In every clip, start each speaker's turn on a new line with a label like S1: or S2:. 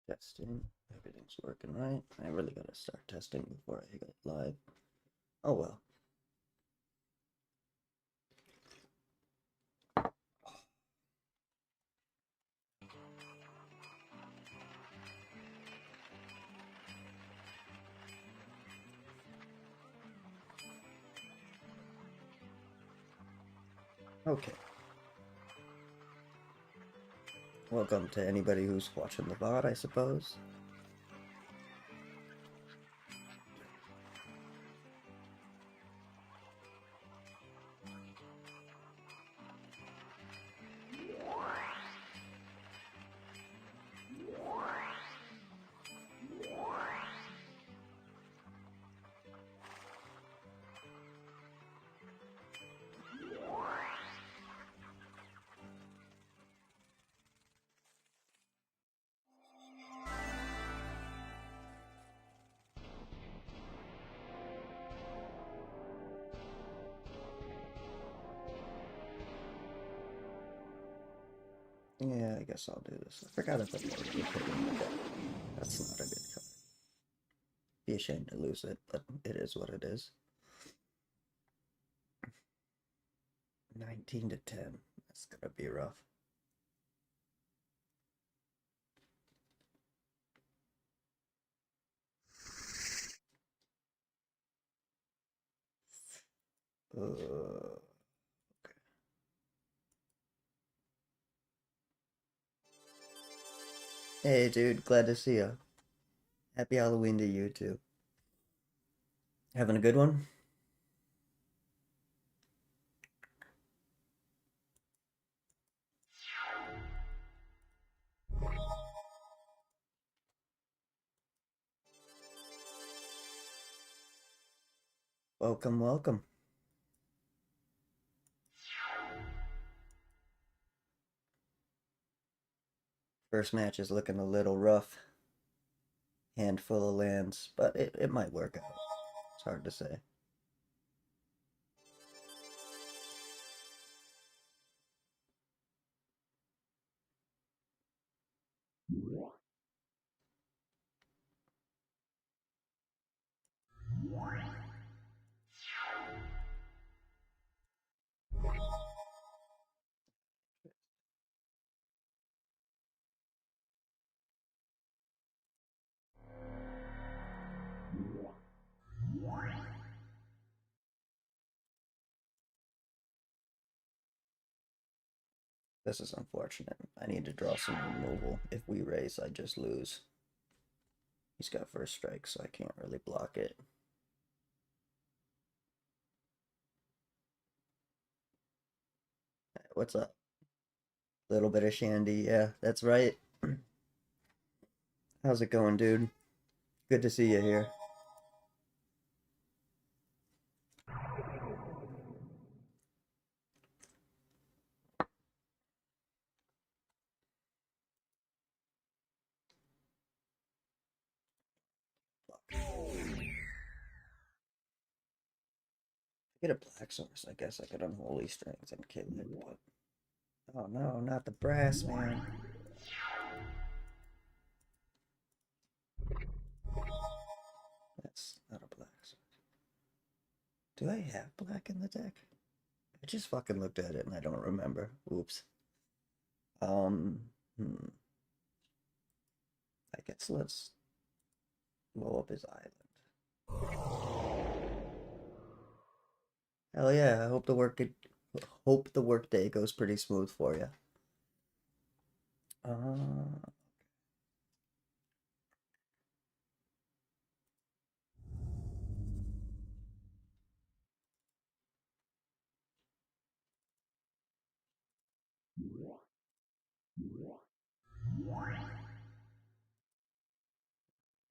S1: Testing. Everything's working right. I really gotta start testing before I get live. Oh well. Okay. Welcome to anybody who's watching the VOD, I suppose. Yeah, I guess I'll do this. I forgot about the That's not a good card. Be ashamed to lose it, but it is what it is. 19 to 10. That's gonna be rough. Okay. Hey, dude, glad to see you. Happy Halloween to you too. Having a good one? Welcome, welcome. First match is looking a little rough. Handful of lands, but it might work out. It's hard to say. This is unfortunate. I need to draw some removal. If we raise, I just lose. He's got first strike, so I can't really block it. What's up? Little bit of Shandy. Yeah, that's right. How's it going, dude? Good to see you here. Get a black source. I guess I could unholy strings and kill it, but oh no, not the brass man. That's not a black source. Do I have black in the deck? I just fucking looked at it and I don't remember. Oops. Um, hmm. I guess let's blow up his island. Hell yeah! I hope the work day goes pretty smooth for you. Uh,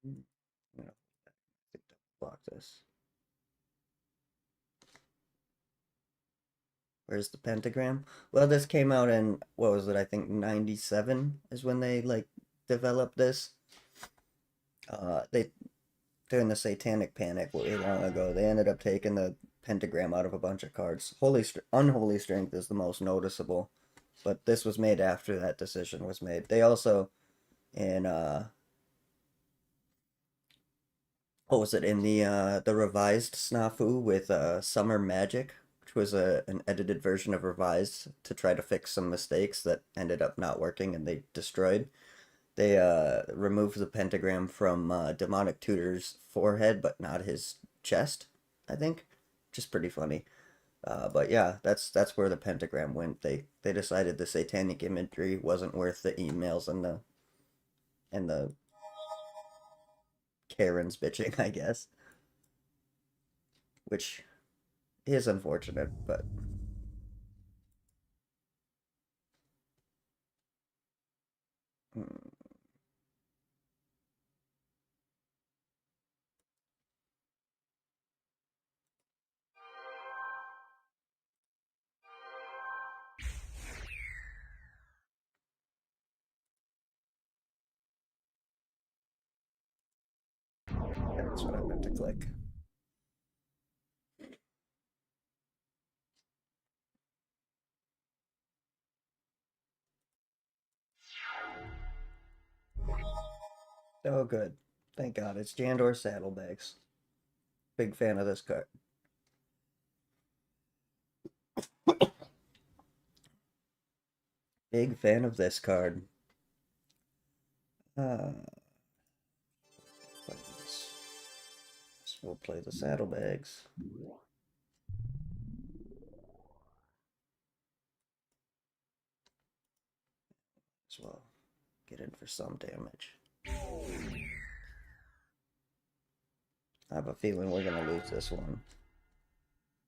S1: you know, block this. Where's the pentagram? Well, this came out in what was it? I think 97 is when they like developed this. They during the Satanic Panic way long ago, they ended up taking the pentagram out of a bunch of cards. Unholy Strength is the most noticeable, but this was made after that decision was made. They also in what was it in the revised snafu with Summer Magic, which was an edited version of revised to try to fix some mistakes that ended up not working and they destroyed. They removed the pentagram from Demonic Tutor's forehead, but not his chest, I think. Which is pretty funny. But yeah, that's where the pentagram went. They decided the satanic imagery wasn't worth the emails and the Karen's bitching, I guess, which is unfortunate. But mm, that's what I meant to click. Oh, good. Thank God. It's Jandor Saddlebags. Big fan of this card. Big fan of this card. Uh, we'll play the Saddlebags as well. Get in for some damage. I have a feeling we're going to lose this one.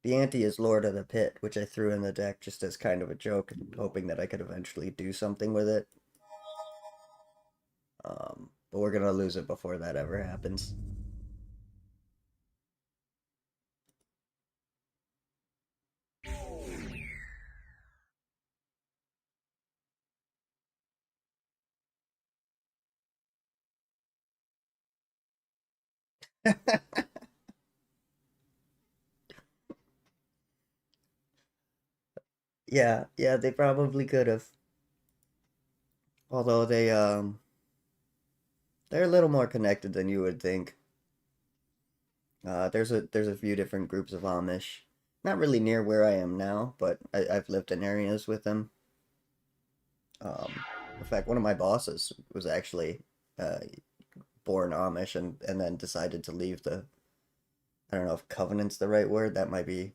S1: The ante is Lord of the Pit, which I threw in the deck just as kind of a joke, hoping that I could eventually do something with it. But we're going to lose it before that ever happens. Yeah, yeah, they probably could have. Although they're a little more connected than you would think. There's a few different groups of Amish. Not really near where I am now, but I've lived in areas with them. In fact, one of my bosses was actually uh, born Amish and then decided to leave the, I don't know if covenant's the right word. That might be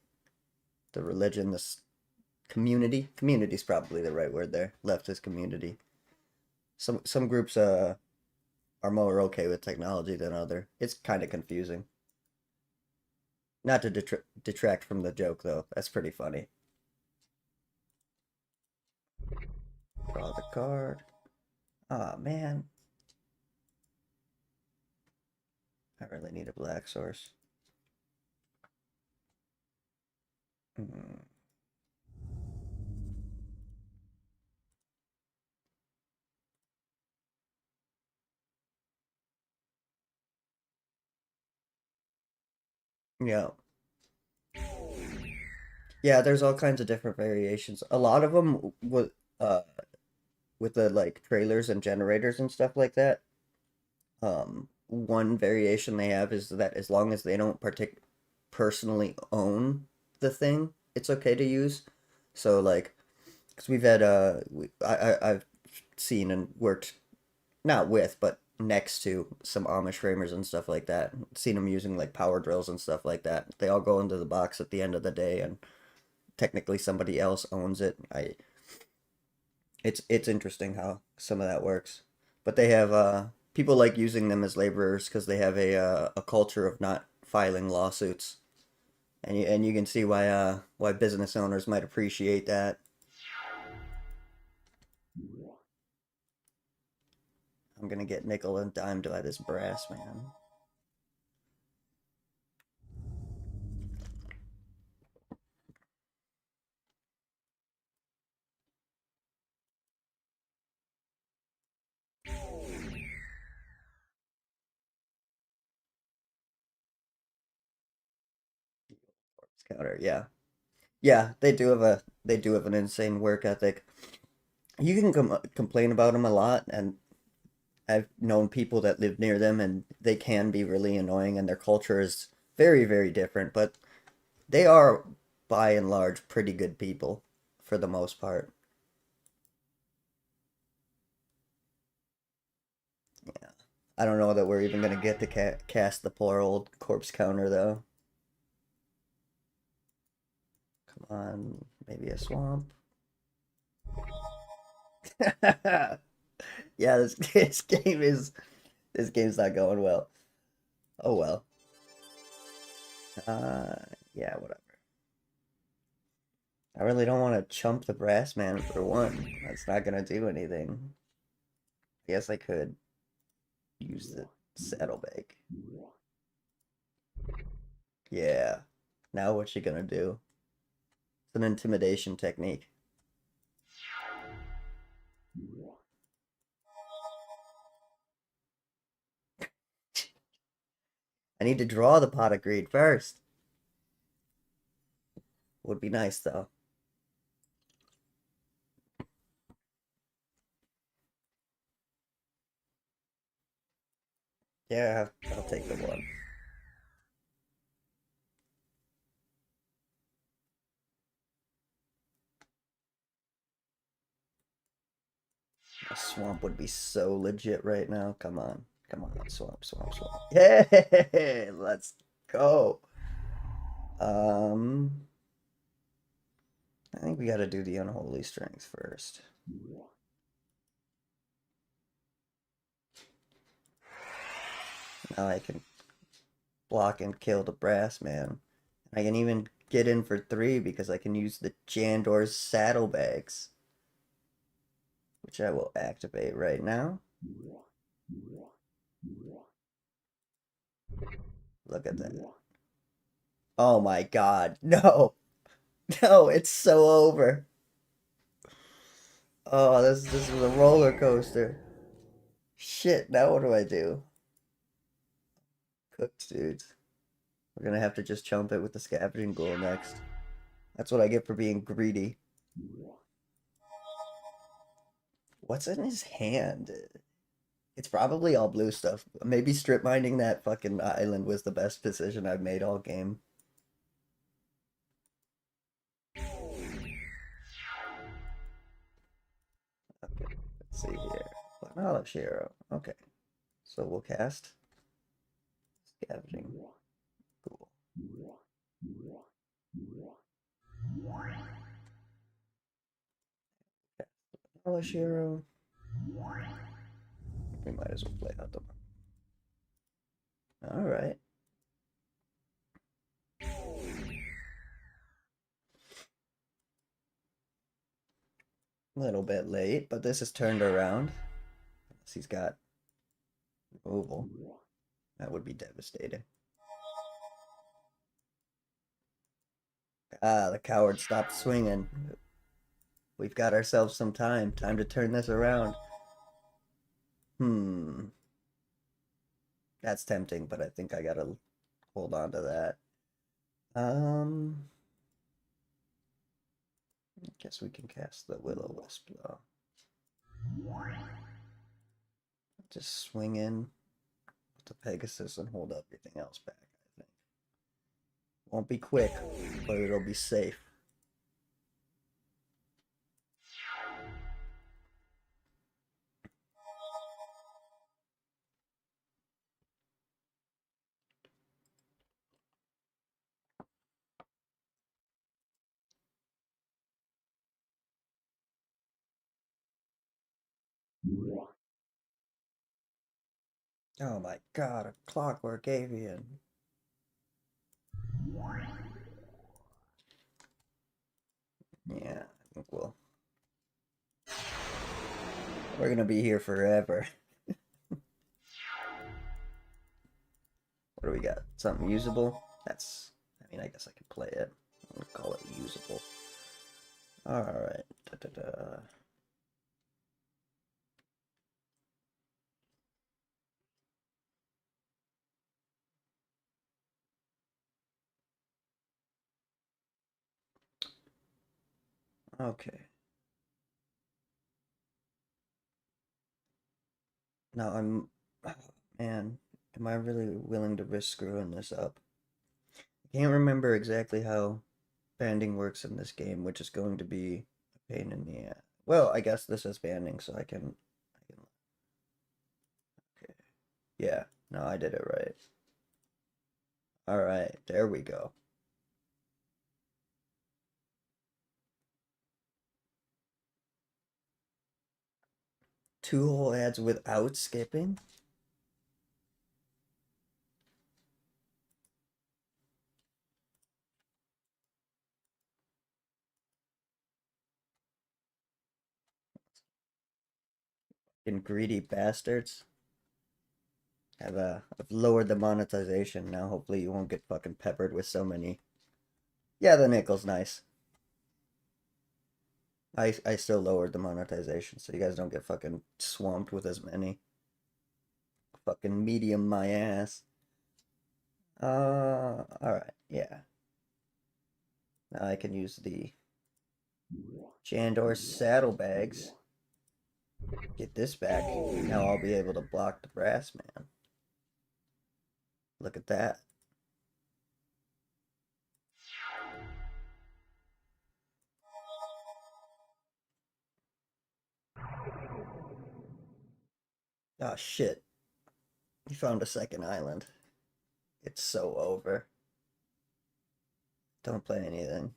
S1: the religion, this community. Community's probably the right word there. Left his community. Some groups are more okay with technology than other. It's kind of confusing. Not to detract from the joke though. That's pretty funny. Draw the card. Ah, oh, man. I really need a black source. Mm. Yeah. Yeah, there's all kinds of different variations. A lot of them with the like trailers and generators and stuff like that. One variation they have is that as long as they don't personally own the thing, it's okay to use. So like, because we've had I've seen and worked not with but next to some Amish framers and stuff like that. Seen them using like power drills and stuff like that. They all go into the box at the end of the day, and technically somebody else owns it. It's interesting how some of that works, but they have people like using them as laborers because they have a culture of not filing lawsuits, and you can see why business owners might appreciate that. I'm gonna get nickel and dimed by this brass man. Counter, yeah, yeah, they do have an insane work ethic. You can complain about them a lot, and I've known people that live near them, and they can be really annoying, and their culture is very, very different, but they are, by and large, pretty good people for the most part. Yeah. I don't know that we're even gonna get to cast the poor old corpse counter, though. Come on, maybe a swamp. Yeah, this game's not going well. Oh well. Uh, yeah, whatever. I really don't want to chump the brass man for one. That's not gonna do anything. I guess I could use the saddlebag. Yeah. Now what's she gonna do? It's an intimidation technique. I need to draw the pot of greed first. Would be nice though. Yeah, I'll take the one. A swamp would be so legit right now. Come on. Come on, swamp, swamp, swamp. Yeah, let's go. Um, I think we gotta do the unholy strength first. Now I can block and kill the brass man. I can even get in for 3 because I can use the Jandor's saddlebags, which I will activate right now. Look at that. Oh my god. No. No, it's so over. Oh, this was a roller coaster. Shit, now what do I do? Cooked, dudes. We're gonna have to just chump it with the scavenging ghoul next. That's what I get for being greedy. What's in his hand? It's probably all blue stuff. Maybe strip mining that fucking island was the best decision I've made all game. Okay, let's see here. Knowledge hero. Okay, so we'll cast scavenging. Cool. Knowledge hero. We might as well play out the. All right. A little bit late, but this is turned around. Unless he's got removal. That would be devastating. Ah, the coward stopped swinging. We've got ourselves some time. Time to turn this around. Hmm. That's tempting, but I think I gotta hold on to that. I guess we can cast the Will-O-Wisp though. Just swing in with the Pegasus and hold everything else back, I think. Won't be quick, but it'll be safe. Oh my god, a Clockwork Avian. Yeah, I think we're gonna be here forever. What do we got? Something usable? That's, I mean, I guess I could play it. I'm gonna call it usable. Alright. Da, da, da. Okay. Now I'm, oh, man, am I really willing to risk screwing this up? I can't remember exactly how banding works in this game, which is going to be a pain in the ass. Well, I guess this is banding, so I can, okay. Yeah, no, I did it right. All right, there we go. Two whole ads without skipping? And greedy bastards. I've lowered the monetization now. Hopefully you won't get fucking peppered with so many. Yeah, the nickel's nice. I still lowered the monetization so you guys don't get fucking swamped with as many. Fucking medium my ass. Alright, yeah. Now I can use the Jandor saddlebags. Get this back. Now I'll be able to block the brass man. Look at that. Oh shit. You found a second island. It's so over. Don't play anything.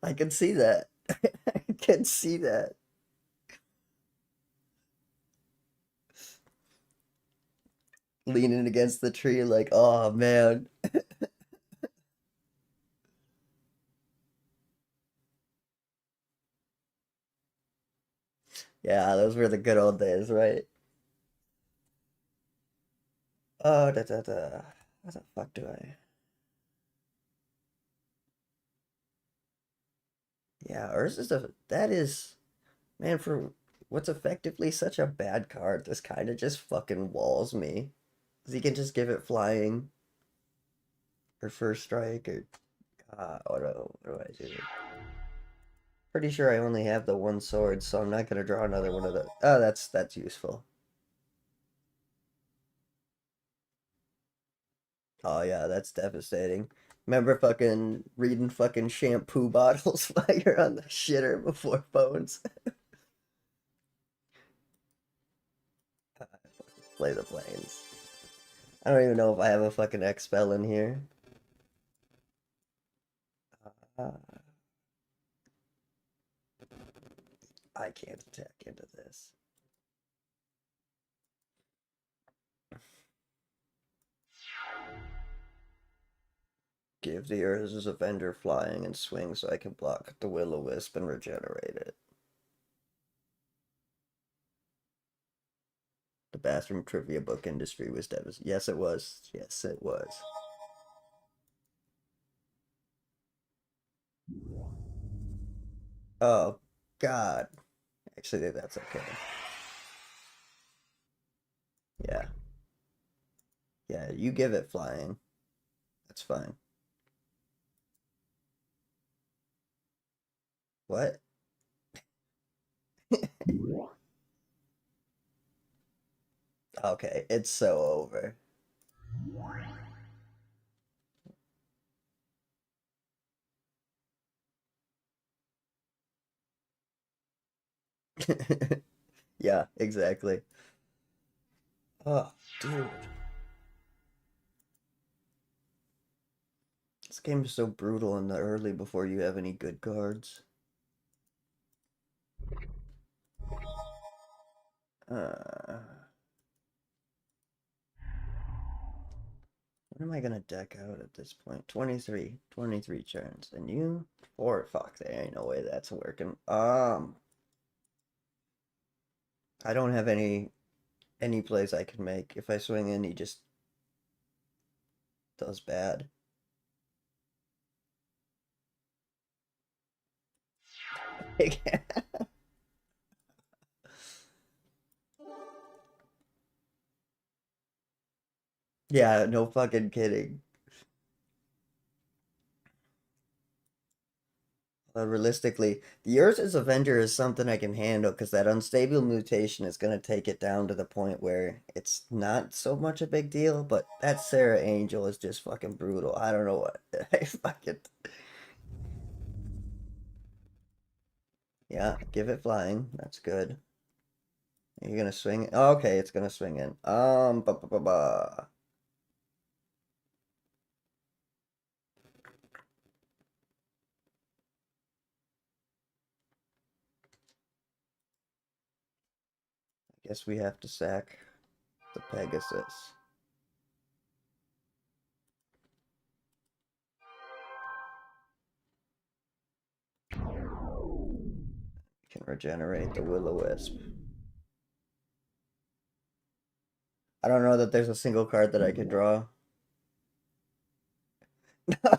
S1: I can see that. I can see that. Leaning against the tree like, oh man. Yeah, those were the good old days, right? Oh, da da da. How the fuck do I? Yeah, ours is that is, man, for what's effectively such a bad card, this kind of just fucking walls me. 'Cause he can just give it flying or first strike or, what do I do? Pretty sure I only have the one sword, so I'm not gonna draw another one of the. Oh, that's useful. Oh yeah, that's devastating. Remember fucking reading fucking shampoo bottles while you're on the shitter before phones? Play the planes. I don't even know if I have a fucking X spell in here. Uh, I can't attack into this. Give the Urza's Avenger flying and swing so I can block the Will-O-Wisp and regenerate it. The bathroom trivia book industry was devastated. Yes, it was. Yes, it was. Oh, God. Actually, that's okay. Yeah. Yeah, you give it flying. That's fine. What? Okay, it's so over. Yeah, exactly. Oh, dude. This game is so brutal in the early before you have any good cards. Uh, what am I gonna deck out at this point? 23 turns. And you? Four, fuck, there ain't no way that's working. I don't have any plays I can make. If I swing in, he just does bad. Yeah, no fucking kidding. Realistically, the Urza's Avenger is something I can handle because that unstable mutation is going to take it down to the point where it's not so much a big deal, but that Sarah Angel is just fucking brutal. I don't know what. I fucking. Yeah, give it flying. That's good. You're gonna swing it? Oh, okay, it's gonna swing in. Ba ba ba ba. Guess we have to sack the Pegasus. Can regenerate the Will-O-Wisp. I don't know that there's a single card that I could draw.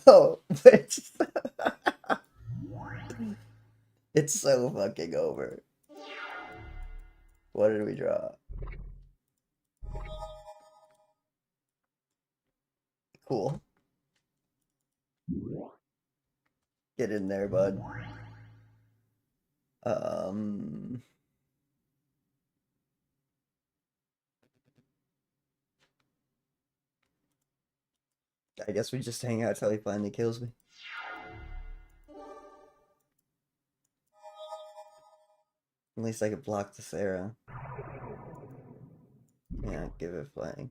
S1: No, it's so fucking over. What did we draw? Cool. Get in there, bud. Um, I guess we just hang out till he finally kills me. At least I could block the Sarah. Yeah, give it flying.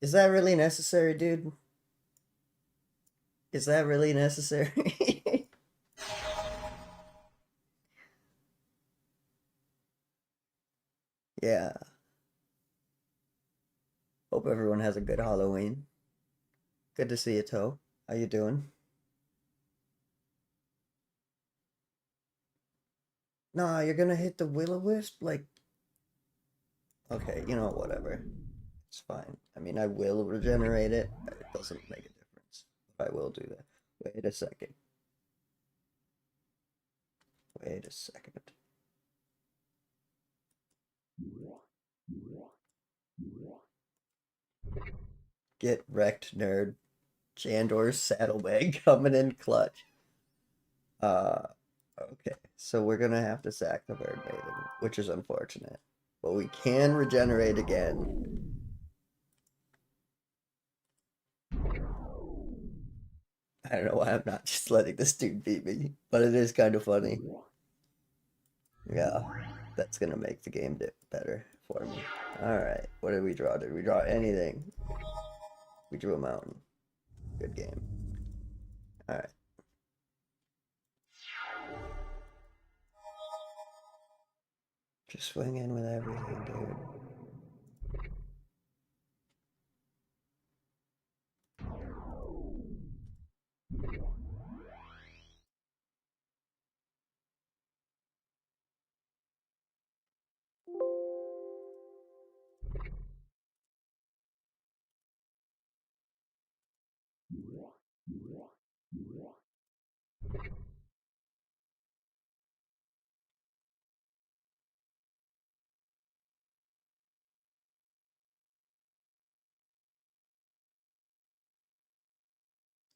S1: Is that really necessary, dude? Is that really necessary? Yeah. Hope everyone has a good Halloween. Good to see you, Toe. How you doing? Nah, you're gonna hit the Will-O-Wisp? Like, okay, you know, whatever. It's fine. I mean, I will regenerate it. It doesn't make a difference. I will do that. Wait a second. Wait a second. Get wrecked, nerd. Chandor's saddlebag coming in clutch. Uh, okay. So we're gonna have to sack the Bird Maiden, which is unfortunate. But we can regenerate again. I don't know why I'm not just letting this dude beat me, but it is kind of funny. Yeah, that's gonna make the game better for me. Alright, what did we draw? Did we draw anything? We drew a mountain. Good game. Alright. Just swing in with everything, dude.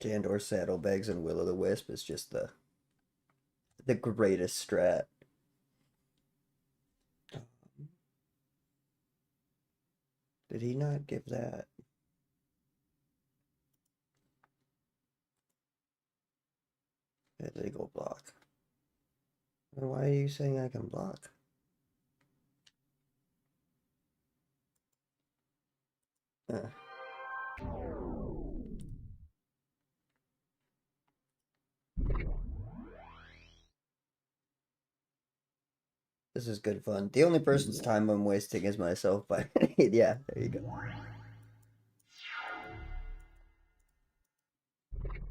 S1: Jandor Saddlebags and Will-O-the-Wisp is just the greatest strat. Did he not give that? Illegal block. Why are you saying I can block? Uh. This is good fun. The only person's time I'm wasting is myself, but yeah, there you go.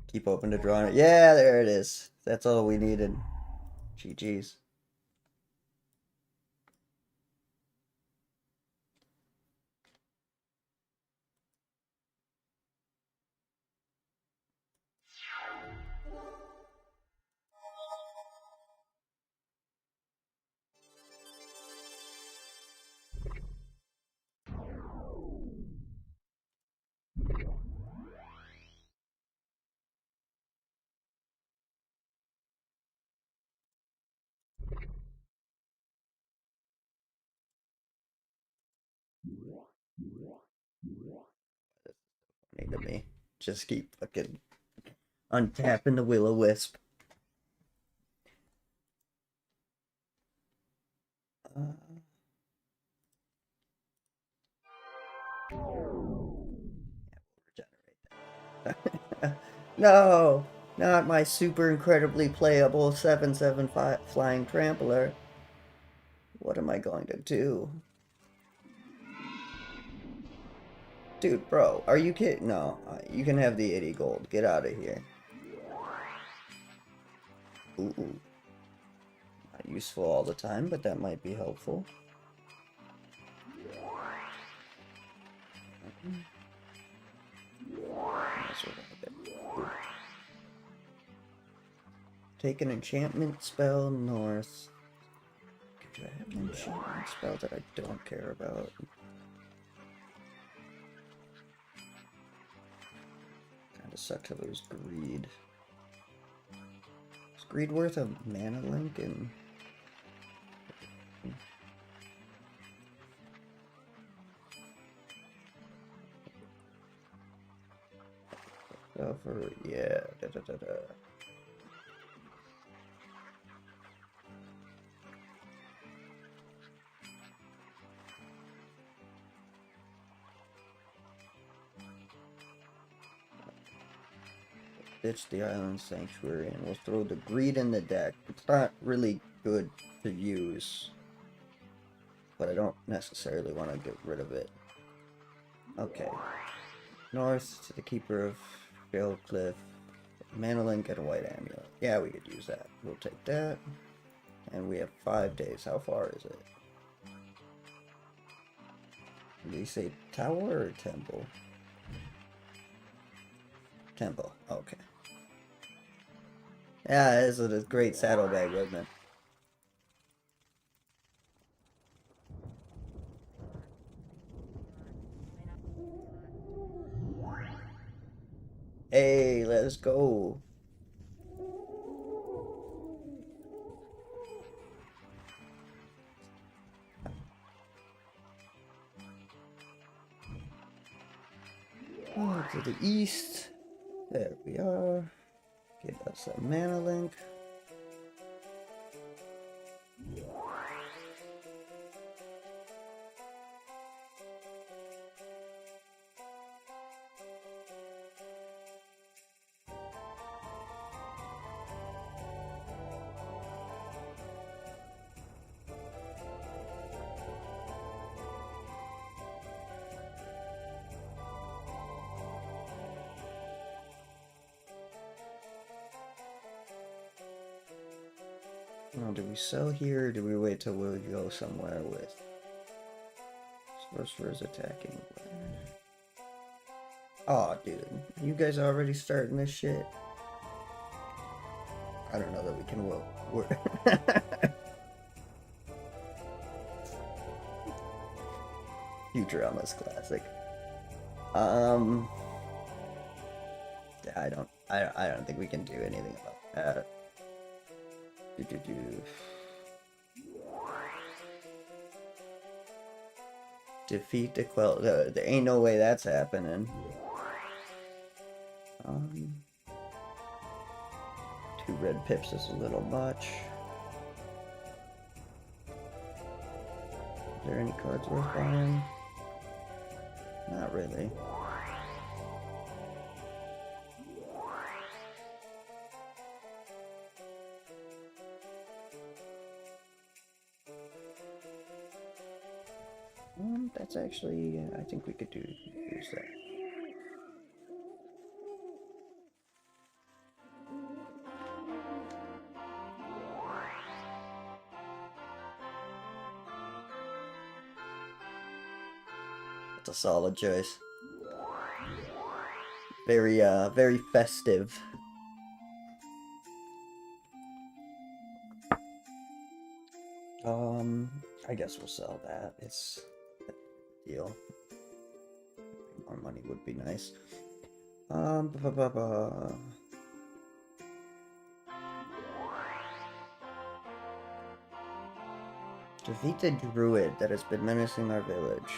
S1: Keep open to drawing it. Yeah, there it is. That's all we needed. GG's. funny to me. Just keep fucking untapping the Will-O-Wisp. No, not my super incredibly playable 7/7 flying trampler. What am I going to do? Dude, bro, are you kidding? No, you can have the 80 gold. Get out of here. Ooh. Not useful all the time, but that might be helpful. Take an enchantment spell north. Do I have an enchantment spell that I don't care about? Kinda sucks to lose greed. Is greed worth a mana link? And for yeah, Ditch the island sanctuary and we'll throw the greed in the deck. It's not really good to use, but I don't necessarily want to get rid of it. Okay. North to the Keeper of Shale Cliff, Mana Link, and a White Amulet. Yeah, we could use that. We'll take that. And we have 5 days. How far is it? Did he say tower or temple? Temple. Okay. Yeah, this is a great saddlebag, wasn't it? Hey, let's go. Oh, to the east. There we are. Give us a mana link. Oh, do we sell here or do we wait till we go somewhere with Sorcerer's attacking? Oh, dude. You guys already starting this shit? I don't know that we can Futurama's classic. I don't think we can do anything about that. Defeat the Quell. There ain't no way that's happening. 2 red pips is a little much. Is there any cards worth buying? Not really. That's actually, I think we could use that. That's a solid choice. Very, very festive. I guess we'll sell that. It's a deal. More money would be nice. Defeat the druid that has been menacing our village.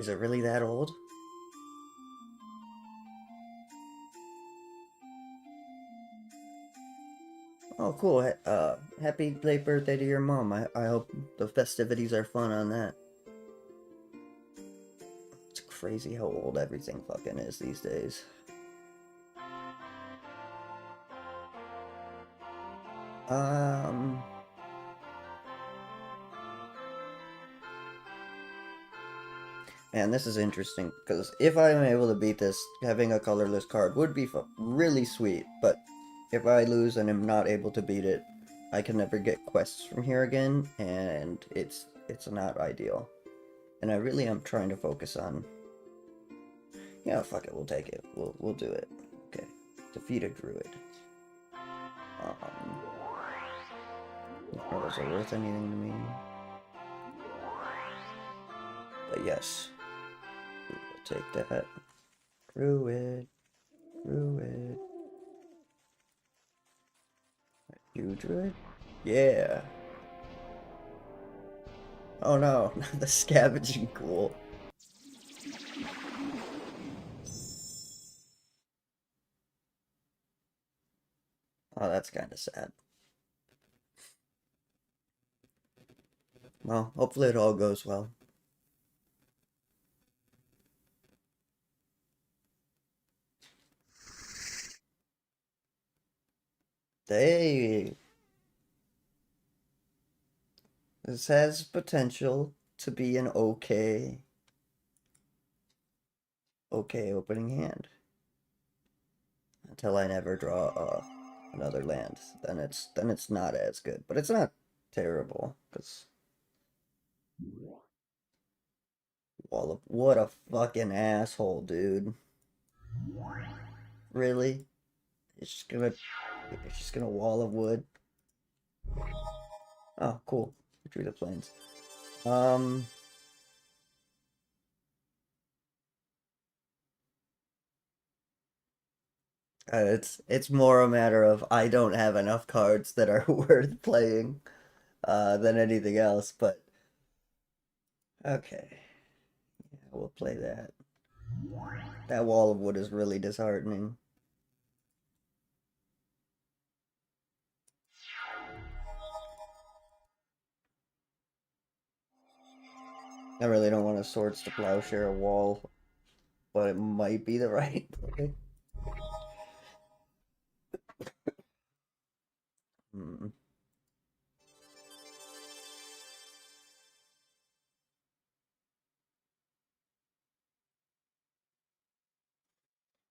S1: Is it really that old? Oh, cool. Happy late birthday to your mom. I hope the festivities are fun on that. It's crazy how old everything fucking is these days. Um, Man, this is interesting because if I'm able to beat this, having a colorless card would be really sweet. But if I lose and am not able to beat it, I can never get quests from here again, and it's not ideal. And I really am trying to focus on. Yeah, fuck it, we'll take it. We'll do it. Okay, defeat a druid. Um, was it worth anything to me? But yes, we will take that. Druid. Druid. You druid? Yeah. Oh no, not the scavenging ghoul. Oh, that's kind of sad. Well, hopefully it all goes well. They. This has potential to be an okay opening hand. Until I never draw another land, then it's not as good. But it's not terrible because Wall of what a fucking asshole, dude. Really? It's just gonna wall of wood. Oh, cool. Drew the plains. Um, it's more a matter of I don't have enough cards that are worth playing, than anything else. But okay, yeah, we'll play that. That wall of wood is really disheartening. I really don't want to swords to plowshare a wall, but it might be the right play. Hmm.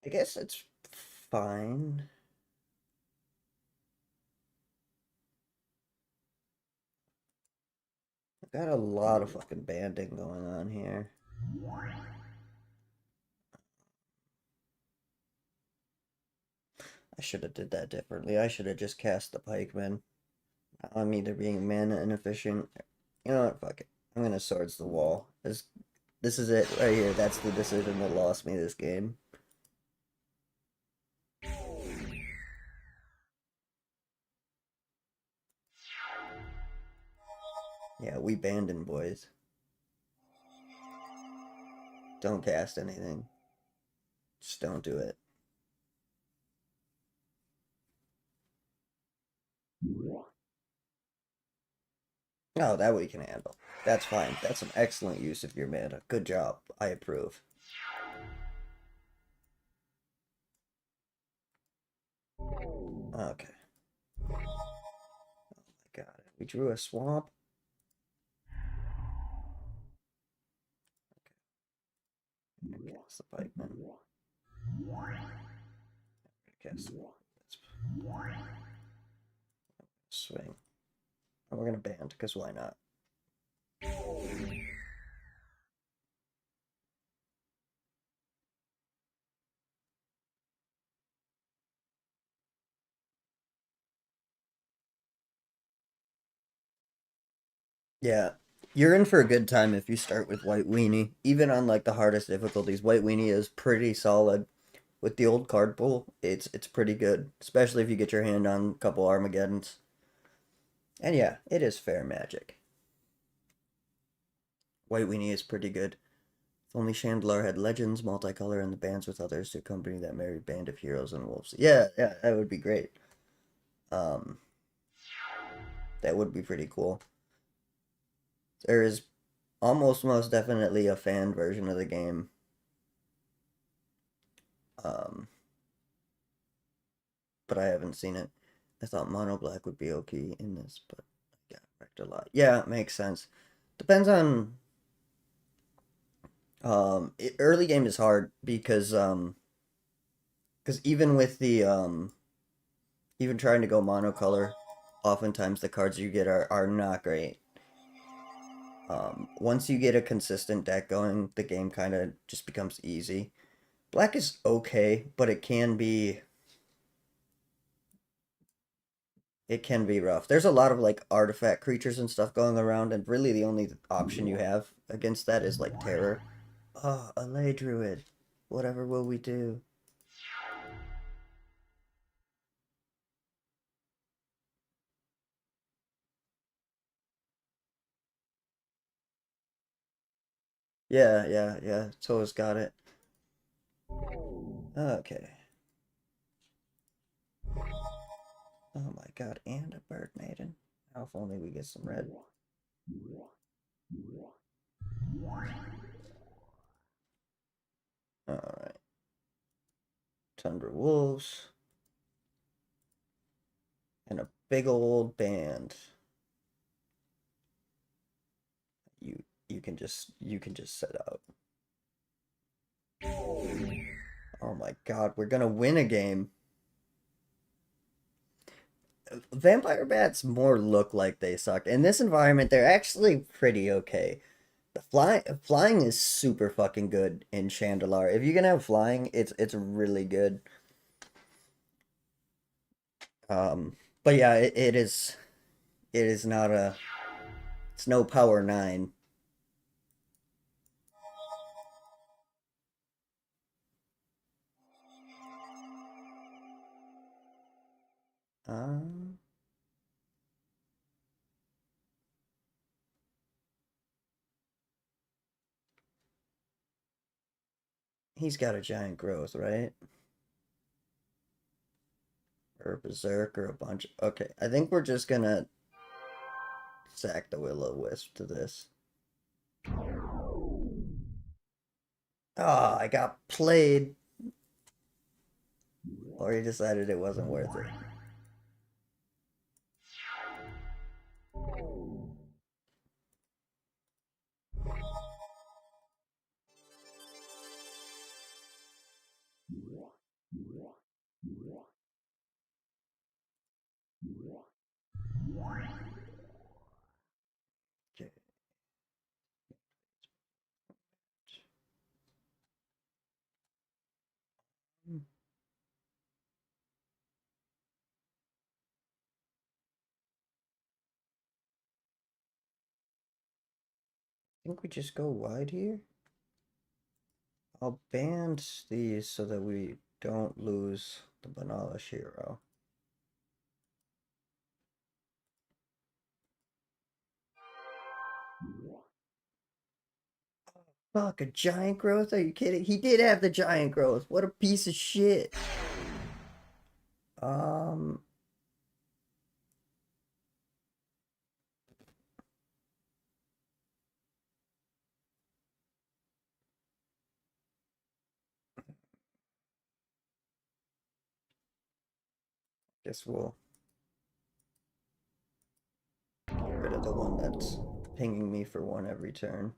S1: I guess it's fine. I've got a lot of fucking banding going on here. I should have did that differently. I should have just cast the pikeman. I'm either being mana inefficient. You know what? Fuck it. I'm gonna swords the wall. This is it right here. That's the decision that lost me this game. Yeah, we banding boys. Don't cast anything. Just don't do it. Oh, that we can handle. That's fine. That's an excellent use of your mana. Good job. I approve. Okay. Oh my god. We drew a swamp. Okay. Cast the pikeman. Cast the swing. And we're gonna band, because why not? Yeah. You're in for a good time if you start with White Weenie. Even on like the hardest difficulties, White Weenie is pretty solid. With the old card pool, it's pretty good. Especially if you get your hand on a couple Armageddons. And yeah, it is fair magic. White Weenie is pretty good. If only Shandalar had legends, multicolor, and the bands with others to accompany that merry band of heroes and wolves. Yeah, yeah, that would be great. Um, that would be pretty cool. There is almost most definitely a fan version of the game. Um, but I haven't seen it. I thought Mono Black would be okay in this, but I got wrecked a lot. Yeah, it makes sense. Depends on early game is hard because even with the even trying to go monocolor, oftentimes the cards you get are not great. Once you get a consistent deck going, the game kind of just becomes easy. Black is okay, but it can be rough. There's a lot of like artifact creatures and stuff going around, and really the only option you have against that is like terror. Oh, a lay druid. Whatever will we do? Yeah, yeah, yeah. Toa's got it. Okay. Oh my god, and a bird maiden. Now if only we get some red. Alright. Tundra Wolves. And a big old band. You you can just set out. Oh my god, we're gonna win a game. Vampire bats more look like they suck. In this environment, they're actually pretty okay. The flying is super fucking good in Shandalar. If you can have flying, it's really good. But yeah, it is not a it's no power 9. Um he's got a giant growth, right? Or a berserk or a bunch. Okay, I think we're just gonna sack the Will-O-Wisp to this. Ah, I got played. Or he decided it wasn't worth it. Okay. I think we just go wide here. I'll ban these so that we don't lose the Banala Shiro. Fuck, a giant growth? Are you kidding? He did have the giant growth. What a piece of shit. Um, guess we'll get rid of the one that's pinging me for one every turn.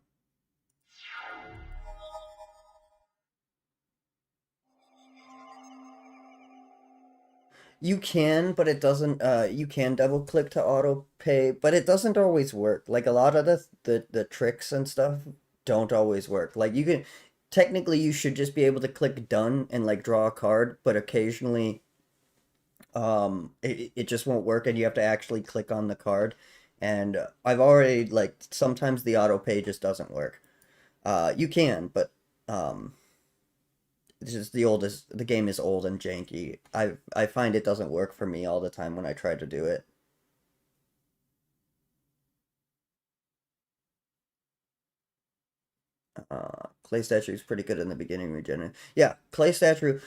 S1: You can, but it doesn't. You can double click to auto pay, but it doesn't always work. Like a lot of the tricks and stuff don't always work. Like you can, technically, you should just be able to click done and like draw a card, but occasionally, it just won't work, and you have to actually click on the card. And I've already like sometimes the auto pay just doesn't work. You can, but um. It's just the game is old and janky. I find it doesn't work for me all the time when I try to do it. Clay statue is pretty good in the beginning regen. Yeah, clay statue.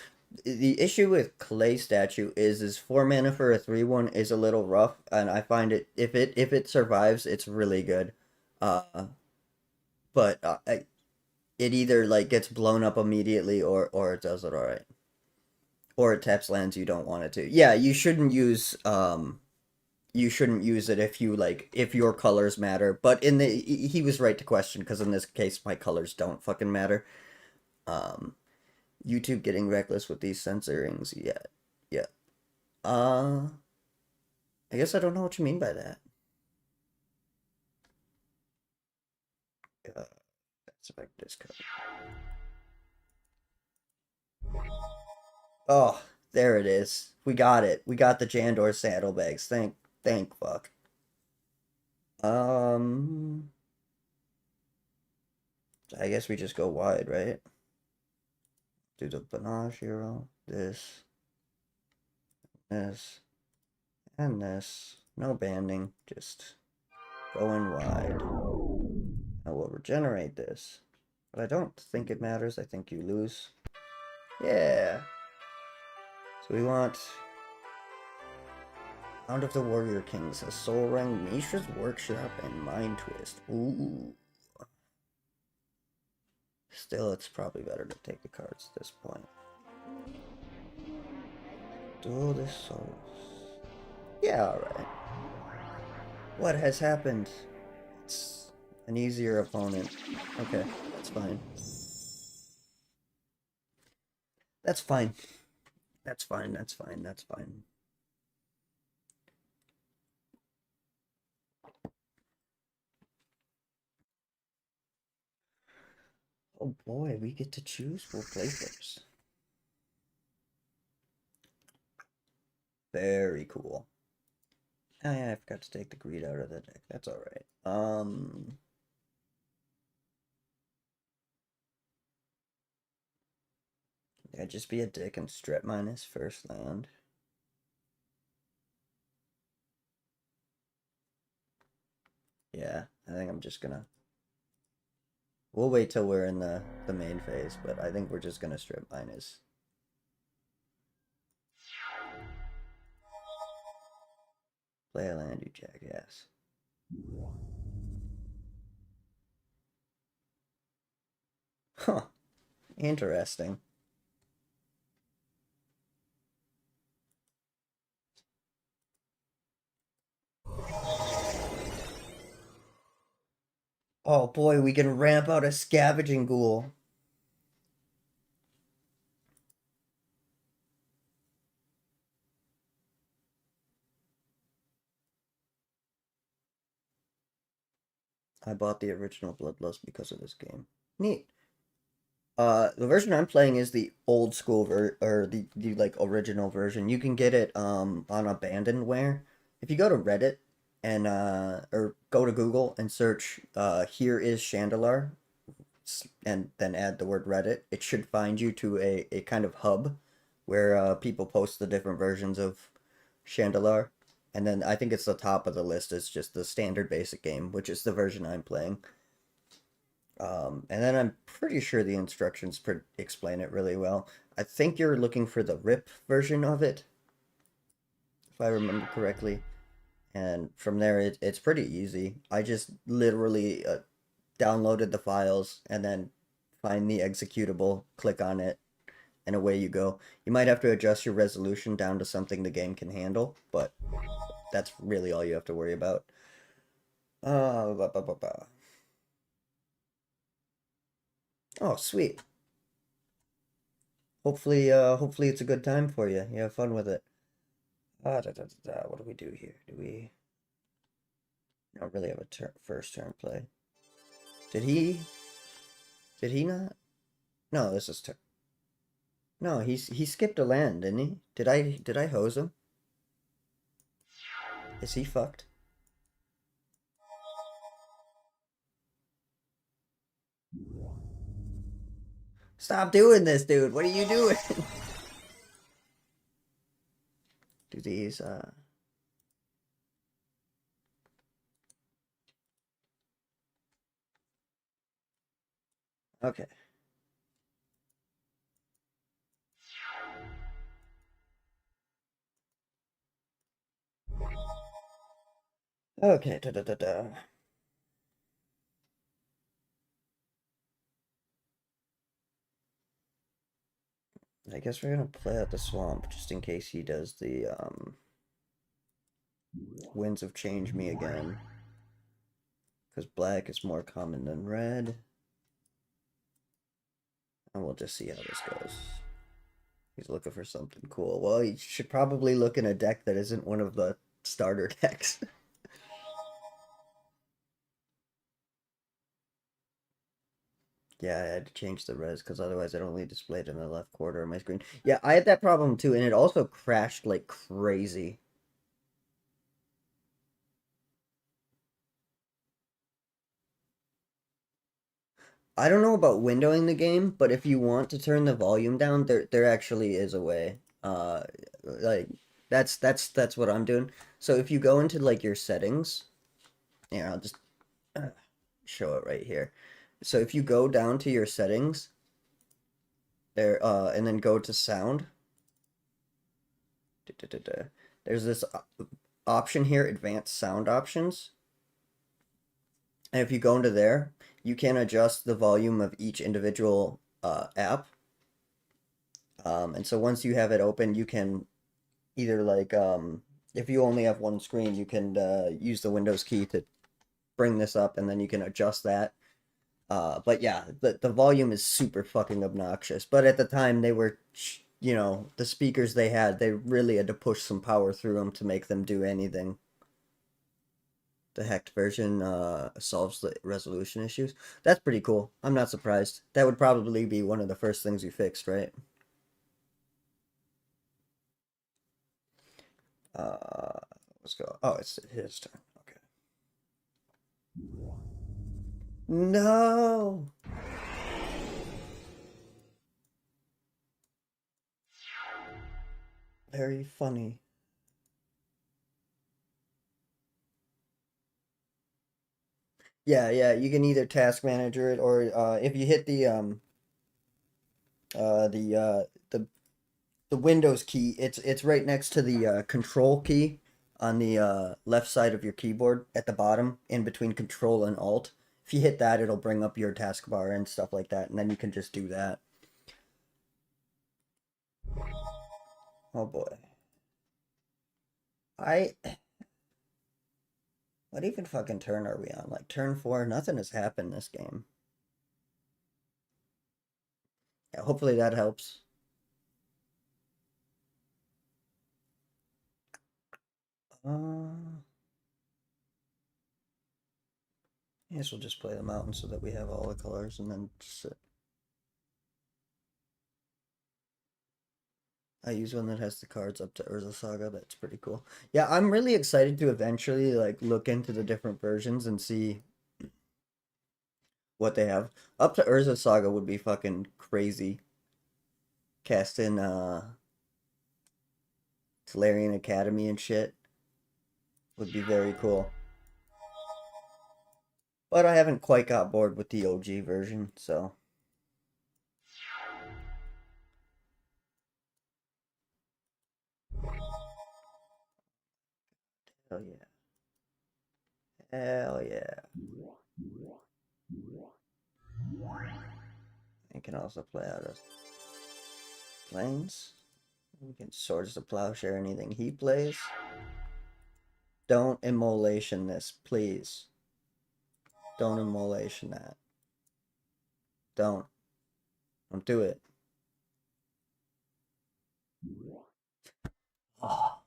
S1: The issue with clay statue is 4 mana for a 3/1 is a little rough, and I find it if it survives, it's really good. Uh, but it either like gets blown up immediately or it does it all right, or it taps lands you don't want it to. Yeah, you shouldn't use it if you like if your colors matter. But he was right to question because in this case my colors don't fucking matter. Um, YouTube getting reckless with these censorings. Yeah, yeah. Uh, I guess I don't know what you mean by that. That's like this code. Oh, there it is. We got it. We got the Jandor saddlebags. Thank fuck. Um, I guess we just go wide, right? Do the Banage hero. This, and this. No banding. Just going wide. Now we'll regenerate this. But I don't think it matters. I think you lose. Yeah. So we want Hound of the Warrior Kings, a Soul Ring, Mishra's Workshop, and Mind Twist. Ooh. Still, it's probably better to take the cards at this point. Duel the Souls. Yeah, alright. What has happened? It's an easier opponent. Okay, that's fine. That's fine. That's fine, that's fine, that's fine. Oh boy, we get to choose. We'll play first. Very cool. Oh yeah, I forgot to take the greed out of the deck. That's alright. Yeah, just be a dick and strip minus first land. Yeah, I think I'm just gonna... We'll wait till we're in the main phase, but I think we're just gonna strip minus. Play a land, you jackass. Huh. Interesting. Oh boy, we can ramp out a Scavenging Ghoul. I bought the original Bloodlust because of this game. Neat. The version I'm playing is the old school or the like original version. You can get it on Abandonware. If you go to Reddit and or go to Google and search here is Shandalar and then add the word Reddit, it should find you to a kind of hub where people post the different versions of Shandalar. And then I think it's the top of the list is just the standard basic game, which is the version I'm playing. And then I'm pretty sure the instructions explain it really well. I think you're looking for the RIP version of it, if I remember correctly. And from there, it's pretty easy. I just literally downloaded the files and then find the executable, click on it, and away you go. You might have to adjust your resolution down to something the game can handle, but that's really all you have to worry about. Bah, bah, bah, bah. Oh, sweet. Hopefully it's a good time for you. You have fun with it. What do we do here? Do we don't really have a first turn play? Did he? Did he not? No, this is turn. No, he skipped a land, didn't he? Did I hose him? Is he fucked? Stop doing this, dude. What are you doing? Do these okay. Okay, da da da da. I guess we're gonna play out the swamp just in case he does the winds of change me again. Because black is more common than red. And we'll just see how this goes. He's looking for something cool. Well, he should probably look in a deck that isn't one of the starter decks. Yeah, I had to change the res because otherwise it only displayed in the left quarter of my screen. Yeah, I had that problem too, and it also crashed like crazy. I don't know about windowing the game, but if you want to turn the volume down, there actually is a way. Like that's what I'm doing. So if you go into like your settings, yeah, I'll just uh, show it right here. So if you go down to your settings there, and then go to sound, there's this option here, advanced sound options. And if you go into there, you can adjust the volume of each individual app. And so once you have it open, you can either like if you only have one screen, you can use the Windows key to bring this up, and then you can adjust that. But yeah, the volume is super fucking obnoxious. But at the time, they were, the speakers they had, they really had to push some power through them to make them do anything. The hacked version solves the resolution issues. That's pretty cool. I'm not surprised. That would probably be one of the first things you fixed, right? Uh, let's go. Oh, it's his turn. Okay. No. Very funny. Yeah, yeah. You can either task manager it, or if you hit uh the uh the the Windows key, it's right next to the control key on the left side of your keyboard at the bottom, in between control and alt. If you hit that, it'll bring up your taskbar and stuff like that, and then you can just do that. Oh boy. I What even fucking turn are we on? Like turn four? Nothing has happened this game. Yeah, hopefully that helps. Uh, I guess we'll just play the mountain so that we have all the colors, and then just I use one that has the cards up to Urza Saga. That's pretty cool. Yeah, I'm really excited to eventually like look into the different versions and see what they have. Up to Urza Saga would be fucking crazy. Cast in Tolarian Academy and shit would be very cool. But I haven't quite got bored with the OG version, so hell yeah. Hell yeah. I can also play out of planes. We can Swords to Plowshare anything he plays. Don't immolation this, please. Don't immolation that. Don't. Don't do it. Oh,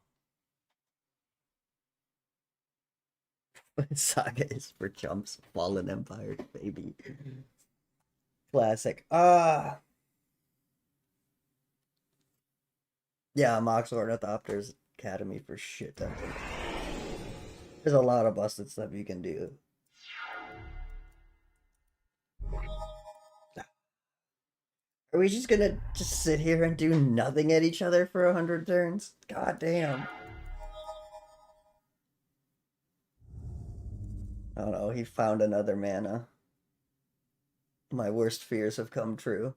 S1: Saga is for chumps. Fallen Empire, baby. Classic. Yeah, Mox Ornithopter's Academy for shit. There's a lot of busted stuff you can do. Are we just gonna just sit here and do nothing at each other for 100 turns? God damn. Oh no, he found another mana. My worst fears have come true.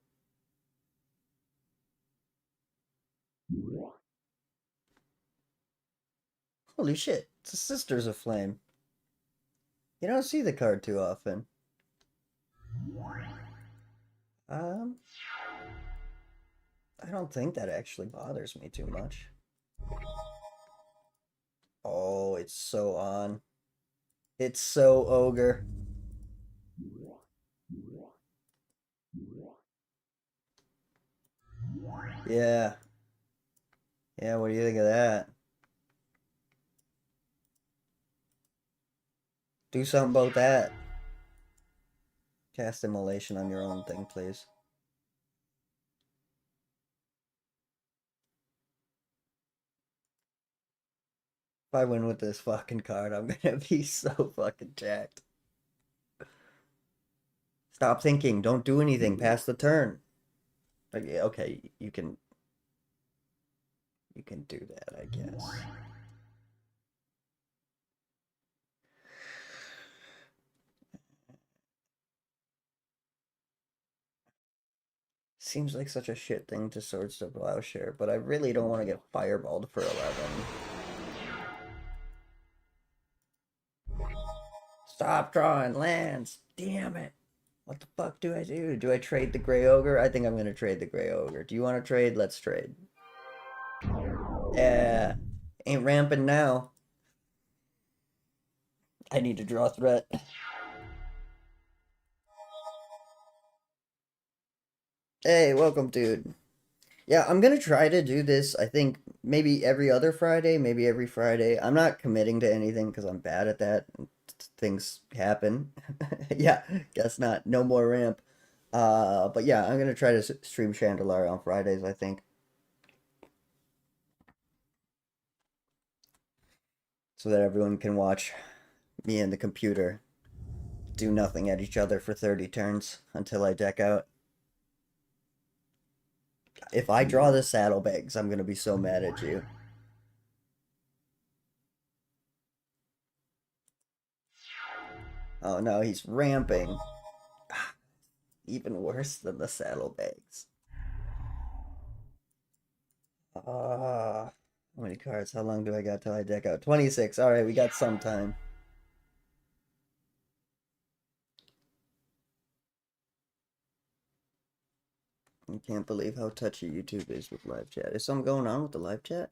S1: Holy shit, it's the Sisters of Flame. You don't see the card too often. Um, I don't think that actually bothers me too much. Oh, it's so on. It's so ogre. Yeah. Yeah, what do you think of that? Do something about that. Cast Immolation on your own thing, please. If I win with this fucking card, I'm gonna be so fucking jacked. Stop thinking. Don't do anything. Pass the turn. Okay, okay, you can do that, I guess. Seems like such a shit thing to Swords to Plowshare, but I really don't want to get fireballed for 11. Stop drawing lands. Damn it. What the fuck do I do? Do I trade the Grey Ogre? I think I'm gonna trade the Grey Ogre. Do you want to trade? Let's trade. Yeah. Ain't ramping now. I need to draw threat. Hey, welcome, dude. Yeah, I'm gonna try to do this. I think maybe every other Friday, maybe every Friday. I'm not committing to anything because I'm bad at that. Things happen. Yeah, guess not. No more ramp. But yeah, I'm gonna try to stream Shandalar on Fridays, I think, so that everyone can watch me and the computer do nothing at each other for 30 turns until I deck out. If I draw the saddlebags, I'm gonna be so mad at you. Oh no, he's ramping. Even worse than the saddlebags. How many cards? How long do I got till I deck out? 26. Alright, we got some time. I can't believe how touchy YouTube is with live chat. Is something going on with the live chat?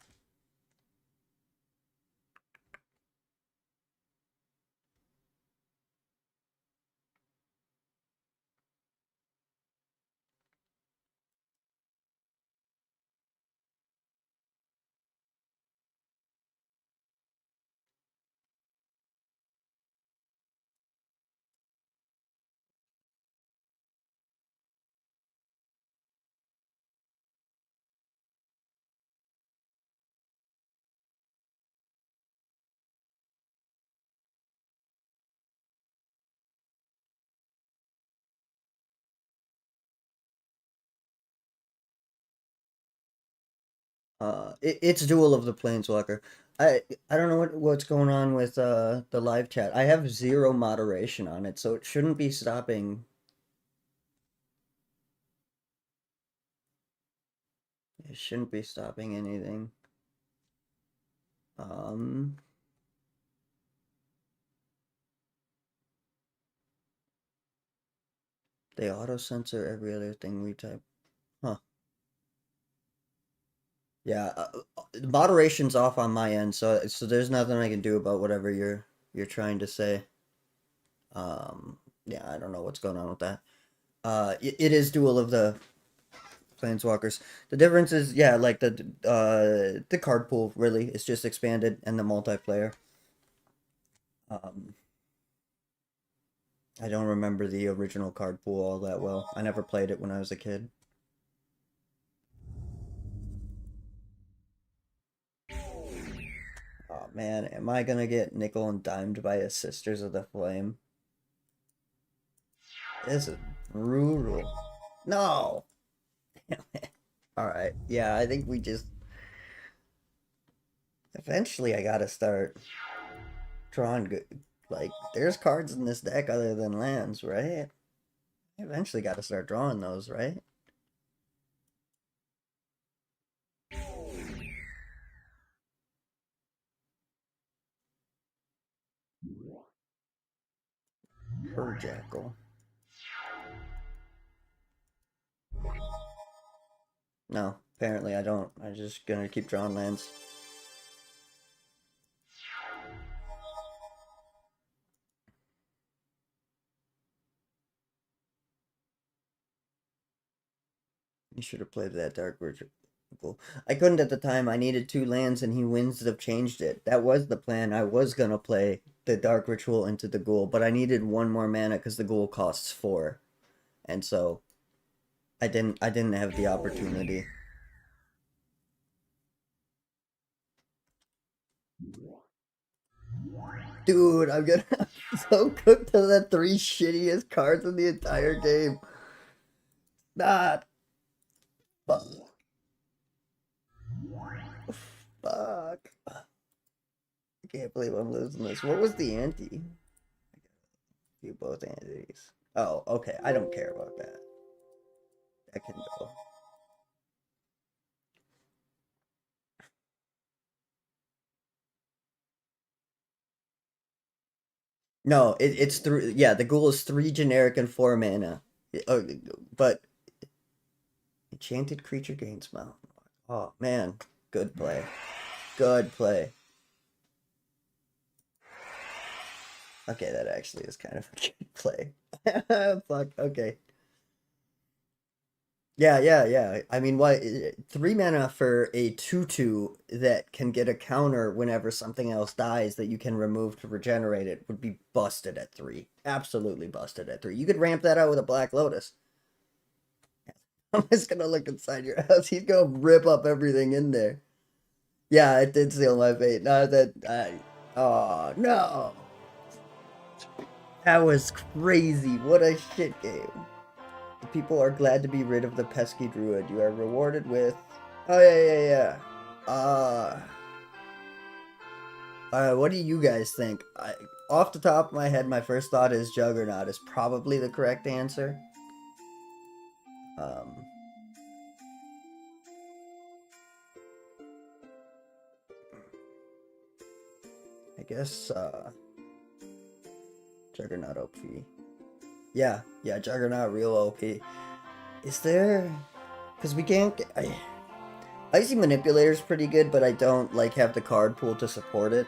S1: It's Duel of the Planeswalker. I don't know what's going on with the live chat. I have zero moderation on it, so it shouldn't be stopping. It shouldn't be stopping anything. Um, they auto censor every other thing we type. Huh. Yeah, moderation's off on my end, so there's nothing I can do about whatever you're trying to say. Yeah, I don't know what's going on with that. It is Duel of the Planeswalkers. The difference is, yeah, like the card pool really is just expanded and the multiplayer. Um, I don't remember the original card pool all that well. I never played it when I was a kid. Oh man, am I gonna get nickel and dimed by a Sisters of the Flame? This is brutal. No! Alright, yeah, I think we just... Eventually I gotta start drawing good... Like, there's cards in this deck other than lands, right? I eventually gotta start drawing those, right? Purr Jackal. No, apparently I don't. I'm just gonna keep drawing lands. You should have played that Dark Ritual. I couldn't at the time. I needed 2 lands and he wins to have changed it. That was the plan. I was gonna play the Dark Ritual into the Ghoul, but I needed 1 more mana because the Ghoul costs 4. And so I didn't have the opportunity. Dude, I'm gonna so cooked to the 3 shittiest cards in the entire game. Not fuck. Fuck. I can't believe I'm losing this. What was the ante? You both antes. Oh, okay. I don't care about that. That can go. No, it's 3. Yeah, the Ghoul is 3 generic and 4 mana. But enchanted creature gains mount. Oh man, good play. Good play. Okay, that actually is kind of a good play. Fuck. Okay. Yeah. I mean, why 3 mana for a 2/2 that can get a counter whenever something else dies that you can remove to regenerate it would be busted at 3. Absolutely busted at 3. You could ramp that out with a Black Lotus. I'm just gonna look inside your house. He's gonna rip up everything in there. Yeah, it did seal my fate. Not that I. Oh no, that was crazy. What a shit game. The people are glad to be rid of the pesky druid. You are rewarded with. Oh yeah. What do you guys think? Off the top of my head, my first thought is Juggernaut is probably the correct answer. Um, I guess Juggernaut OP. Yeah, Juggernaut real OP. Is there? Because we can't. Icy Manipulator's pretty good, but I don't like have the card pool to support it.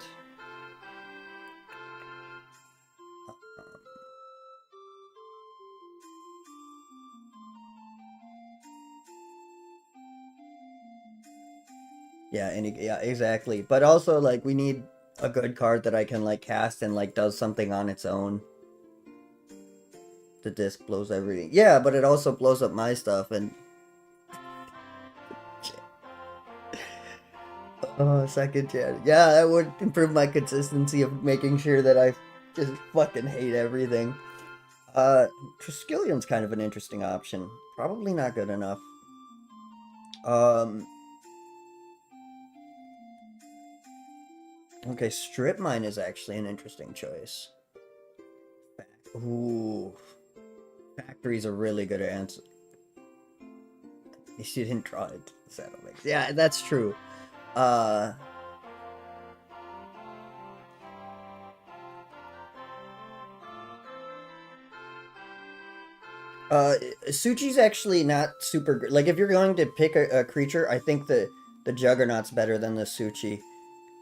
S1: Yeah, exactly. But also, like, we need a good card that I can like cast and like does something on its own. The disc blows everything. Yeah, but it also blows up my stuff and. Oh, second chance. Yeah, that would improve my consistency of making sure that I just fucking hate everything. Triskelion's kind of an interesting option. Probably not good enough. Um. Okay, Strip Mine is actually an interesting choice. Ooh. Factory's a really good answer. You didn't draw it. Saddlebags. Yeah, that's true. Suchi's actually not super good. Like, if you're going to pick a creature, I think the Juggernaut's better than the Suchi.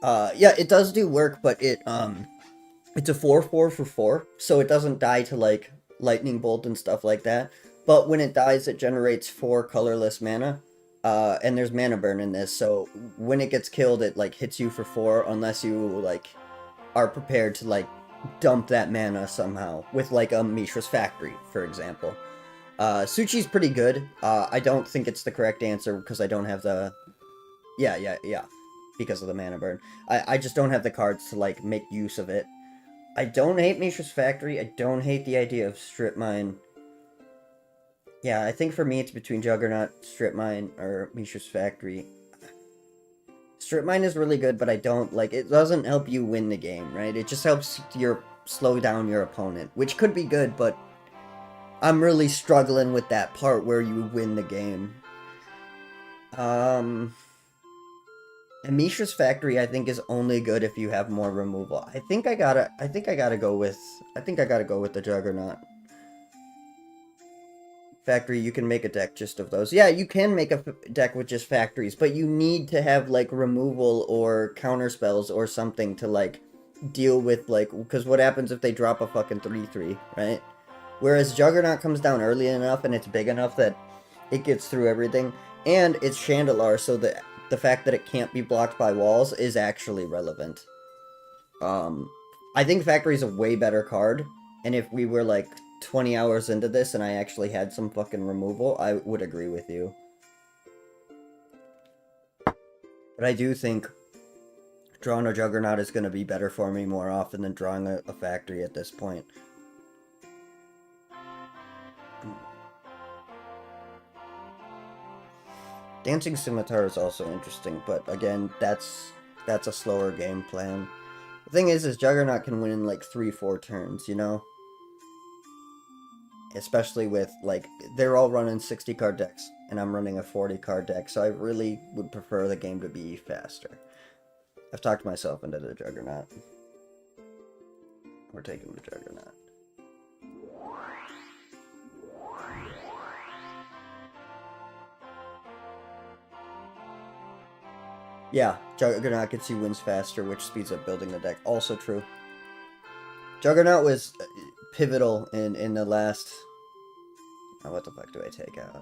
S1: Yeah, it does do work, but it's a 4/4 for 4, so it doesn't die to like lightning bolt and stuff like that. But when it dies, it generates 4 colorless mana. And there's mana burn in this, so when it gets killed, it like hits you for 4 unless you like are prepared to like dump that mana somehow with like a Mishra's Factory, for example. Suchi's pretty good. I don't think it's the correct answer because I don't have the. Yeah. Because of the mana burn. I just don't have the cards to like make use of it. I don't hate Mishra's Factory. I don't hate the idea of Strip Mine. Yeah, I think for me it's between Juggernaut, Strip Mine, or Mishra's Factory. Strip Mine is really good, but I don't like it. Doesn't help you win the game, right? It just helps slow down your opponent, which could be good, but I'm really struggling with that part where you win the game. And Mishra's factory, I think, is only good if you have more removal. I think I gotta go with the Juggernaut factory. You can make a deck just of those. Yeah, you can make a deck with just factories, but you need to have like removal or counter spells or something to like deal with like, because what happens if they drop a fucking 3/3, right? Whereas Juggernaut comes down early enough and it's big enough that it gets through everything, and it's Shandalar, so the fact that it can't be blocked by walls is actually relevant. Um, I think Factory's a way better card, and if we were like 20 hours into this and I actually had some fucking removal, I would agree with you. But I do think drawing a Juggernaut is going to be better for me more often than drawing a Factory at this point. Dancing Scimitar is also interesting, but again, that's a slower game plan. The thing is Juggernaut can win in like 3-4 turns, you know? Especially with, like, they're all running 60 card decks, and I'm running a 40 card deck, so I really would prefer the game to be faster. I've talked myself into the Juggernaut. We're taking the Juggernaut. Yeah, Juggernaut gets you wins faster, which speeds up building the deck. Also true. Juggernaut was pivotal in the last... Oh, what the fuck do I take out?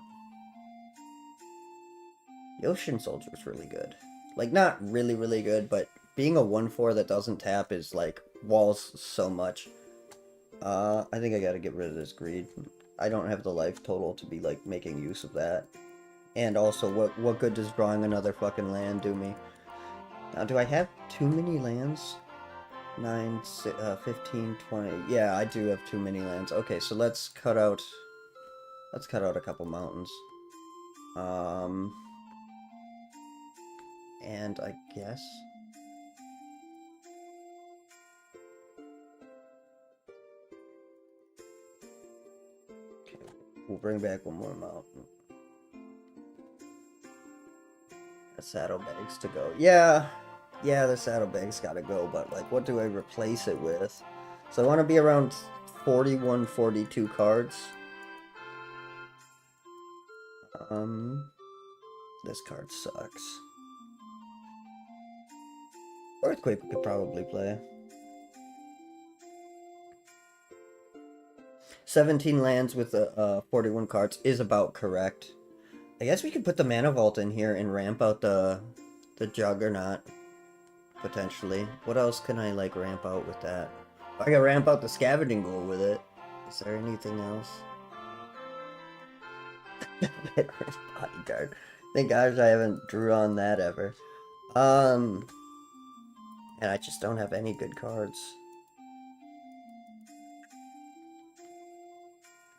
S1: The Ocean Soldier's really good. Like, not really, really good, but being a 1/4 that doesn't tap is, like, walls so much. I think I gotta get rid of this greed. I don't have the life total to be, like, making use of that. And also, what good does drawing another fucking land do me? Now, do I have too many lands? 9, 15, 20. Yeah, I do have too many lands. Okay, so let's cut out a couple mountains. And I guess... Okay, we'll bring back one more mountain. The saddlebags to go. Yeah, the saddlebags gotta go, but, like, what do I replace it with? So I want to be around 41, 42 cards. This card sucks. Earthquake we could probably play. 17 lands with 41 cards is about correct. I guess we could put the Mana Vault in here and ramp out the Juggernaut, potentially. What else can I, like, ramp out with that? I can ramp out the Scavenging Ghoul with it. Is there anything else? Veteran's Bodyguard. Thank gosh I haven't drew on that ever. And I just don't have any good cards.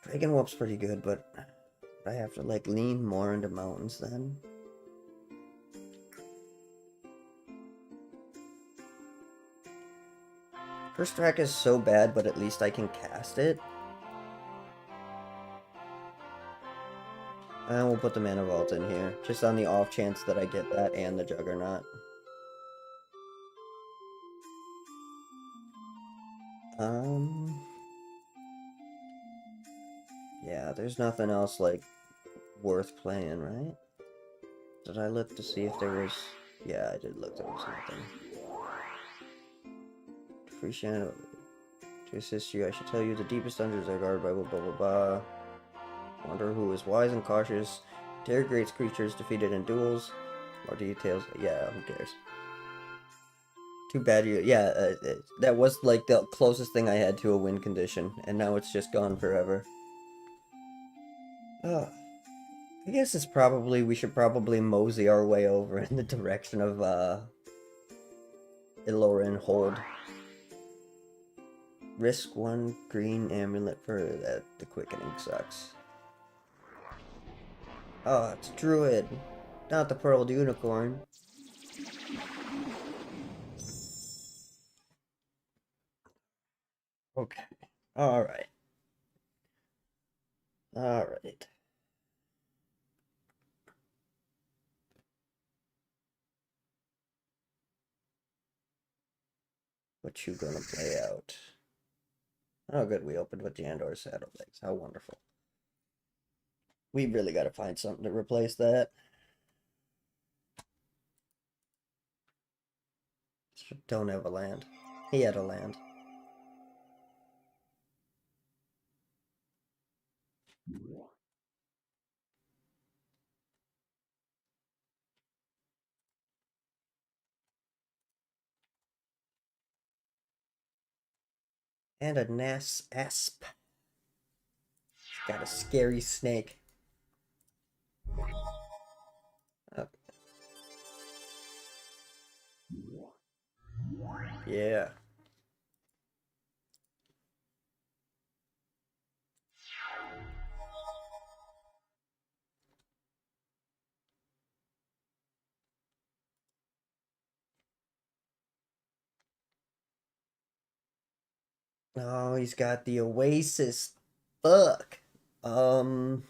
S1: Dragon Whoop's pretty good, but I have to, like, lean more into mountains then. First Strike is so bad, but at least I can cast it. And we'll put the Mana Vault in here, just on the off chance that I get that and the Juggernaut. Yeah, there's nothing else, like, worth playing, right? Did I look to see if there was... Yeah, I did look, there was nothing. Free Shandalar. To assist you, I should tell you the deepest dungeons are guarded by blah blah blah blah. Wanderer who is wise and cautious, interrogates creatures defeated in duels. More details. Yeah, who cares? Too bad you... Yeah, that was, like, the closest thing I had to a win condition, and now it's just gone forever. I guess it's probably... We should probably mosey our way over in the direction of, Ilorin Hold. Risk 1 green amulet for that. The quickening sucks. Oh, it's Druid, not the Pearled Unicorn. Okay. Alright. Alright. What you gonna play out? Oh, good. We opened with Jandor Saddlebags. How wonderful. We really got to find something to replace that. Don't have a land. He had a land. And a Nas Asp. Got a scary snake. Oh, yeah. Oh, he's got the Oasis. Fuck. Um,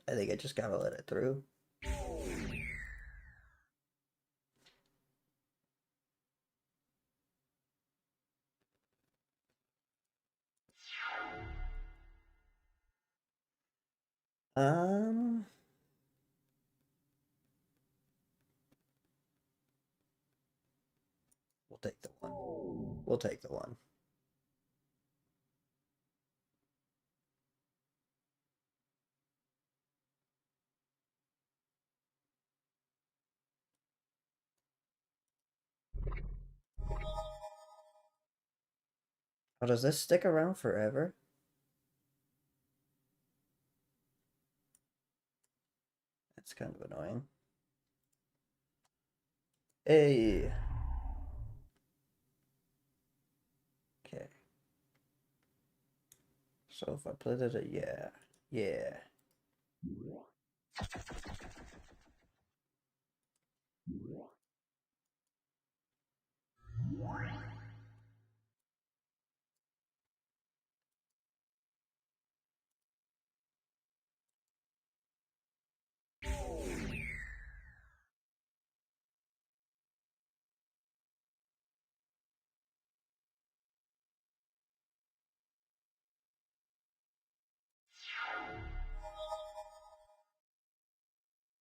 S1: I think I just gotta let it through. Um, we'll take the one. We'll take the one. Oh, does this stick around forever? That's kind of annoying. Hey. Okay. So if I play that, yeah. Yeah.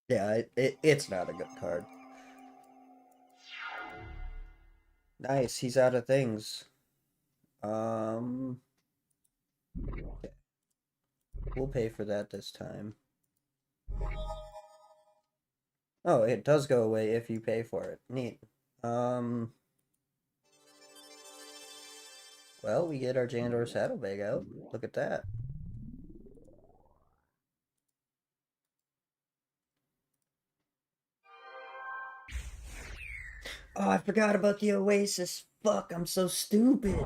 S1: Yeah, it's not a good card. Nice, he's out of things. Okay. We'll pay for that this time. Oh, it does go away if you pay for it. Neat. Um, well, we get our Jandor Saddlebag out. Look at that. Oh, I forgot about the Oasis. Fuck, I'm so stupid.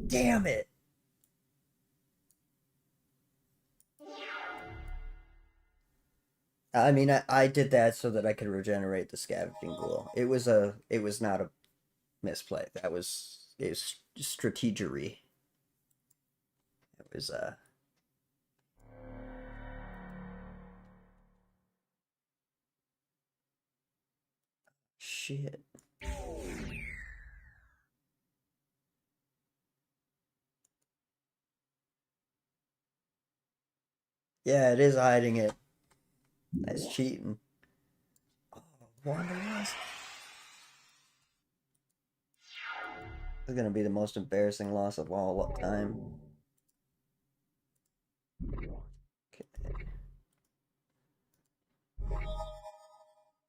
S1: Damn it. I mean, I did that so that I could regenerate the Scavenging Ghoul. It was not a misplay. That was is strategery. It was shit. Yeah, it is hiding it. That's cheating. Oh, one loss. This is gonna be the most embarrassing loss of all time. Okay.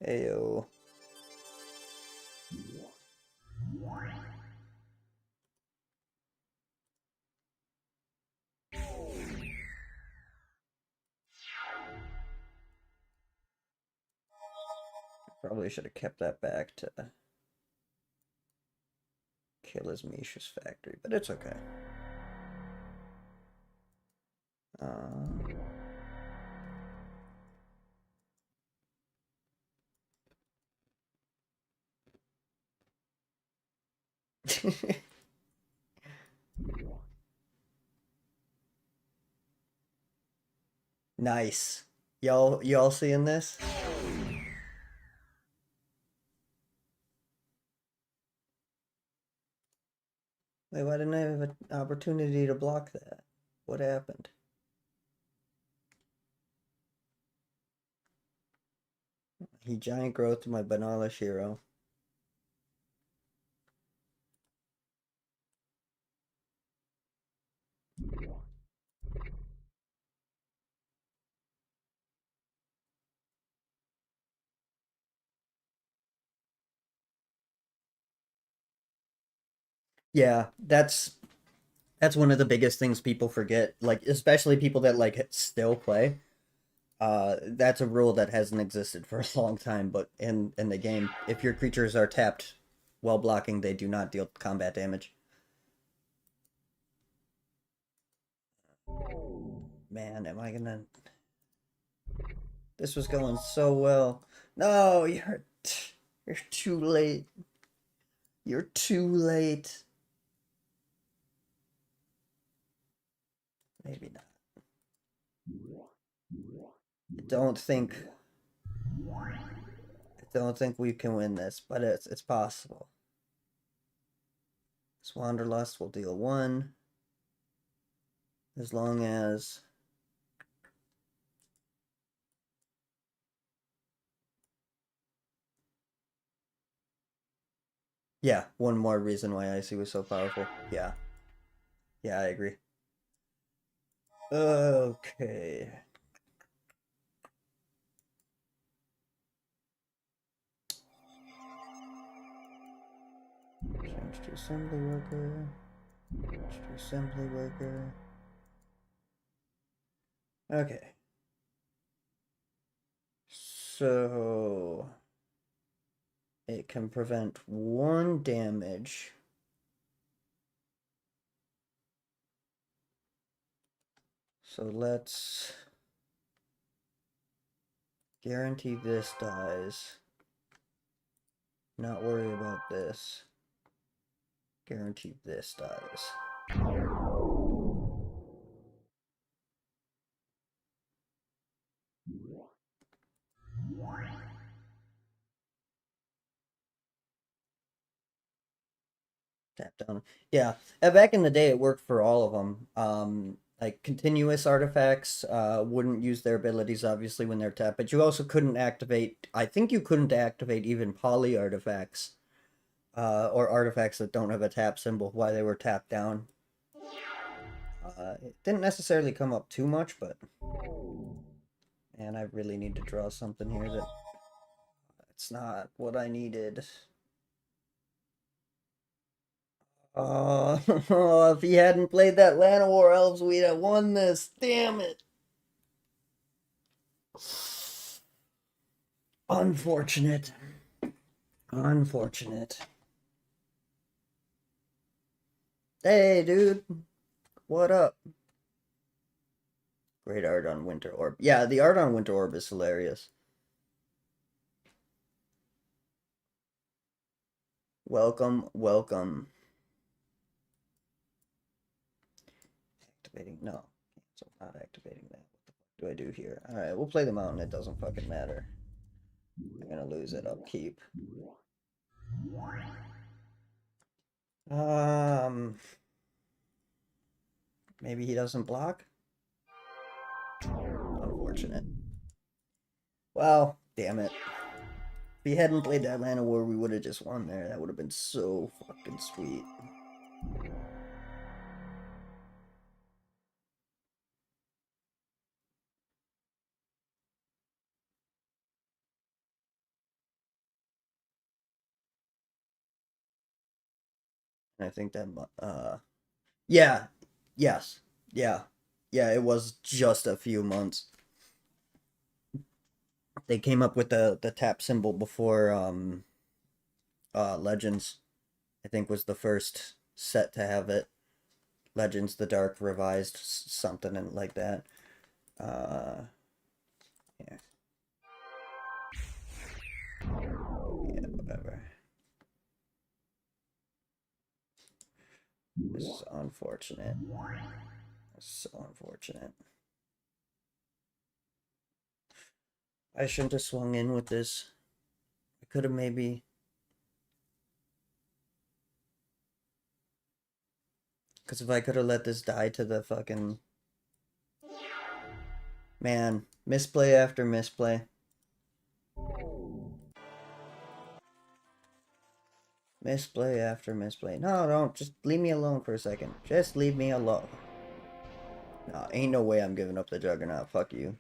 S1: Ayo. Probably should have kept that back to kill his Misha's factory, but it's okay. Uh... Nice. Y'all seeing this? Wait, why didn't I have an opportunity to block that? What happened? He giant growth to my Banala Shiro. Yeah, that's one of the biggest things people forget, like especially people that like still play. That's a rule that hasn't existed for a long time, but in the game, if your creatures are tapped while blocking, they do not deal combat damage. Man, am I gonna? This was going so well. No, you're too late. You're too late. Maybe not. I don't think we can win this, but it's possible. This Wanderlust will deal one as long as yeah, one more reason why Icy was so powerful. Yeah. Yeah, I agree. Okay. Change to assembly worker. Change to assembly worker. Okay. So it can prevent one damage. So let's guarantee this dies. Not worry about this. Guarantee this dies. Tap down. Yeah, back in the day, it worked for all of them. Like continuous artifacts wouldn't use their abilities obviously when they're tapped, but you also couldn't activate. I think you couldn't activate even poly artifacts or artifacts that don't have a tap symbol while they were tapped down. It didn't necessarily come up too much, but man, I really need to draw something here that it's not what I needed. If he hadn't played that Llanowar Elves, we'd have won this. Damn it. Unfortunate. Unfortunate. Hey, dude. What up? Great art on Winter Orb. Yeah, the art on Winter Orb is hilarious. Welcome, welcome. Activating. No. Cancel. Not activating that. What the fuck do I do here? Alright, we'll play the mountain. It doesn't fucking matter. I'm gonna lose it. Upkeep. Um. Maybe he doesn't block? Unfortunate. Well, damn it. If he hadn't played that Atlanta War, we would have just won there. That would have been so fucking sweet. And I think that, yeah, yes, yeah, yeah, it was just a few months. They came up with the tap symbol before, Legends, I think was the first set to have it. Legends, the Dark revised something and like that. Yeah. Yeah, whatever. This is unfortunate. This is so unfortunate. I shouldn't have swung in with this. I could have maybe. Because if I could have let this die to the fucking... Man, misplay after misplay. Misplay after misplay. No, don't. Just leave me alone for a second. Just leave me alone. No, ain't no way I'm giving up the Juggernaut. Fuck you.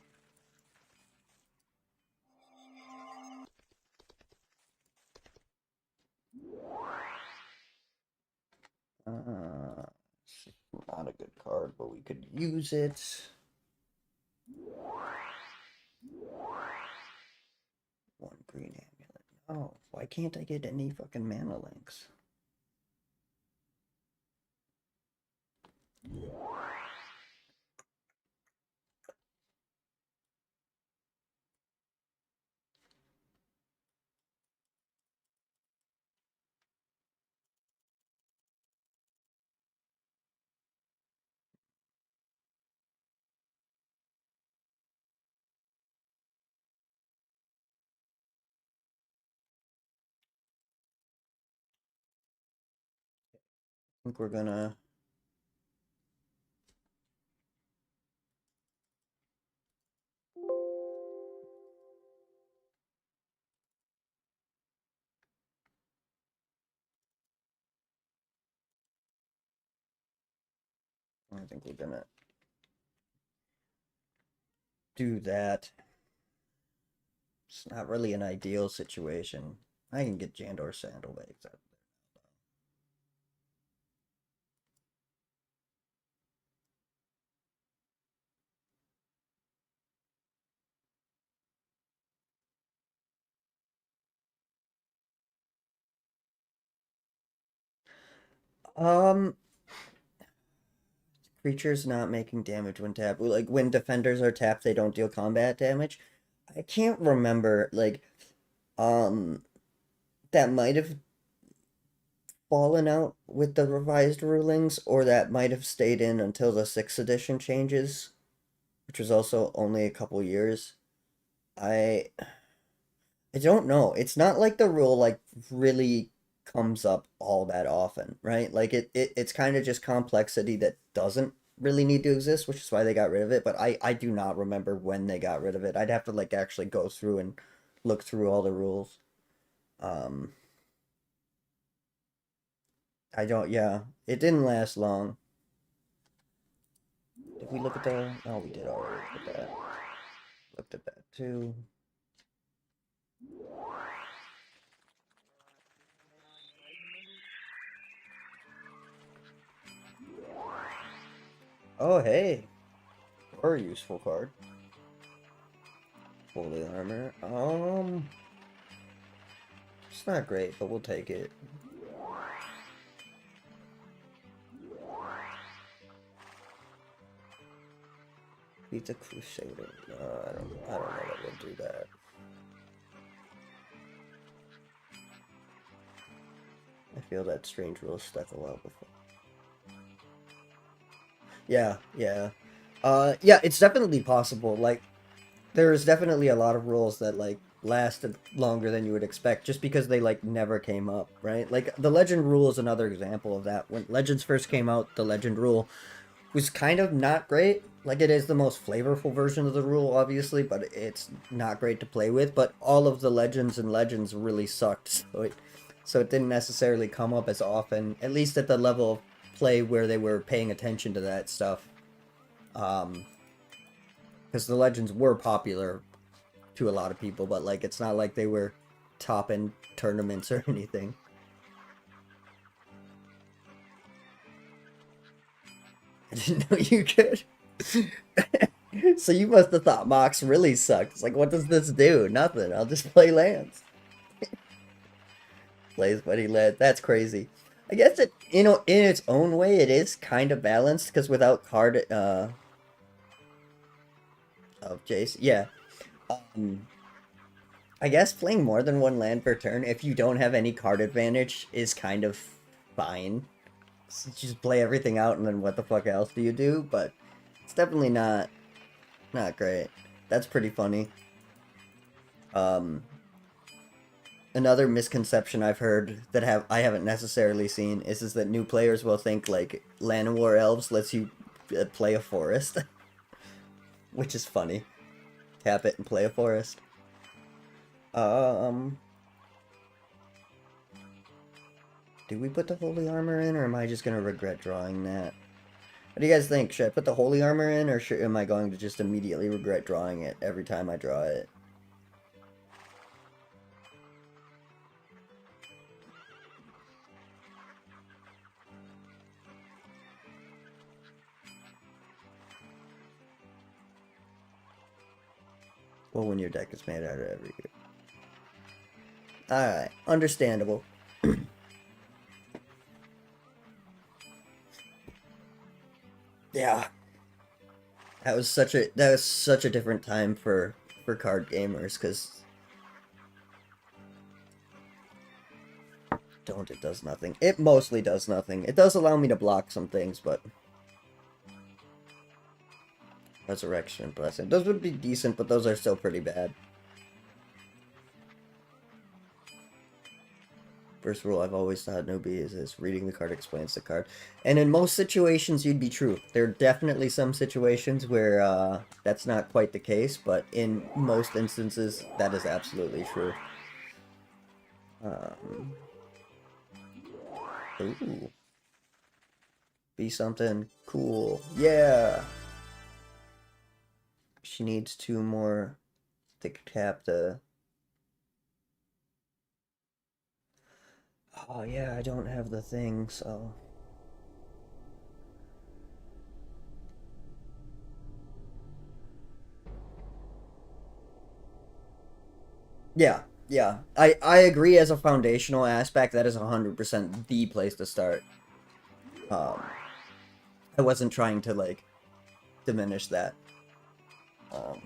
S1: Not a good card, but we could use it. One green amulet. Oh, why can't I get any fucking mana links? I think we're gonna... I think we're gonna do that. It's not really an ideal situation. I can get Jandor Sandalbags out. Creatures not making damage when tapped. Like, when defenders are tapped, they don't deal combat damage. I can't remember, like, um, that might have fallen out with the revised rulings, or that might have stayed in until the 6th edition changes, which was also only a couple years. I I don't know. It's not like the rule like really comes up all that often, right? Like it's kind of just complexity that doesn't really need to exist, which is why they got rid of it. But I do not remember when they got rid of it. I'd have to like actually go through and look through all the rules. Um, I don't. Yeah, it didn't last long. Did we look at the? Oh, we did already look at that. Looked at that too. Oh, hey, or a useful card. Holy armor. It's not great, but we'll take it. Beat the Crusader. No, I don't know that we'll do that. I feel that strange rule stuck a while before. Yeah, yeah. Yeah, it's definitely possible. Like, there's definitely a lot of rules that, like, lasted longer than you would expect just because they, like, never came up, right? Like, the Legend rule is another example of that. When Legends first came out, the Legend rule was kind of not great. Like, it is the most flavorful version of the rule, obviously, but it's not great to play with. But all of the Legends and Legends really sucked, so it didn't necessarily come up as often, at least at the level of play where they were paying attention to that stuff. Because the Legends were popular to a lot of people, but, like, it's not like they were top in tournaments or anything. I didn't know you could. So you must have thought Mox really sucked. It's like, what does this do? Nothing. I'll just play lands. Plays Buddy Led. That's crazy. I guess it, you know, in its own way, it is kind of balanced because without card of Jace, yeah. Um, I guess playing more than one land per turn, if you don't have any card advantage, is kind of fine. So you just play everything out, and then what the fuck else do you do? But it's definitely not great. That's pretty funny. Um, Another misconception I've heard that I haven't necessarily seen is that new players will think like Llanowar Elves lets you play a forest, which is funny. Tap it and play a forest. Um, do we put the holy armor in, or am I just gonna regret drawing that? What do you guys think? Should I put the holy armor in, or am I going to just immediately regret drawing it every time I draw it? Well, when your deck is made out of every... Alright, understandable. Yeah. That was such a different time for card gamers, because it does nothing. It mostly does nothing. It does allow me to block some things, but Resurrection and Blessing. Those would be decent, but those are still pretty bad. First rule I've always taught newbies is reading the card explains the card. And in most situations, you'd be true. There are definitely some situations where that's not quite the case, but in most instances, that is absolutely true. Ooh. Be something cool. Yeah! She needs 2 more to tap the... Oh yeah, I don't have the thing, so... Yeah, yeah. I agree as a foundational aspect, that is 100% the place to start. Um, I wasn't trying to, like, diminish that. Um,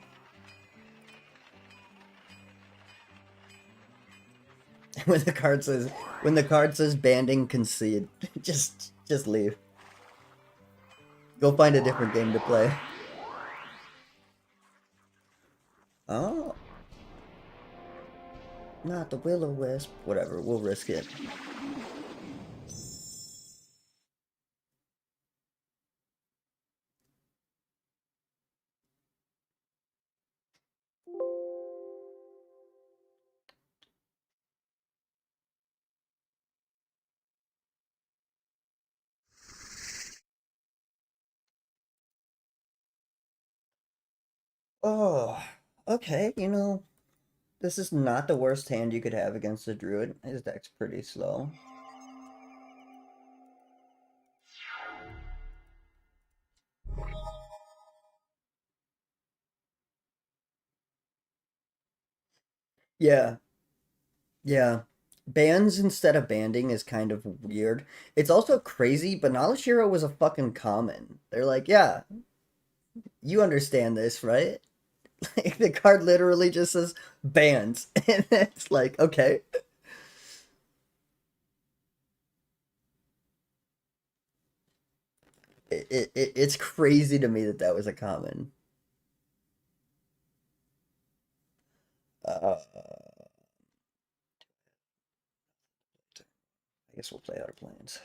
S1: when the card says banding concede, just leave. Go find a different game to play. Oh, not the Will-O-Wisp. Whatever, we'll risk it. Oh, okay, this is not the worst hand you could have against a druid. His deck's pretty slow. Yeah, yeah. Bans instead of banding is kind of weird. It's also crazy, but Knowledge Hero was a fucking common. They're like, yeah, you understand this, right? Like, the card literally just says bans. And it's like, okay. It's crazy to me that that was a common. I guess we'll play Outer Planes.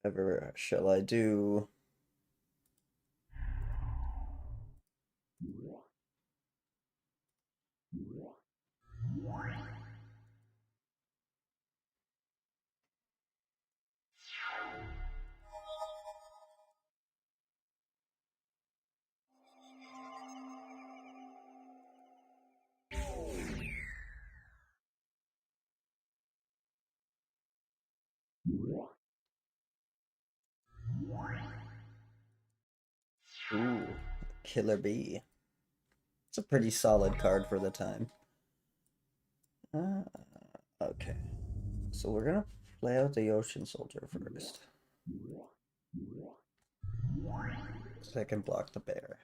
S1: Whatever shall I do? Ooh, Killer Bee. It's a pretty solid card for the time. Uh, okay. So we're gonna play out the Ocean Soldier first. So I can block the bear.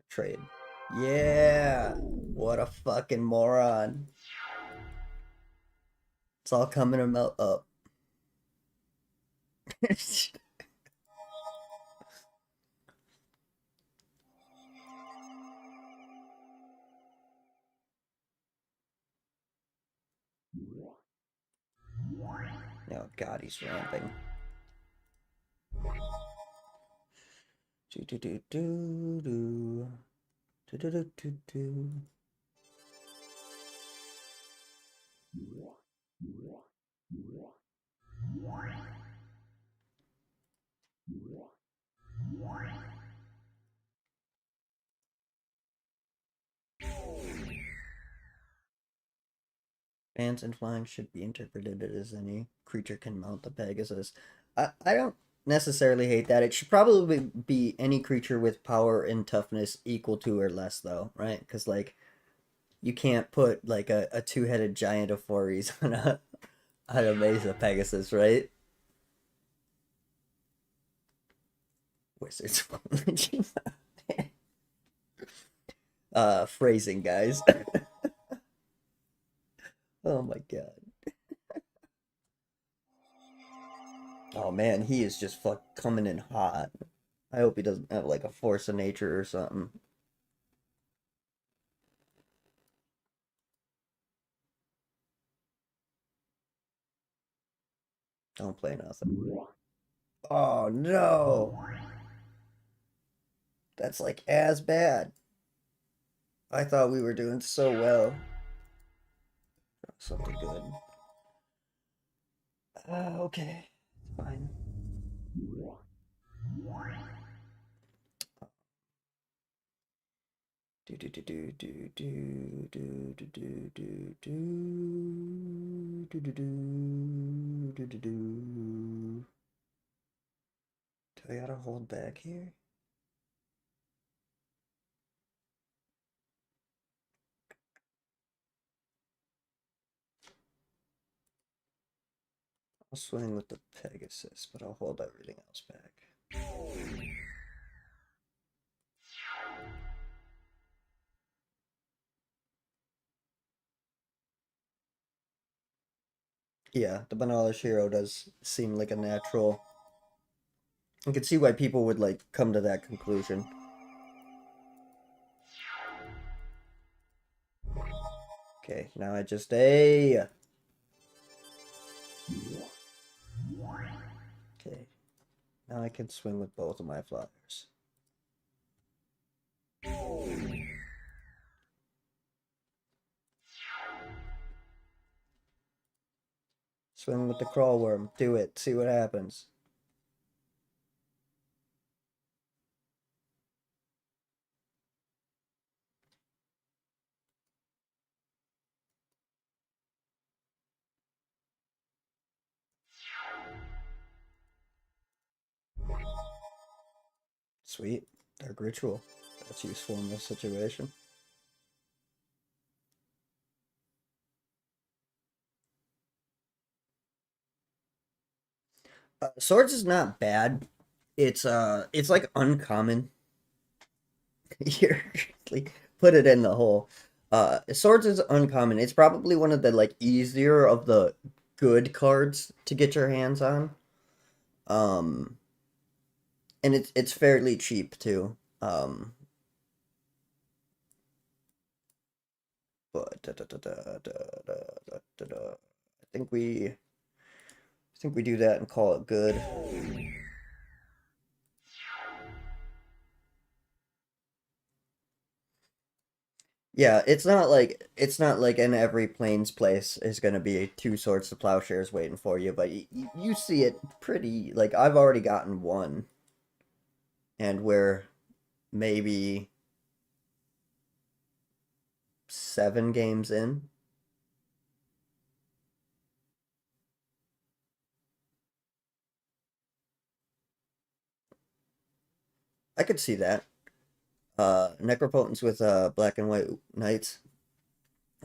S1: Trade. Yeah! What a fucking moron. It's all coming to melt up. Oh god, he's ramping. Do do do do do do do do do do. Fans and flying should be interpreted as any creature can mount the Pegasus. I don't necessarily hate that. It should probably be any creature with power and toughness equal to or less, though, right? Because, like, you can't put, like, a two-headed giant of Fories on a Mesa Pegasus, right? Wizards. Phrasing, guys. Oh my god. Oh man, he is just coming in hot. I hope he doesn't have like a force of nature or something. Don't play nothing. Oh no! That's like as bad. I thought we were doing so well. Something good. Okay. Fine. Do do do do do do do do do do do do do do do do. Do I gotta hold back here? I'll swing with the Pegasus, but I'll hold everything else back. Yeah, the Banalish hero does seem like a natural. I can see why people would like come to that conclusion. Okay, now I just okay. Now I can swing with both of my flyers. Swing with the crawl worm. Do it. See what happens. Sweet. Dark ritual. That's useful in this situation. Swords is not bad. It's like uncommon. Here, like put it in the hole. Swords is uncommon. It's probably one of the like easier of the good cards to get your hands on. Um, and it's fairly cheap too. But I think we do that and call it good. Yeah, it's not like in every Plains place is gonna be two swords to plowshares waiting for you, but you see it pretty like I've already gotten one, and we're maybe 7 games in. I could see that. Necropotence with black and white knights.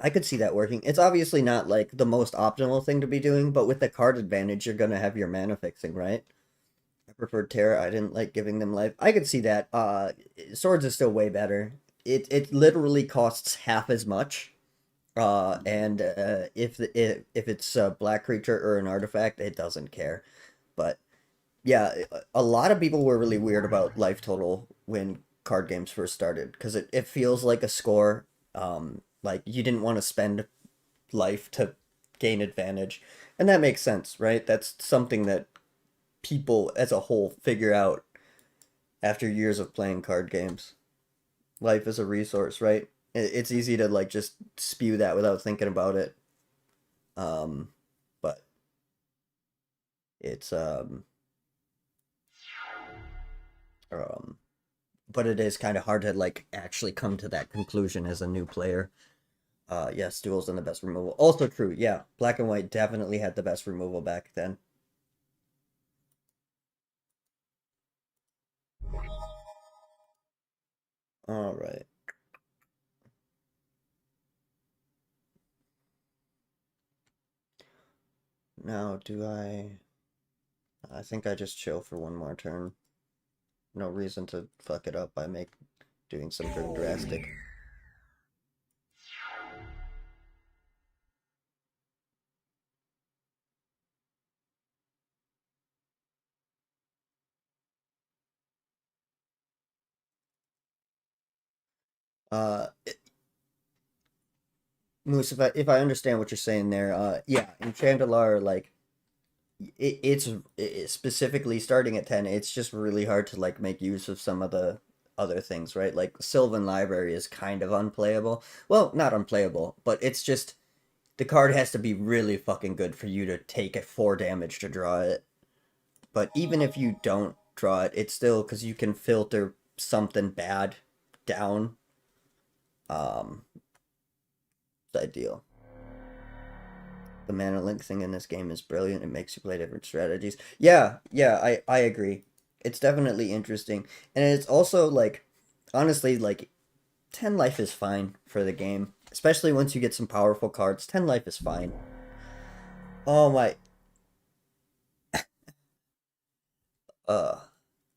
S1: I could see that working. It's obviously not like the most optimal thing to be doing, but with the card advantage, you're gonna have your mana fixing, right? preferred Terra. I didn't like giving them life. I could see that. Swords is still way better. It literally costs half as much. And if it's a black creature or an artifact, it doesn't care. But yeah, a lot of people were really weird about life total when card games first started because it feels like a score. Like you didn't want to spend life to gain advantage. And that makes sense, right? That's something that people as a whole figure out after years of playing card games. Life is a resource, right? It's easy to like just spew that without thinking about it. Um, but it's um but it is kind of hard to like actually come to that conclusion as a new player. Yes, duels and the best removal. Also true, yeah. Black and white definitely had the best removal back then. All right. Now, do I think I just chill for one more turn. No reason to fuck it up by doing something drastic. Uh, Moose, if I understand what you're saying there, yeah, in Chandalar, like it's specifically starting at 10. It's just really hard to like make use of some of the other things, right? Like Sylvan Library is kind of unplayable. Well, not unplayable, but it's just the card has to be really fucking good for you to take a 4 damage to draw it. But even if you don't draw it, it's still because you can filter something bad down. Um, it's ideal. The mana link thing in this game is brilliant. It makes you play different strategies. Yeah, yeah, I agree. It's definitely interesting. And it's also like honestly like 10 life is fine for the game, especially once you get some powerful cards. 10 life is fine. Oh my uh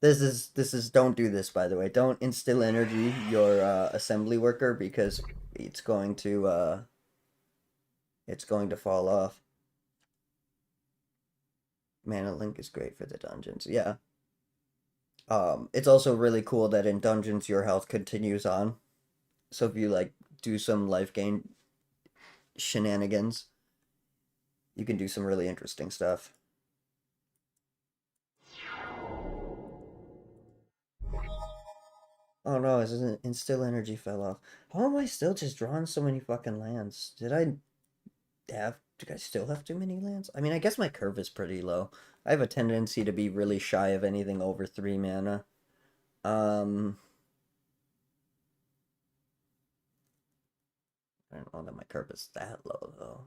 S1: this is don't do this, by the way. Don't instill energy your assembly worker because it's going to fall off. Mana link is great for the dungeons. Yeah. It's also really cool that in dungeons your health continues on. So if you like do some life gain shenanigans, you can do some really interesting stuff. Oh no, his instill energy fell off. How am I still just drawing so many fucking lands? Did I still have too many lands? I mean, I guess my curve is pretty low. I have a tendency to be really shy of anything over 3 mana. Um, I don't know that my curve is that low though.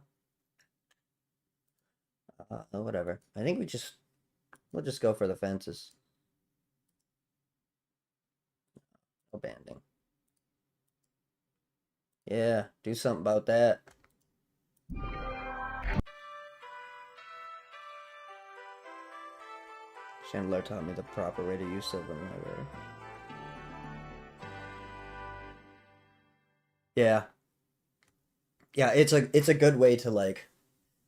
S1: Whatever. I think we'll just go for the fences. No banding. Yeah, do something about that. Chandler taught me the proper way to use Sylvan Library. Yeah, yeah, it's a good way to like,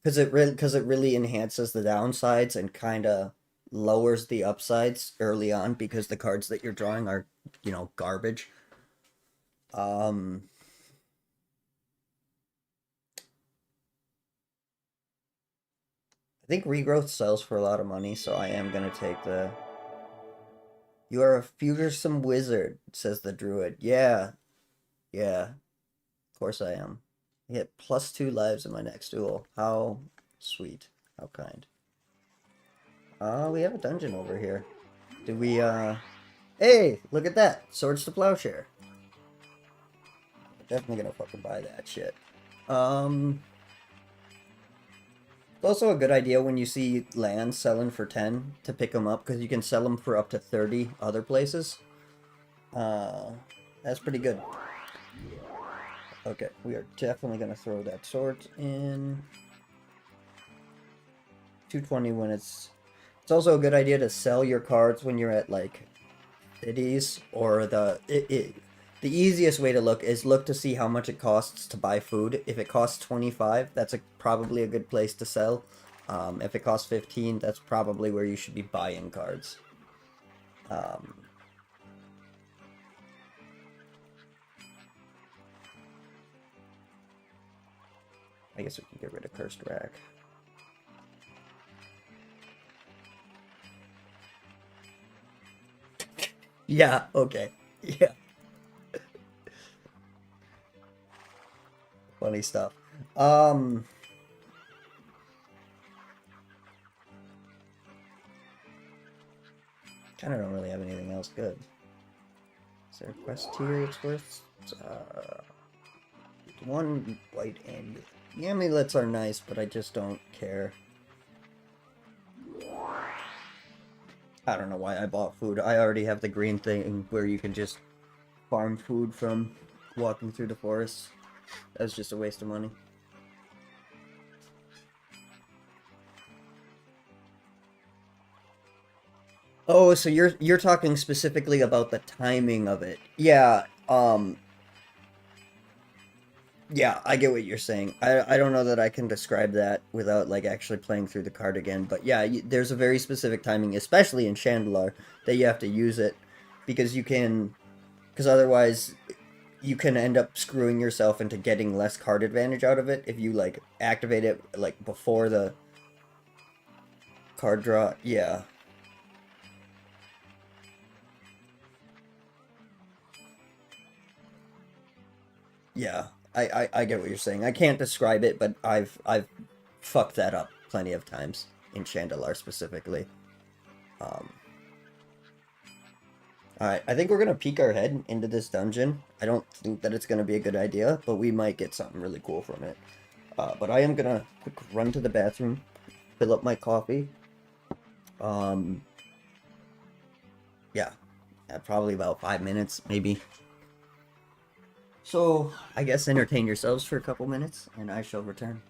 S1: because it really enhances the downsides and kind of lowers the upsides early on because the cards that you're drawing are, garbage. Um, I think regrowth sells for a lot of money, so I am gonna take the. You are a fearsome wizard, says the druid. Yeah, yeah, of course I am. I get +2 lives in my next duel. How sweet. How kind. We have a dungeon over here. Do we, Hey, look at that! Swords to Plowshare. Definitely gonna fucking buy that shit. Um, it's also a good idea when you see lands selling for 10 to pick them up because you can sell them for up to 30 other places. Uh, that's pretty good. Okay, we are definitely gonna throw that sword in. 220 when it's It's also a good idea to sell your cards when you're at like cities or the easiest way to look to see how much it costs to buy food. If it costs 25, that's probably a good place to sell. If it costs 15, that's probably where you should be buying cards. Um, I guess we can get rid of Cursed Rack. Yeah, okay. Yeah, funny stuff. Um, kind of don't really have anything else good. Is there a quest here that's worth? One white amulet. The amulets are nice, but I just don't care. I don't know why I bought food. I already have the green thing where you can just farm food from walking through the forest. That was just a waste of money. Oh, so you're talking specifically about the timing of it. Yeah, I get what you're saying. I don't know that I can describe that without like actually playing through the card again, but yeah, there's a very specific timing, especially in Shandalar, that you have to use it because because otherwise you can end up screwing yourself into getting less card advantage out of it if you like activate it like before the card draw. Yeah. Yeah. I get what you're saying. I can't describe it, but I've fucked that up plenty of times in Chandalar specifically. Um Alright, I think we're gonna peek our head into this dungeon. I don't think that it's gonna be a good idea, but we might get something really cool from it. But I am gonna quick run to the bathroom, fill up my coffee. Um, yeah, probably about 5 minutes, maybe. So, I guess entertain yourselves for a couple minutes, and I shall return.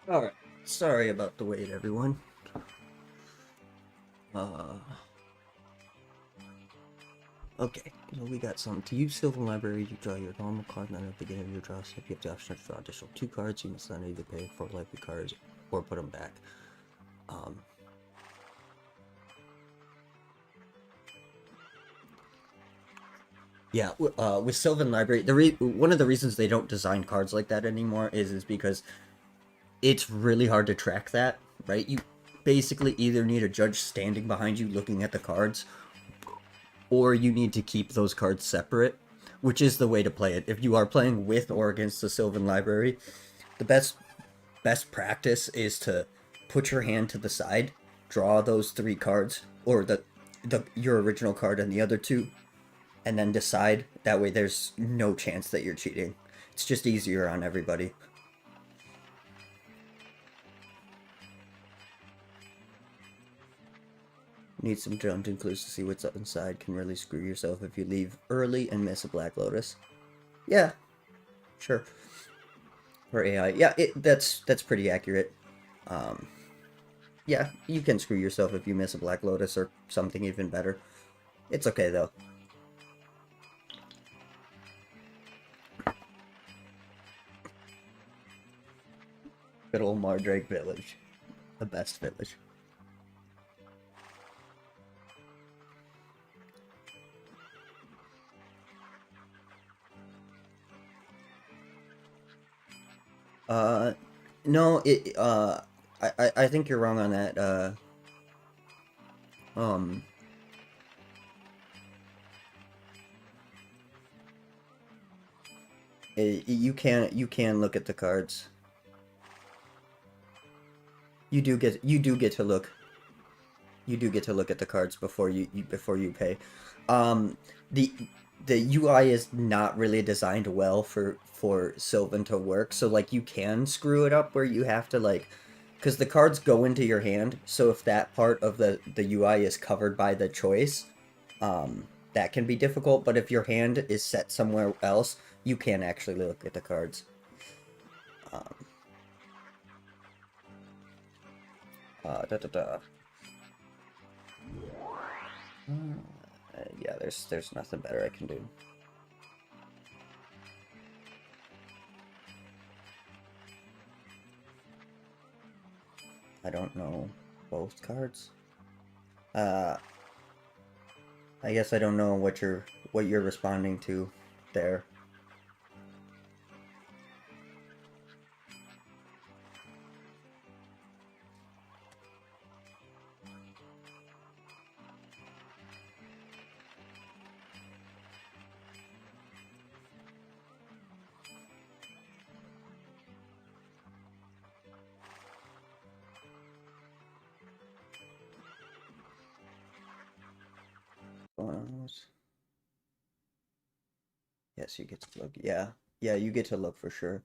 S1: Alright. Sorry about the wait, everyone. Uh, okay. So we got some. To use Sylvan Library, you draw your normal card, and then at the beginning of your draw step, you have the option to draw additional 2 cards. You must then either pay for likely cards or put them back. Um, yeah, with Sylvan Library, one of the reasons they don't design cards like that anymore is because it's really hard to track that, right? You basically either need a judge standing behind you looking at the cards, or you need to keep those cards separate, which is the way to play it. If you are playing with or against the Sylvan Library, the best practice is to put your hand to the side, draw those 3 cards, or the your original card and the other 2, and then decide. That way there's no chance that you're cheating. It's just easier on everybody. Need some dungeon clues to see what's up inside. Can really screw yourself if you leave early and miss a Black Lotus. Yeah, sure. For AI. Yeah, that's pretty accurate. Um, yeah, you can screw yourself if you miss a Black Lotus or something even better. It's okay, though. Good old Mardrake Village. The best village. Uh, no, I think you're wrong on that. Um, you can look at the cards. You do get to look. You do get to look at the cards before you pay. Um, the the UI is not really designed well for Sylvan to work, so like you can screw it up where you have to like, because the cards go into your hand. So if that part of the UI is covered by the choice, that can be difficult. But if your hand is set somewhere else, you can actually look at the cards. Um, da da da. Yeah, there's nothing better I can do. I don't know both cards. Uh, I guess I don't know what you're responding to there. Yes, you get to look. Yeah, yeah, you get to look for sure.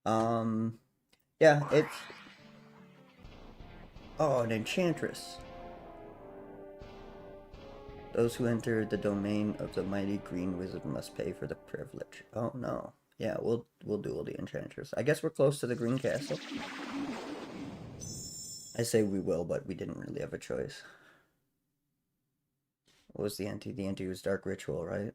S1: Um, yeah, it's an enchantress. Those who enter the domain of the mighty green wizard must pay for the privilege. Oh no. Yeah, we'll duel the enchantress. I guess we're close to the green castle. I say we will, but we didn't really have a choice. What was the ante? The ante was Dark Ritual, right?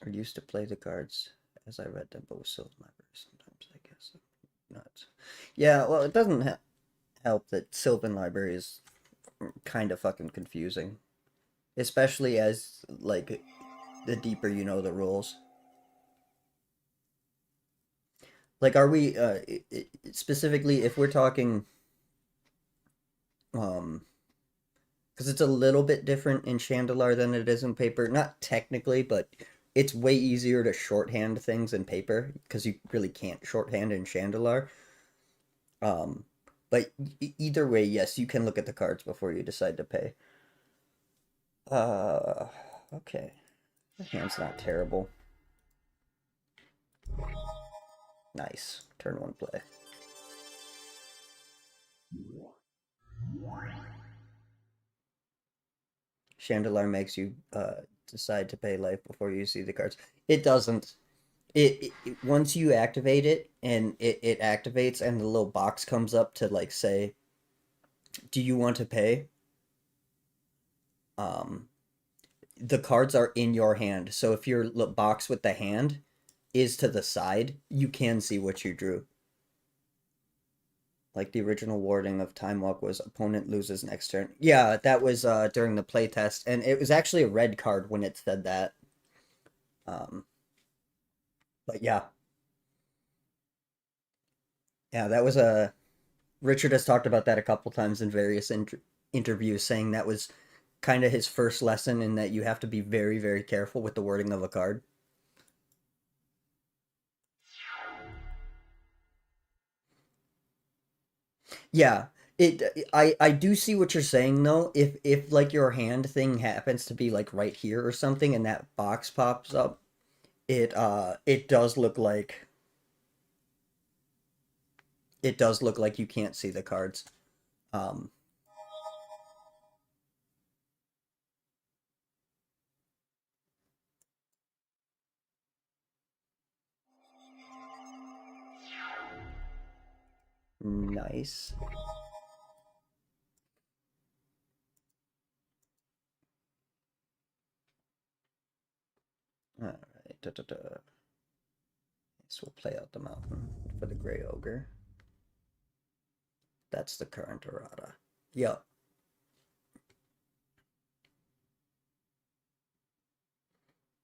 S1: I used to play the cards as I read them, but with Sylvan Library sometimes, I guess. Nuts. Yeah, well, it doesn't help that Sylvan Library is kind of fucking confusing. Especially as, like, the deeper you know the rules. Like, are we, specifically, if we're talking, um, because it's a little bit different in Shandalar than it is in paper. Not technically, but it's way easier to shorthand things in paper because you really can't shorthand in Shandalar. Um, but either way, yes, you can look at the cards before you decide to pay. Uh, Okay. The hand's not terrible. Nice. Turn one play. Shandalar makes you decide to pay life before you see the cards. It doesn't. Once you activate it and it activates and the little box comes up to like say, do you want to pay? Um, the cards are in your hand. So if your box with the hand is to the side, you can see what you drew. Like the original wording of Time Walk was opponent loses next turn. Yeah, that was during the playtest, and it was actually a red card when it said that. Um, but yeah, yeah, that was a Richard has talked about that a couple times in various interviews, saying that was kind of his first lesson in that you have to be very, very careful with the wording of a card. Yeah, I do see what you're saying though. If like your hand thing happens to be like right here or something, and that box pops up, it does look like you can't see the cards. Um, nice. All right. Da, da, da. So we'll play out the mountain for the gray ogre. That's the current errata. Yep.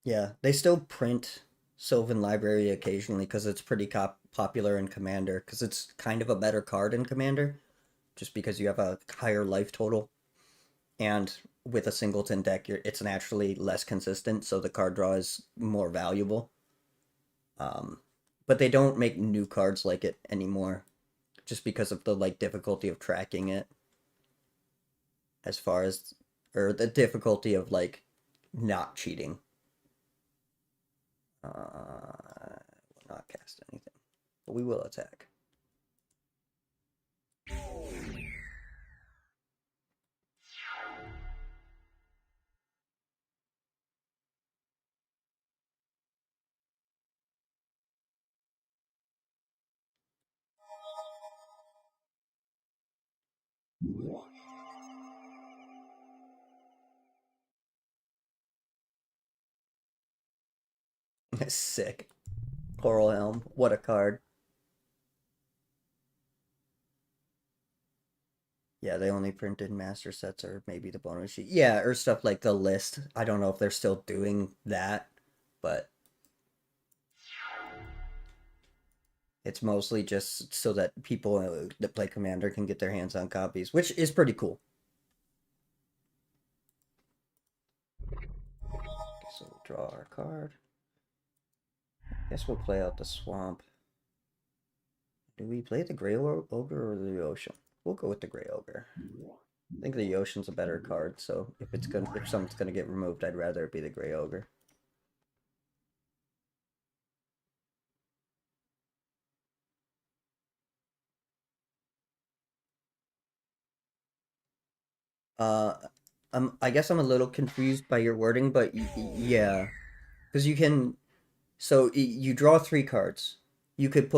S1: Yeah, they still print Sylvan Library occasionally because it's pretty popular in Commander because it's kind of a better card in Commander just because you have a higher life total and with a singleton deck it's naturally less consistent so the card draw is more valuable. Um, but they don't make new cards like it anymore just because of the like difficulty of tracking it as far as or the difficulty of like not cheating. Will not cast anything, but we will attack. Sick. Coral Helm. What a card. Yeah, they only printed master sets or maybe the bonus sheet. Yeah, or stuff like the list. I don't know if they're still doing that, but it's mostly just so that people that play Commander can get their hands on copies, which is pretty cool. So we'll draw our card. Guess we'll play out the swamp. Do we play the Gray Ogre or the Ocean? We'll go with the Gray Ogre. I think the Ocean's a better card, so if something's gonna get removed, I'd rather it be the Gray Ogre. Uh, I guess I'm a little confused by your wording, but yeah, because you can. So you draw three cards. You could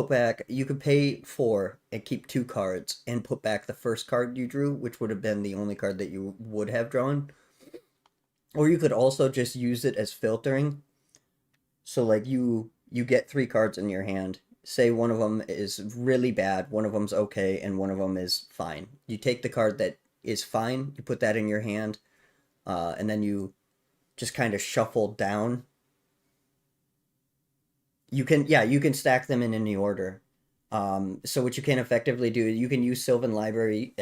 S1: pay four and keep two cards and put back the first card you drew, which would have been the only card that you would have drawn. Or you could also just use it as filtering. So like you get three cards in your hand. Say one of them is really bad, one of them's okay, and one of them is fine. You take the card that is fine, you put that in your hand, and then you just kind of shuffle down. You can stack them in any order. So what you can effectively do, you can use Sylvan Library,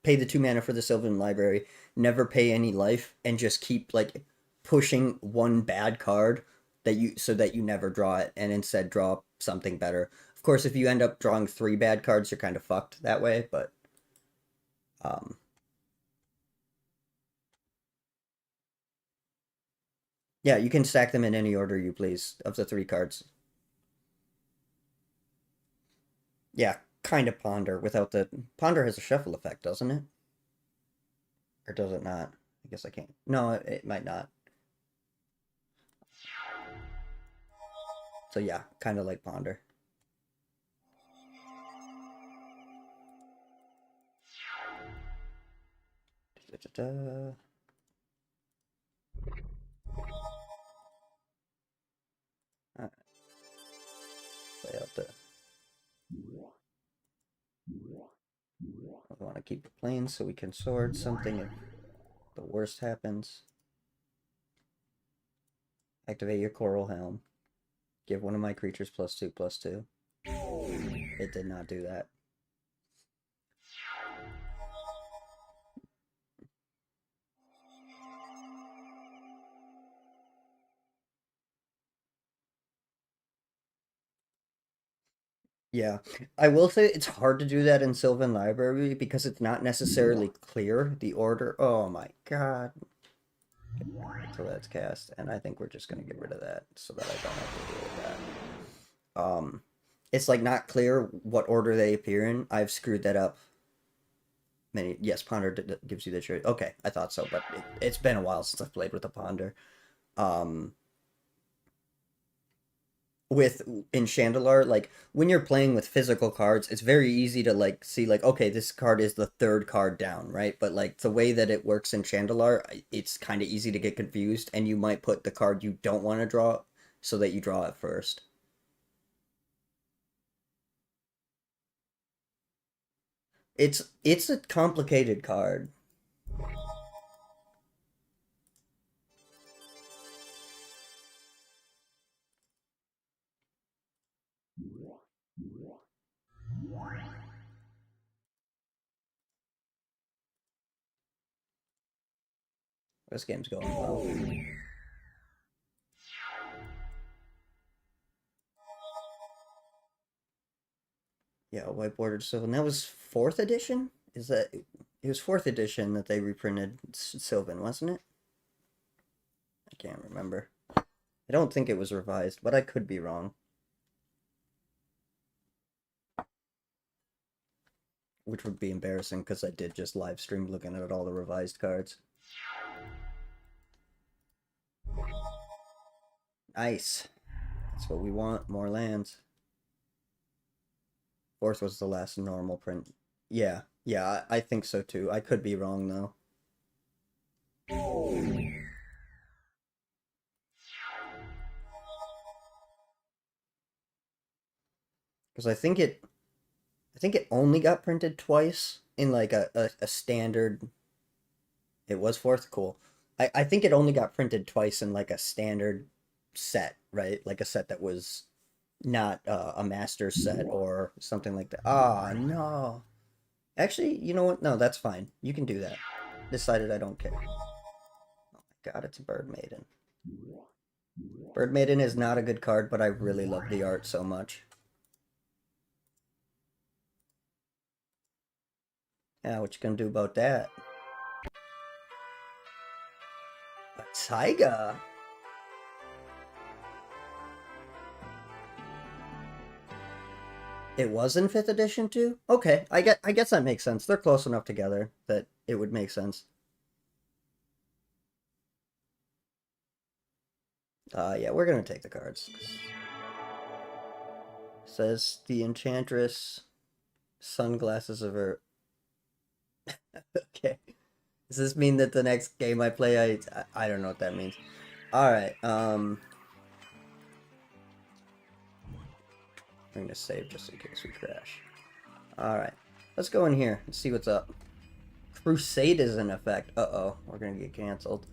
S1: pay the 2 mana for the Sylvan Library, never pay any life, and just keep like pushing one bad card so that you never draw it, and instead draw something better. Of course, if you end up drawing three bad cards, you're kind of fucked that way. But um, Yeah, you can stack them in any order you please of the 3 cards. Yeah, kind of Ponder without the... Ponder has a shuffle effect, doesn't it? Or does it not? I guess I can't. No, it might not. So yeah, kind of like Ponder. Da, da, da. Alright, play out the... I want to keep it plain so we can sword something if the worst happens. Activate your Coral Helm. Give one of my creatures +2/+2. It did not do that. Yeah, I will say it's hard to do that in Sylvan Library because it's not necessarily clear the order. Oh my god. Until that's cast, and I think we're just gonna get rid of that so that I don't have to deal with that. It's like not clear what order they appear in. I've screwed that up. Yes, Ponder gives you the choice. Okay, I thought so, but it's been a while since I've played with a Ponder. Um, with in Shandalar, like when you're playing with physical cards, it's very easy to like see like okay, this card is the 3rd card down, right? But like the way that it works in Shandalar, it's kind of easy to get confused, and you might put the card you don't want to draw so that you draw it first. It's a complicated card. This game's going well. Yeah, whiteboarded Sylvan. That was 4th edition? Is that it was 4th edition that they reprinted Sylvan, wasn't it? I can't remember. I don't think it was revised, but I could be wrong. Which would be embarrassing because I did just live stream looking at all the revised cards. Nice. That's what we want, more lands. 4th was the last normal print. Yeah, I think so too. I could be wrong though. Because I think it only got printed twice in like a standard. It was 4th, cool. I think it only got printed twice in like a standard set, right? Like a set that was not a master set or something like that. Ah, no. Actually, you know what? No, that's fine. You can do that. Decided I don't care. Oh my god, it's a Bird Maiden. Bird Maiden is not a good card, but I really love the art so much. Yeah, what you gonna do about that? A Taiga. It was in 5th edition too? Okay, I guess that makes sense. They're close enough together that it would make sense. Yeah, we're gonna take the cards. Says the Enchantress, sunglasses of her. Okay. Does this mean that the next game I play, I don't know what that means. All right. I'm gonna save just in case we crash. All right. Let's go in here and see what's up. Crusade is in effect. Uh-oh, we're gonna get canceled.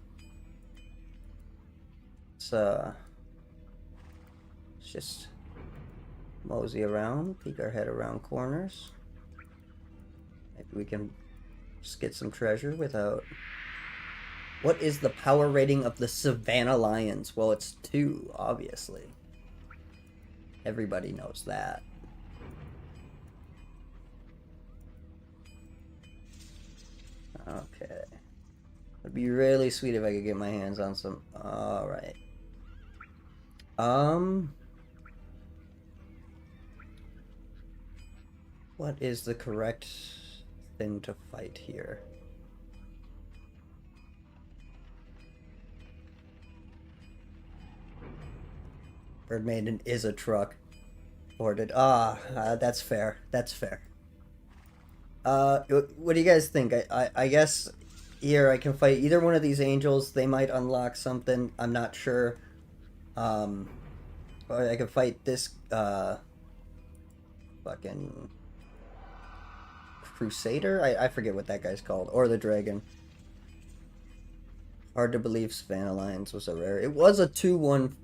S1: Let's just mosey around, peek our head around corners. Maybe we can just get some treasure without... What is the power rating of the Savannah Lions? Well, it's 2, obviously. Everybody knows that. Okay. It'd be really sweet if I could get my hands on some. All right. Um, what is the correct thing to fight here? Bird Maiden is a truck. Boarded. That's fair. That's fair. What do you guys think? I guess here I can fight either one of these angels. They might unlock something. I'm not sure. Um, or I can fight this fucking Crusader. I forget what that guy's called, or the dragon. Hard to believe Savannah Alliance was a rare. It was a 2/1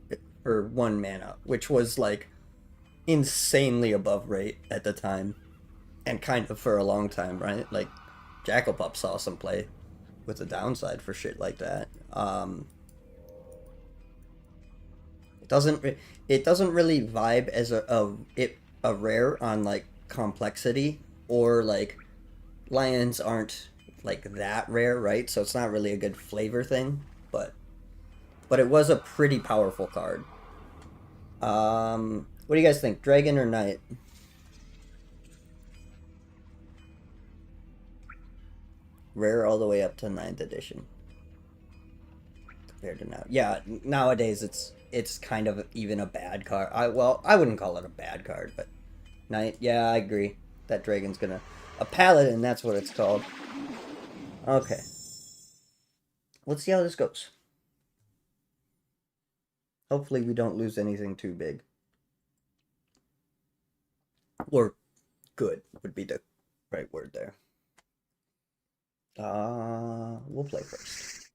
S1: for 1 mana, which was like insanely above rate at the time, and kind of for a long time, right? Like Jackal saw some play with the downside for shit like that. It doesn't it doesn't really vibe as a rare on like complexity, or like lions aren't like that rare, right? So it's not really a good flavor thing, but it was a pretty powerful card. What do you guys think, dragon or knight? Rare all the way up to 9th edition compared to now. Yeah, nowadays it's kind of even a bad card. I wouldn't call it a bad card, but knight. Yeah, I agree. That dragon's gonna a paladin. That's what it's called. Okay, let's see how this goes. Hopefully, we don't lose anything too big. Or good would be the right word there. We'll play first.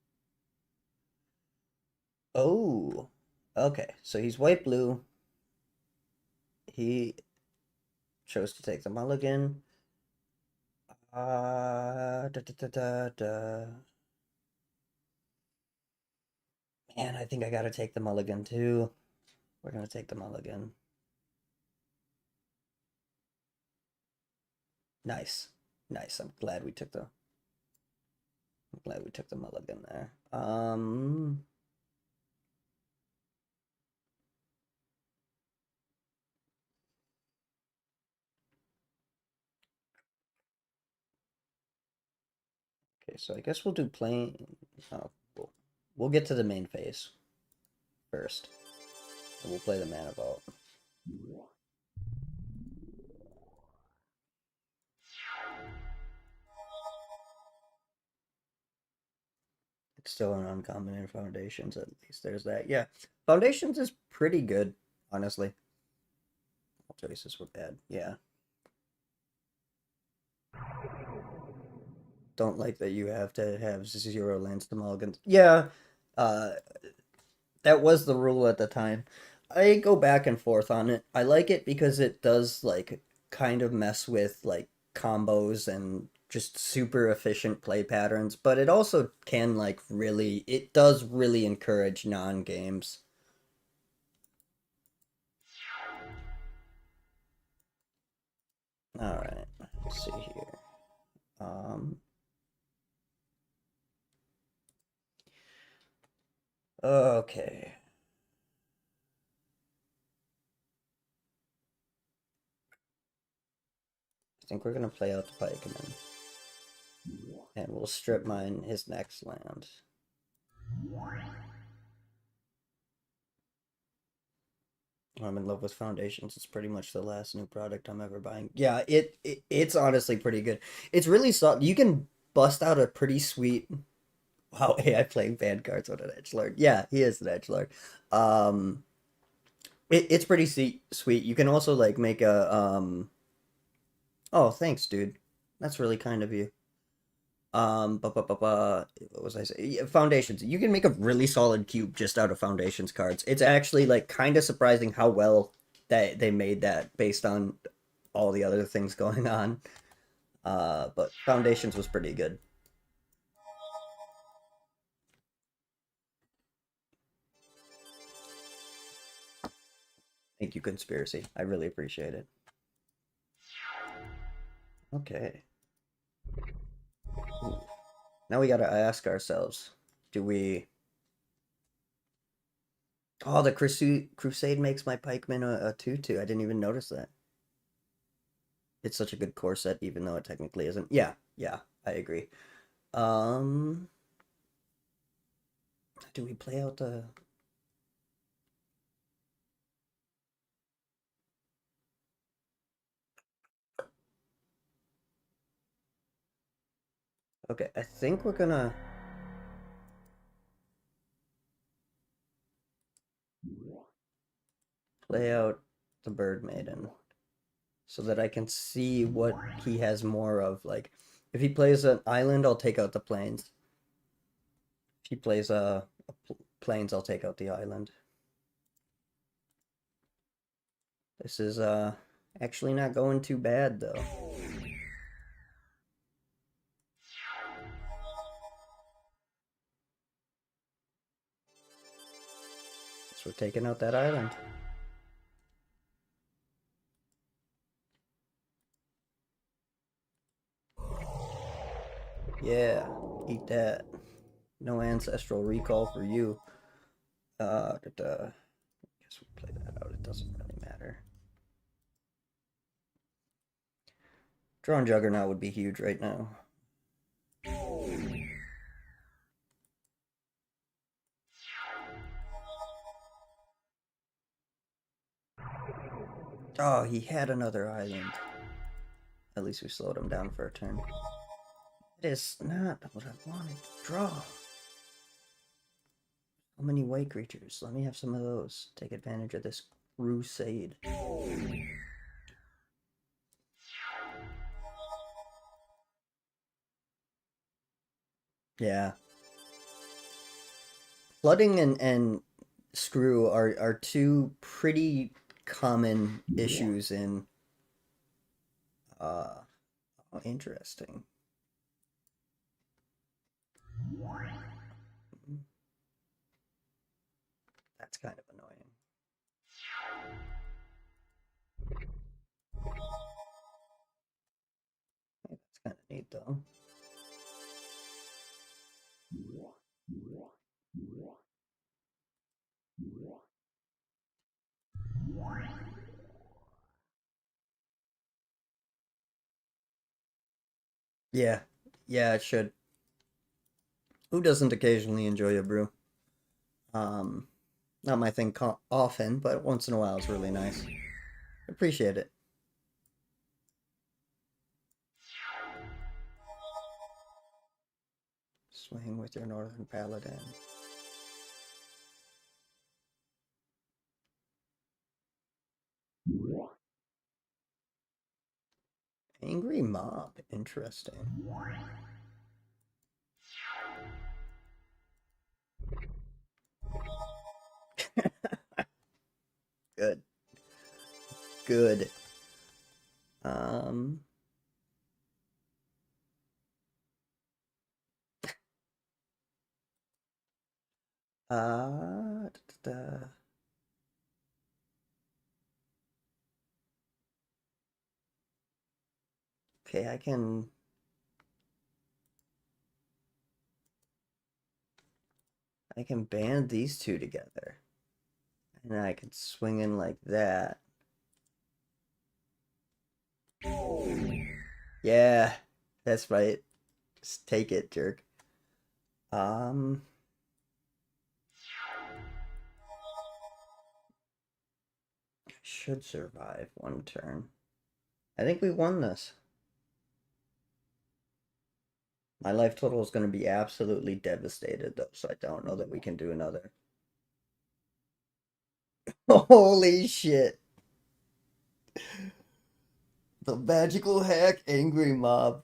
S1: Oh, okay. So he's white blue. He chose to take the mulligan. Da, da, da, da, da. Man, I think I gotta take the mulligan too. We're gonna take the mulligan. Nice, nice. I'm glad we took the mulligan there. Okay, so I guess we'll do plain. Oh, we'll get to the main phase first, and we'll play the mana vault. It's still an uncommon in Foundations, at least there's that. Yeah, Foundations is pretty good, honestly. All choices were bad. Yeah. Don't like that you have to have 0 lands to mulligans. Yeah, uh, that was the rule at the time. I go back and forth on it. I like it because it does like kind of mess with like combos and just super efficient play patterns, but it also can like really it does really encourage non-games. All right, let's see here. Um okay. I think we're gonna play out the pikeman. And we'll strip mine his next land. I'm in love with Foundations. It's pretty much the last new product I'm ever buying. Yeah, it's honestly pretty good. It's really soft. You can bust out a pretty sweet. Wow, AI playing fan cards on an edgelord. Yeah, he is an edgelord. Um, it's pretty sweet. You can also like make a Oh, thanks, dude. That's really kind of you. What was I saying? Yeah, Foundations. You can make a really solid cube just out of Foundations cards. It's actually like kind of surprising how well that they made that based on all the other things going on. But Foundations was pretty good. Thank you, Conspiracy. I really appreciate it. Okay. Ooh, Now we gotta ask ourselves, do we... Oh, the Crusade makes my pikeman a 2/2. I didn't even notice that. It's such a good core set, even though it technically isn't. Yeah, yeah, I agree. Um, do we play out the... Okay, I think we're gonna... play out the Bird Maiden so that I can see what he has more of. Like, if he plays an island, I'll take out the plains. If he plays plains, I'll take out the island. This is actually not going too bad though. So we're taking out that island. Yeah, eat that. No ancestral recall for you. Guess we play that out. It doesn't really matter. Drawn Juggernaut would be huge right now. Oh, he had another island. At least we slowed him down for a turn. It is not what I wanted to draw. How many white creatures? Let me have some of those. Take advantage of this crusade. Yeah. Flooding and screw are two pretty common issues in oh, interesting. That's kind of annoying. That's kind of neat though. Yeah. Yeah, it should. Who doesn't occasionally enjoy a brew? Um, Not my thing often, but once in a while it's really nice. Appreciate it. Swing with your Northern Paladin. Angry Mob. Interesting. Good. Good. Um... Uh... Da, da, da. Okay, I can band these two together. And I can swing in like that. Yeah, that's right. Just take it, jerk. Um, I should survive one turn. I think we won this. My life total is going to be absolutely devastated, though, so I don't know that we can do another. Holy shit. The magical hack angry mob.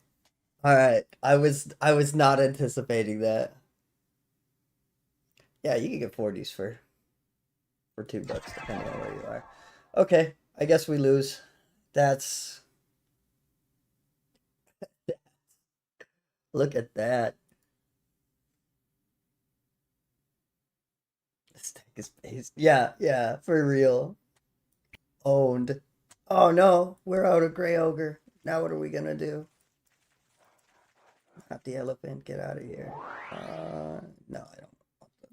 S1: All right, I was not anticipating that. Yeah, you can get 40s for $2 depending on where you are. Okay, I guess we lose. That's look at that. Stack is based. Yeah, yeah, for real. Owned. Oh no, we're out of Gray Ogre. Now what are we gonna do? Not the elephant. Get out of here. No, I don't want the...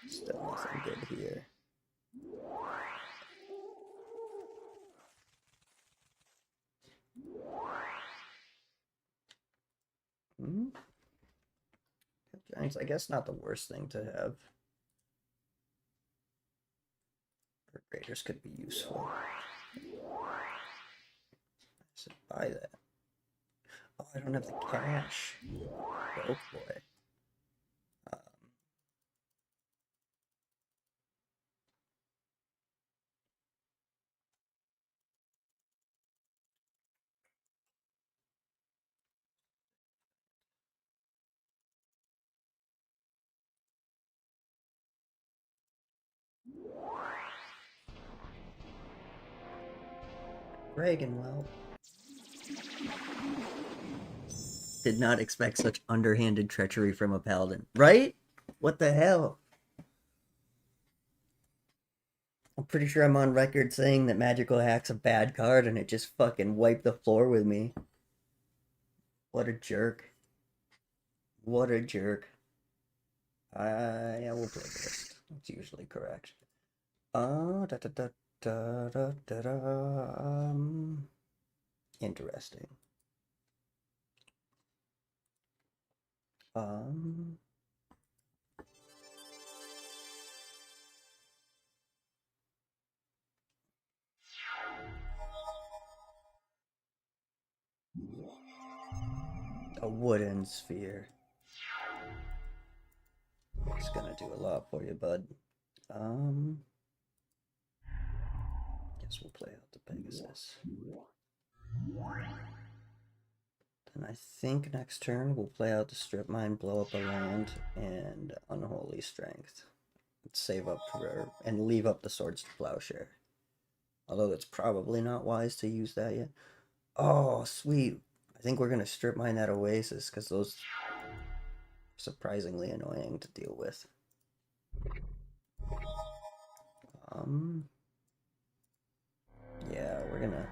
S1: Still nothing good here. Hmm? Giants, I guess not the worst thing to have. Raiders could be useful. I should buy that. Oh, I don't have the cash. Oh boy. Reagan, well. Did not expect such underhanded treachery from a paladin. Right? What the hell? I'm pretty sure I'm on record saying that Magical Hack's a bad card and it just fucking wiped the floor with me. What a jerk. What a jerk. Yeah, we'll play first. It's usually correct. Da da da da da da da. Interesting. Um, a wooden sphere. It's gonna do a lot for you, bud. Guess we'll play out the Pegasus. Then I think next turn we'll play out the Strip Mine, blow up a land, and Unholy Strength. Save up for and leave up the Swords to Plowshare. Although that's probably not wise to use that yet. Oh, sweet. I think we're gonna Strip Mine that Oasis because those are surprisingly annoying to deal with. Yeah, we're gonna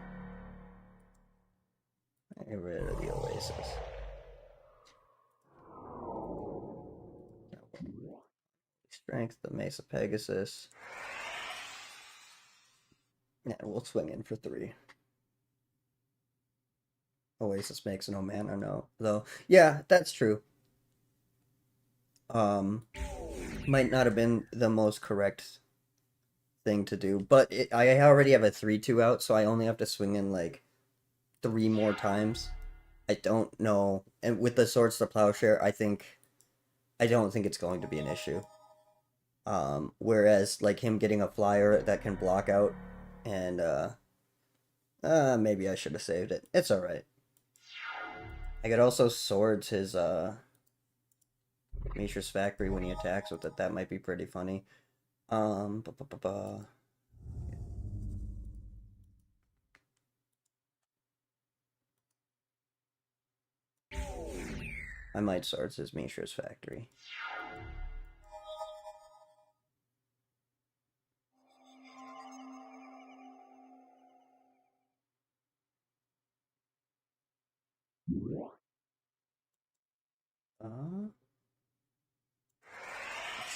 S1: get rid of the Oasis. Strength, the Mesa Pegasus. Yeah, we'll swing in for 3. Oasis makes no mana, no. Though, yeah, that's true. Might not have been the most correct thing to do, but I already have a 3/2 out, so I only have to swing in like 3 more times. I don't know, and with the Swords to Plowshare, I don't think it's going to be an issue. Whereas like him getting a flyer that can block out, and maybe I should have saved it. It's all right. I could also swords his Mishra's Factory when he attacks with it. That might be pretty funny. Ba, ba, ba, ba. I might swords his Mishra's Factory.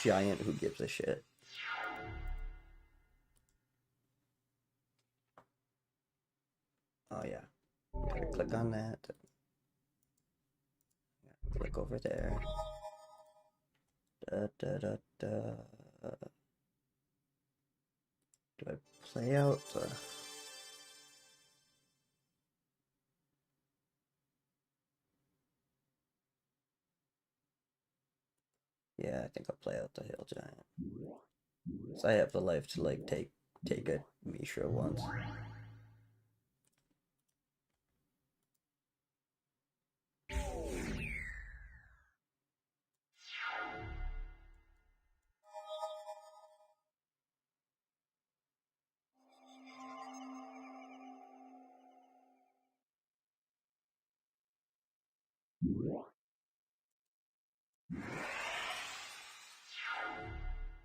S1: Giant, who gives a shit? Oh yeah, gotta click on that. Click over there. Da, da, da, da. Do I play out? Yeah, I think I'll play out the Hill Giant. So I have the life to like take a Mishra once.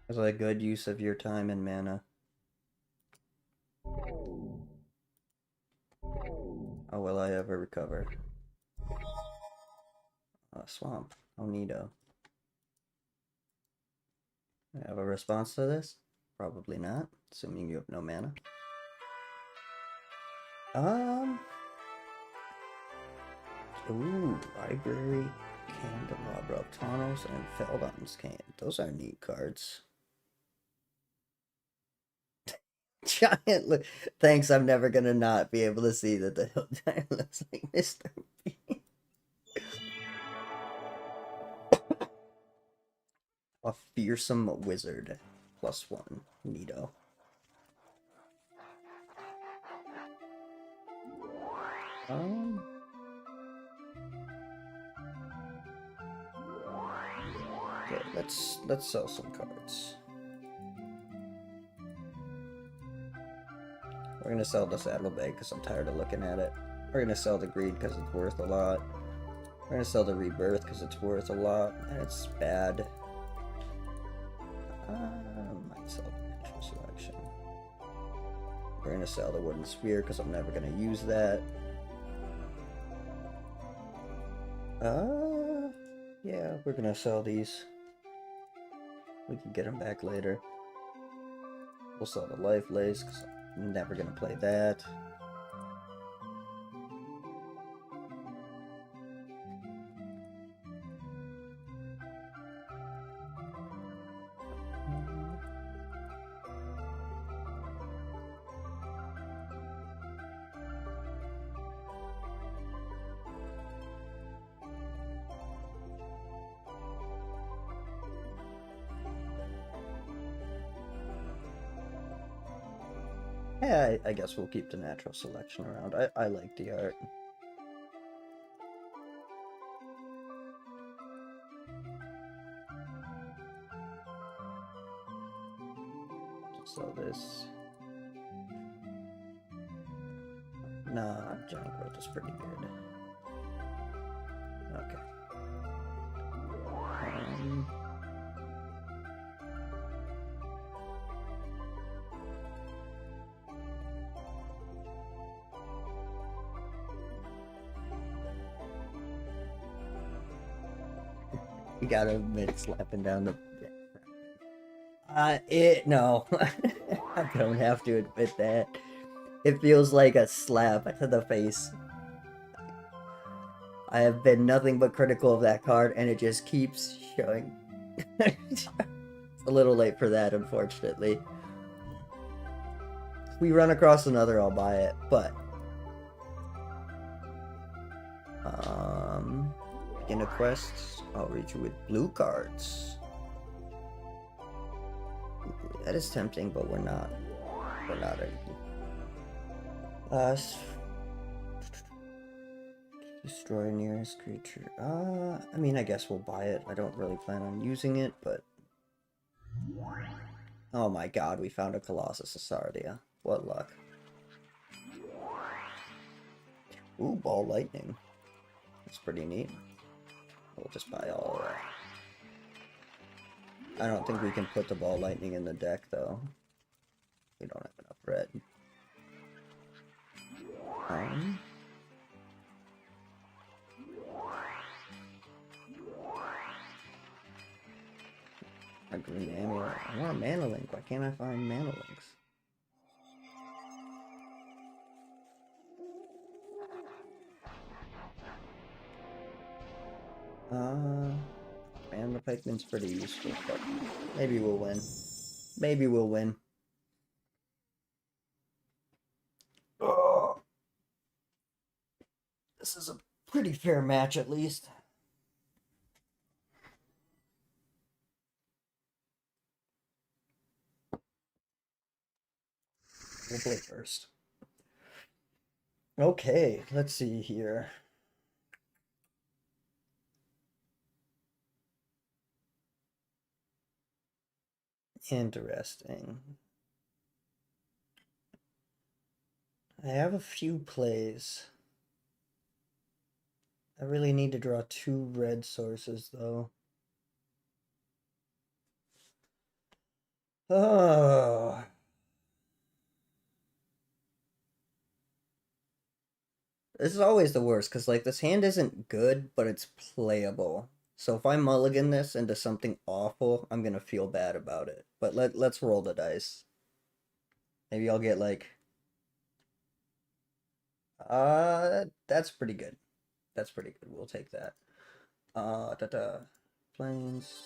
S1: It's a good use of your time and mana. How will I ever recover? Swamp. Onito. I have a response to this? Probably not, assuming you have no mana. Ooh, Library, Candelabra of Taunos, and Feldon's Cane. Those are neat cards. Giant. Thanks, I'm never gonna not be able to see that the Hill Giant looks like Mr. B. A Fearsome Wizard. +1. Neato. Okay, let's sell some cards. We're gonna sell the Saddlebag because I'm tired of looking at it. We're gonna sell the Greed because it's worth a lot. We're gonna sell the Rebirth because it's worth a lot, and it's bad. Might sell the Natural Selection. We're gonna sell the Wooden Spear because I'm never gonna use that. Yeah, we're gonna sell these. We can get them back later. We'll sell the Life Lace because I'm never gonna play that. Yeah, I guess we'll keep the Natural Selection around. I like the art. So this... Nah, Giant Growth is pretty good. Okay. You gotta admit slapping down the... no. I don't have to admit that. It feels like a slap to the face. I have been nothing but critical of that card, and it just keeps showing. It's a little late for that, unfortunately. If we run across another, I'll buy it, but... Begin a quest. I'll reach you with blue cards. That is tempting, but we're not. We're not anything. Destroy nearest creature. I mean, I guess we'll buy it. I don't really plan on using it, but... Oh my god, we found a Colossus of Sardia. What luck. Ooh, Ball Lightning. That's pretty neat. We'll just buy all of that. I don't think we can put the Ball Lightning in the deck, though. We don't have enough red. A green amulet. I want a mana link. Why can't I find mana links? Man, the pikeman's pretty useful, but maybe we'll win. Maybe we'll win. Oh. This is a pretty fair match, at least. We'll play first. Okay, let's see here. Interesting. I have a few plays. I really need to draw 2 red sources, though. Oh. This is always the worst because like this hand isn't good, but it's playable. So if I mulligan this into something awful, I'm gonna feel bad about it. But let's roll the dice. Maybe I'll get like that's pretty good. That's pretty good. We'll take that. Planes.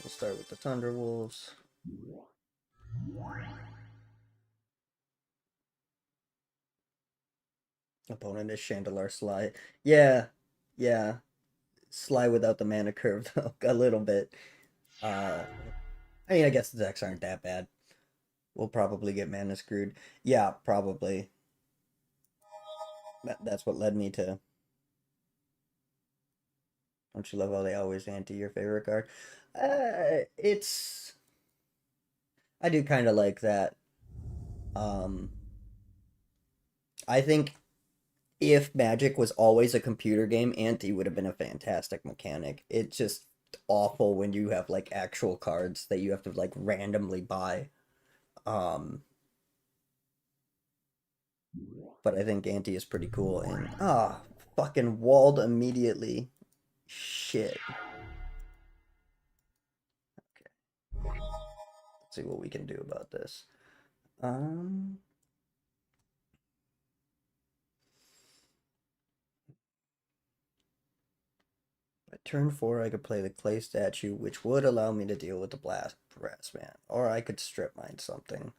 S1: We'll start with the Thunderwolves. Opponent is Shandalar Sly. Yeah, yeah. Sly without the mana curve though, a little bit. Uh, I mean, I guess the decks aren't that bad. We'll probably get mana screwed. Yeah, probably. That's what led me to. Don't you love how they always anti your favorite card? It's. I do kind of like that. Um, I think if Magic was always a computer game, Anti would have been a fantastic mechanic. It's just awful when you have like actual cards that you have to like randomly buy. Um, but I think Anti is pretty cool and fucking walled immediately. Shit. Okay, let's see what we can do about this. Um, at turn 4, I could play the clay statue, which would allow me to deal with the blast brass man, or I could strip mine something.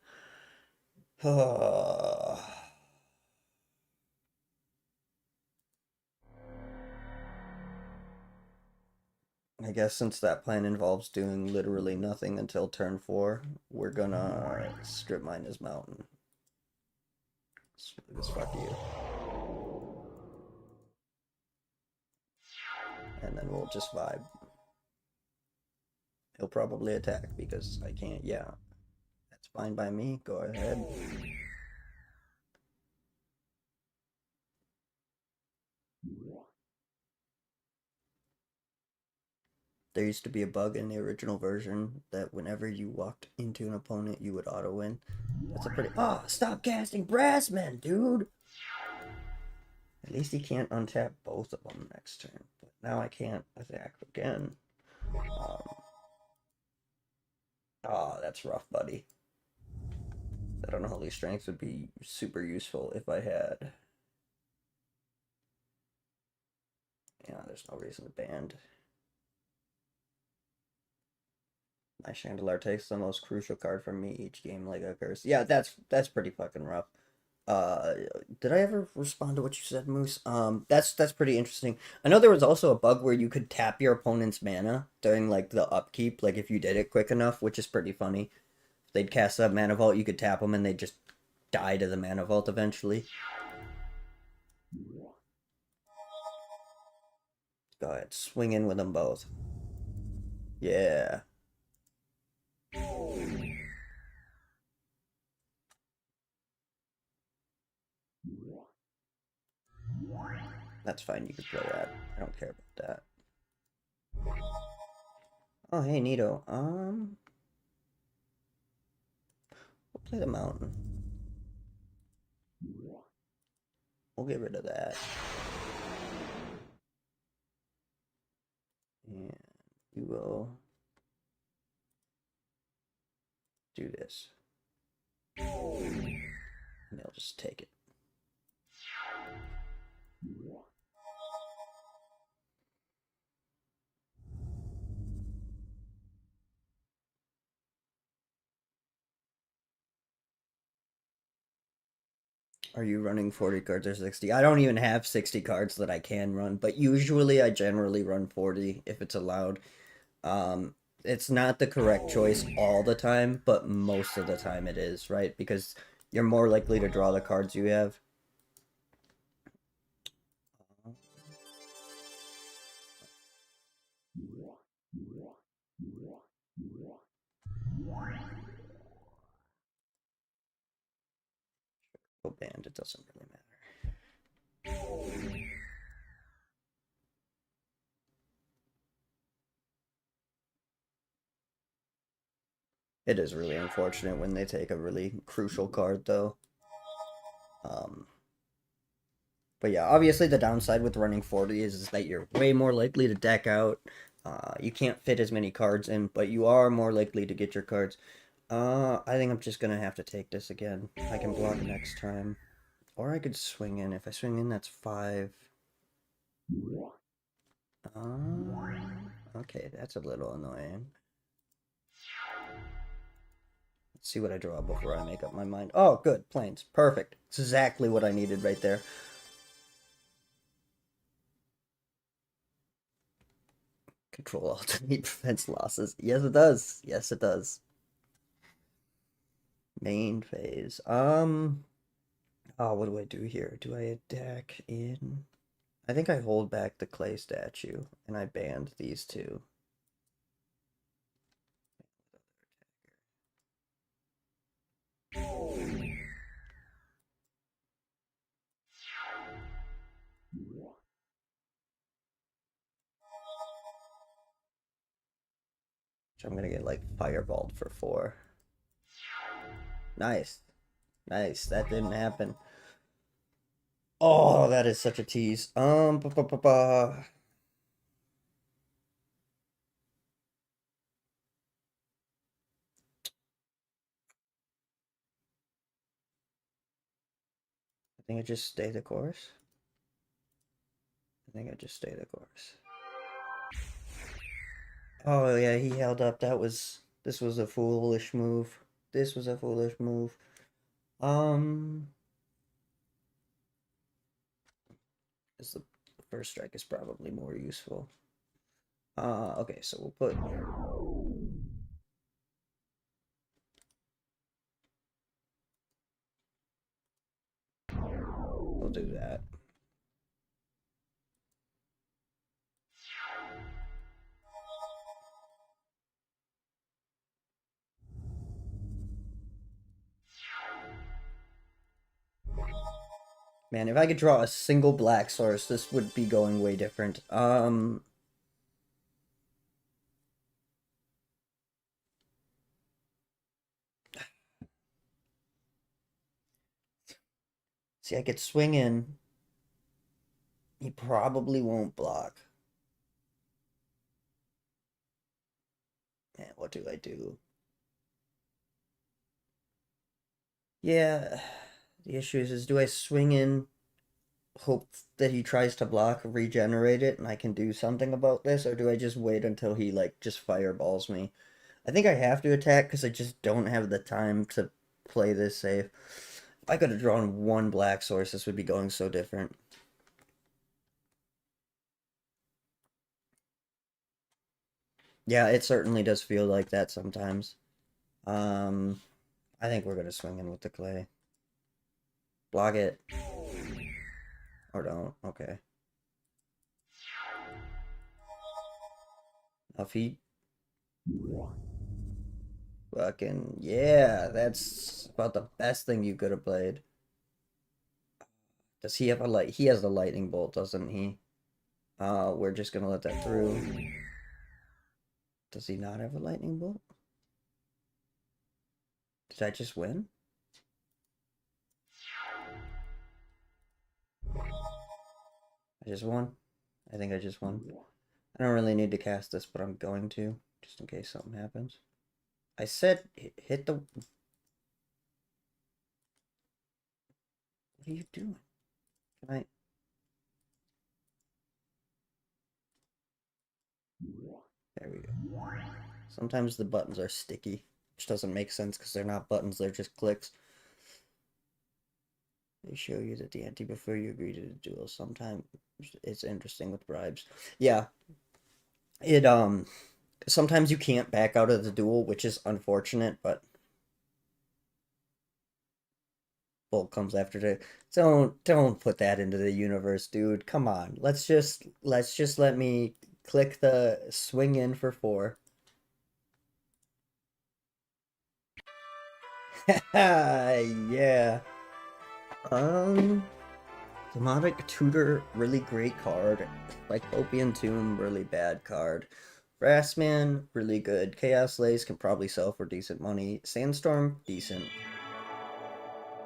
S1: I guess since that plan involves doing literally nothing until turn 4, we're gonna strip mine his mountain. Because fuck you. And then we'll just vibe. He'll probably attack because I can't, yeah. That's fine by me. Go ahead. There used to be a bug in the original version that whenever you walked into an opponent, you would auto win. That's a pretty. Oh, stop casting Brassman, dude! At least he can't untap both of them next turn. But now I can't attack again. Oh, that's rough, buddy. That unholy strength would be super useful if I had. Yeah, there's no reason to band. My Shandalar takes the most crucial card from me each game like a curse. Yeah, that's pretty fucking rough. Uh, did I ever respond to what you said, Moose? That's pretty interesting. I know there was also a bug where you could tap your opponent's mana during like the upkeep, like if you did it quick enough, which is pretty funny. They'd cast a mana vault, you could tap them, and they'd just die to the mana vault eventually. Go ahead, swing in with them both. Yeah. That's fine, you can play that. I don't care about that. Oh, hey, Nito. We'll play the mountain. We'll get rid of that. And we will do this. And they'll just take it. Are you running 40 cards or 60? I don't even have 60 cards that I can run, but usually I generally run 40 if it's allowed. Um, it's not the correct choice all the time, but most of the time it is, right? Because you're more likely to draw the cards you have. Go band, it doesn't really matter. It is really unfortunate when they take a really crucial card, though. Um, But yeah, obviously the downside with running 40 is that you're way more likely to deck out. You can't fit as many cards in, but you are more likely to get your cards. I think I'm just gonna have to take this again. I can block next time. Or I could swing in. If I swing in, that's 5. Okay, that's a little annoying. Let's see what I draw before I make up my mind. Oh, good. Planes. Perfect. It's exactly what I needed right there. Control alternate prevents losses. Yes, it does. Yes, it does. Main phase. Oh, what do I do here? Do I attack in? I think I hold back the clay statue and I banned these two. Which I'm gonna get like fireballed for 4. Nice. Nice. That didn't happen. Oh, that is such a tease. Ba, ba, ba, ba. I think I just stay the course. I think I just stay the course. Oh yeah, he held up. This was a foolish move. This was a foolish move. Um, is the first strike is probably more useful. Okay, so we'll do that. Man, if I could draw a single black source, this would be going way different. See, I could swing in. He probably won't block. Man, what do I do? Yeah, the issue is do I swing in, hope that he tries to block, regenerate it, and I can do something about this, or do I just wait until he, like, just fireballs me? I think I have to attack because I just don't have the time to play this safe. If I could have drawn one black source, this would be going so different. Yeah, it certainly does feel like that sometimes. Um, I think we're gonna swing in with the clay. Block it. Or don't. Okay. Now if he fucking yeah, that's about the best thing you could have played. Does he have a light? He has the lightning bolt, doesn't he? We're just gonna let that through. Does he not have a lightning bolt? Did I just win? I just won. I think I just won. I don't really need to cast this, but I'm going to, just in case something happens. I said hit the... What are you doing? Can I... There we go. Sometimes the buttons are sticky, which doesn't make sense because they're not buttons, they're just clicks. They show you the ante before you agree to the duel. Sometimes it's interesting with bribes. Yeah, it sometimes you can't back out of the duel, which is unfortunate, but Bolt comes after the don't put that into the universe, dude. Come on. Let's just let me click the swing in for 4. Yeah. Um Demonic Tutor, really great card. Lycopian Tomb, really bad card. Brassman, really good. Chaos Lace can probably sell for decent money. Sandstorm, decent.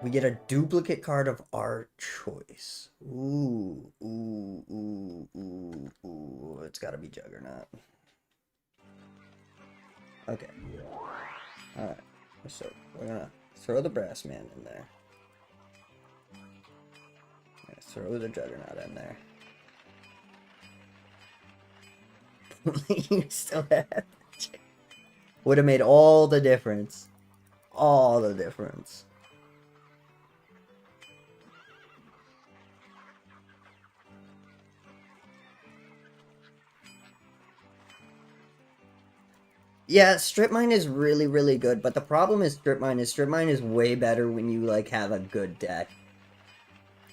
S1: We get a duplicate card of our choice. Ooh, ooh, ooh, ooh, ooh. It's gotta be Juggernaut. Okay. Alright. So, we're gonna throw the Brass Man in there. Throw the Juggernaut in there. You still have. Would have made all the difference. All the difference. Yeah, Strip Mine is really, really good, but the problem is Strip Mine is way better when you, like, have a good deck.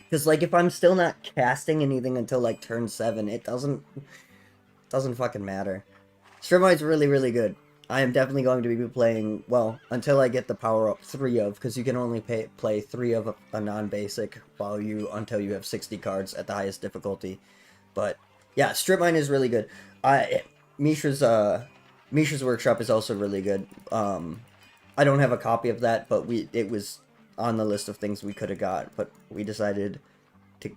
S1: Because, like, if I'm still not casting anything until, like, turn 7, it doesn't fucking matter. Strip Mine's really, really good. I am definitely going to be playing, well, until I get the power up 3 of, because you can only play 3 of a non-basic until you have 60 cards at the highest difficulty. But yeah, Strip Mine is really good. Mishra's Mishra's Workshop is also really good. I don't have a copy of that, but it was on the list of things we could have got, but we decided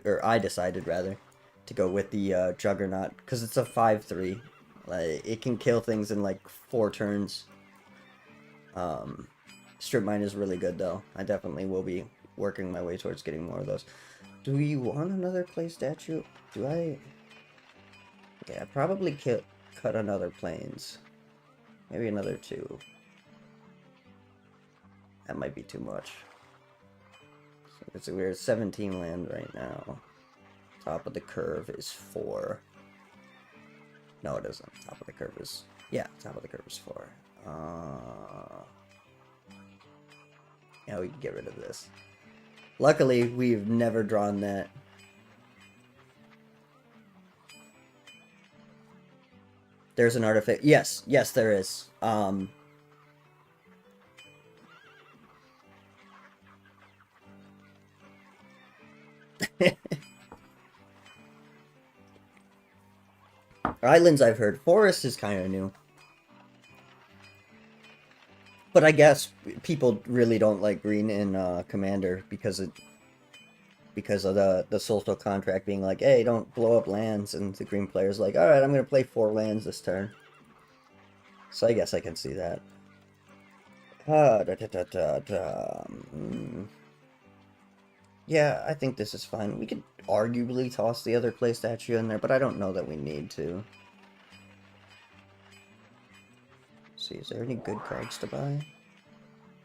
S1: or I decided rather, to go with the Juggernaut because it's a 5/3. Like it can kill things in like 4 turns. Um, Strip Mine is really good though. I definitely will be working my way towards getting more of those. Do you want another clay statue? Do I? Yeah, probably cut another plains. Maybe another 2. That might be too much. So we're at 17 land right now. Top of the curve is 4. No, it isn't. Top of the curve is... Yeah, top of the curve is 4. Yeah, we can get rid of this. Luckily, we've never drawn that. There's an artifact. Yes, yes, there is. Islands I've heard. Forest is kind of new. But I guess people really don't like green in Commander because of the social contract being like, hey, don't blow up lands, and the green player's like, alright, I'm gonna play 4 lands this turn. So I guess I can see that. Yeah, I think this is fine. We could arguably toss the other clay statue in there, but I don't know that we need to. Let's see, is there any good cards to buy?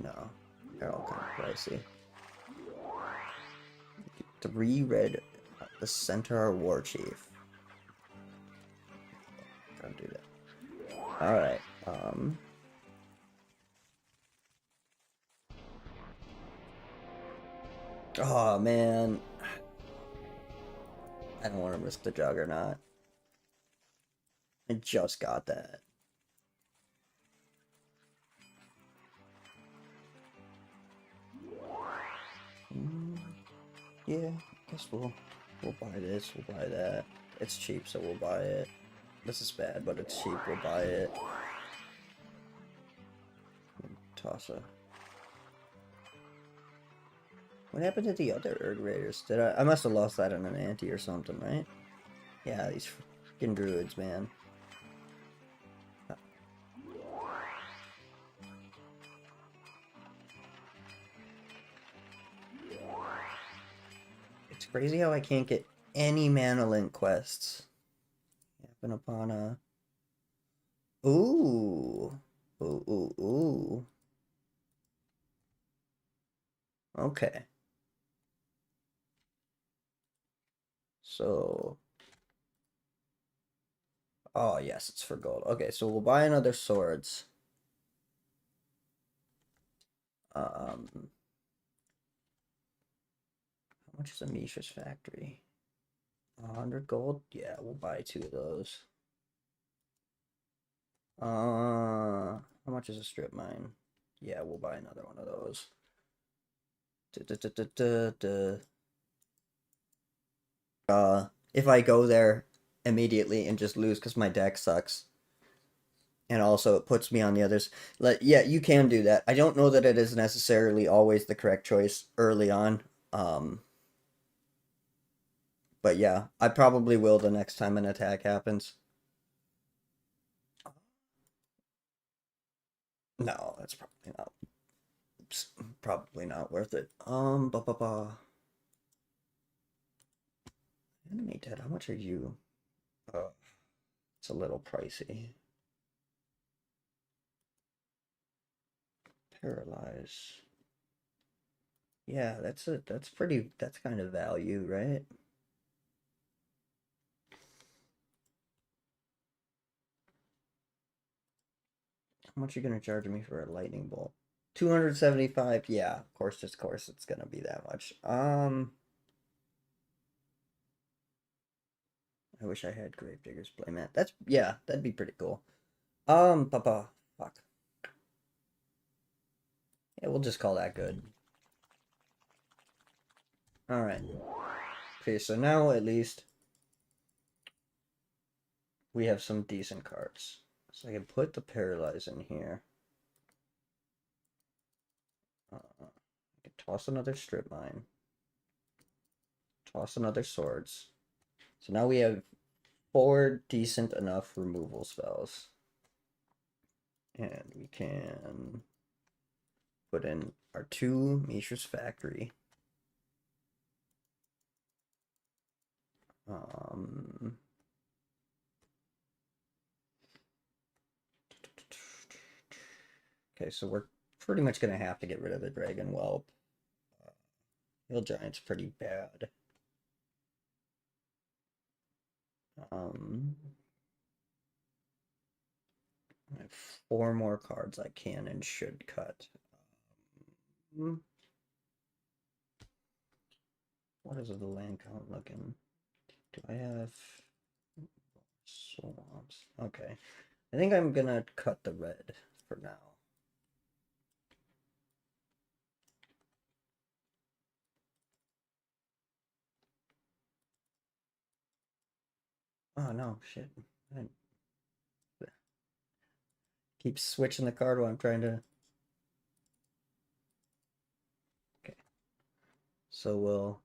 S1: No, they're all kind of pricey. 3 red, the Centaur War Chief. Don't do that. Alright, oh, man. I don't want to risk the Juggernaut. I just got that. Yeah, I guess we'll buy this, we'll buy that. It's cheap, so we'll buy it. This is bad, but it's cheap, we'll buy it. Toss a... What happened to the other Erd Raiders? I must have lost that in an ante or something, right? Yeah, these freaking druids, man. It's crazy how I can't get any mana link quests. Happen upon a... Ooh. Ooh, ooh, ooh. Okay. So... Oh, yes, it's for gold. Okay, so we'll buy another swords. How much is a Mishra's factory? 100 gold? Yeah, we'll buy 2 of those. How much is a strip mine? Yeah, we'll buy another one of those. If I go there immediately and just lose because my deck sucks, and also it puts me on the others. Like, yeah, you can do that. I don't know that it is necessarily always the correct choice early on. Um, but yeah, I probably will the next time an attack happens. No, that's probably not worth it. Animate that. How much are you? It's a little pricey. Paralyze. Yeah, that's it. That's pretty. That's kind of value, right? How much are you gonna charge me for a lightning bolt? 275. Yeah, of course, it's gonna be that much. I wish I had Gravedigger's playmat. That's yeah, that'd be pretty cool. Papa, fuck. Yeah, we'll just call that good. All right. Okay, so now at least we have some decent cards. So I can put the Paralyze in here. I can toss another Strip Mine. Toss another Swords. So now we have 4 decent enough removal spells. And we can put in our 2 Mishra's Factory. Um, okay, so we're pretty much going to have to get rid of the Dragon Whelp. Hill Giant's pretty bad. Um, I have 4 more cards I can and should cut. What is the land count looking? Do I have swamps? Okay. I think I'm gonna cut the red for now. Oh no, shit. I keep switching the card while I'm trying to. Okay. So we'll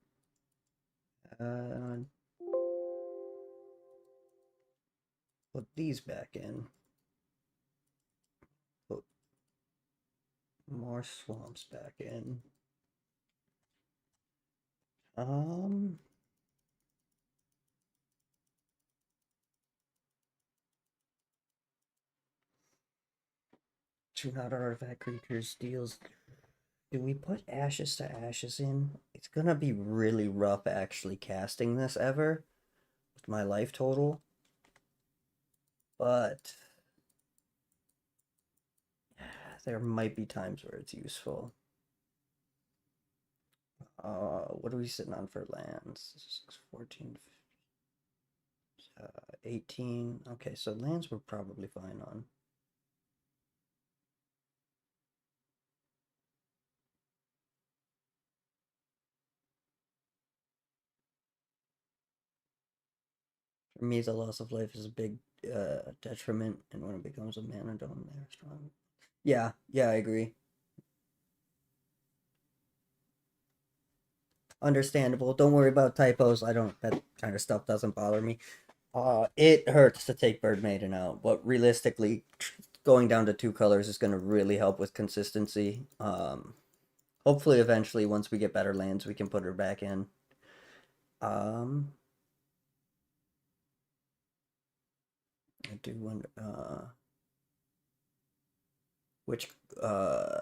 S1: uh, put these back in. Put more swamps back in. Um, Two not artifact creatures deals. Do we put ashes to ashes in? It's gonna be really rough actually casting this ever with my life total. But there might be times where it's useful. What are we sitting on for lands? 6, 14, 18. Okay, so lands we're probably fine on. For me, the loss of life is a big detriment, and when it becomes a mana dome, they're strong. Yeah, I agree. Understandable. Don't worry about typos. I don't. That kind of stuff doesn't bother me. It hurts to take Bird Maiden out, but realistically, going down to 2 colors is going to really help with consistency. Hopefully, eventually, once we get better lands, we can put her back in. Um, I do wonder, which, uh,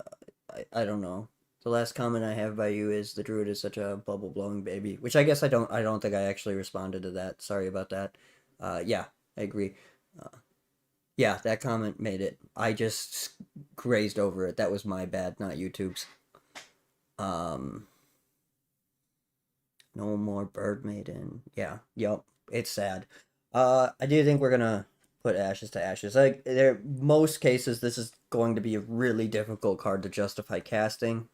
S1: I don't know. The last comment I have by you is the druid is such a bubble blowing baby, which I don't think I actually responded to that. Sorry about that. Yeah, I agree. Uh, yeah, that comment made it. I just grazed over it. That was my bad, not YouTube's. Um, no more bird maiden. Yeah, yep. It's sad. I do think we're gonna put ashes to ashes. Like there, most cases, this is going to be a really difficult card to justify casting.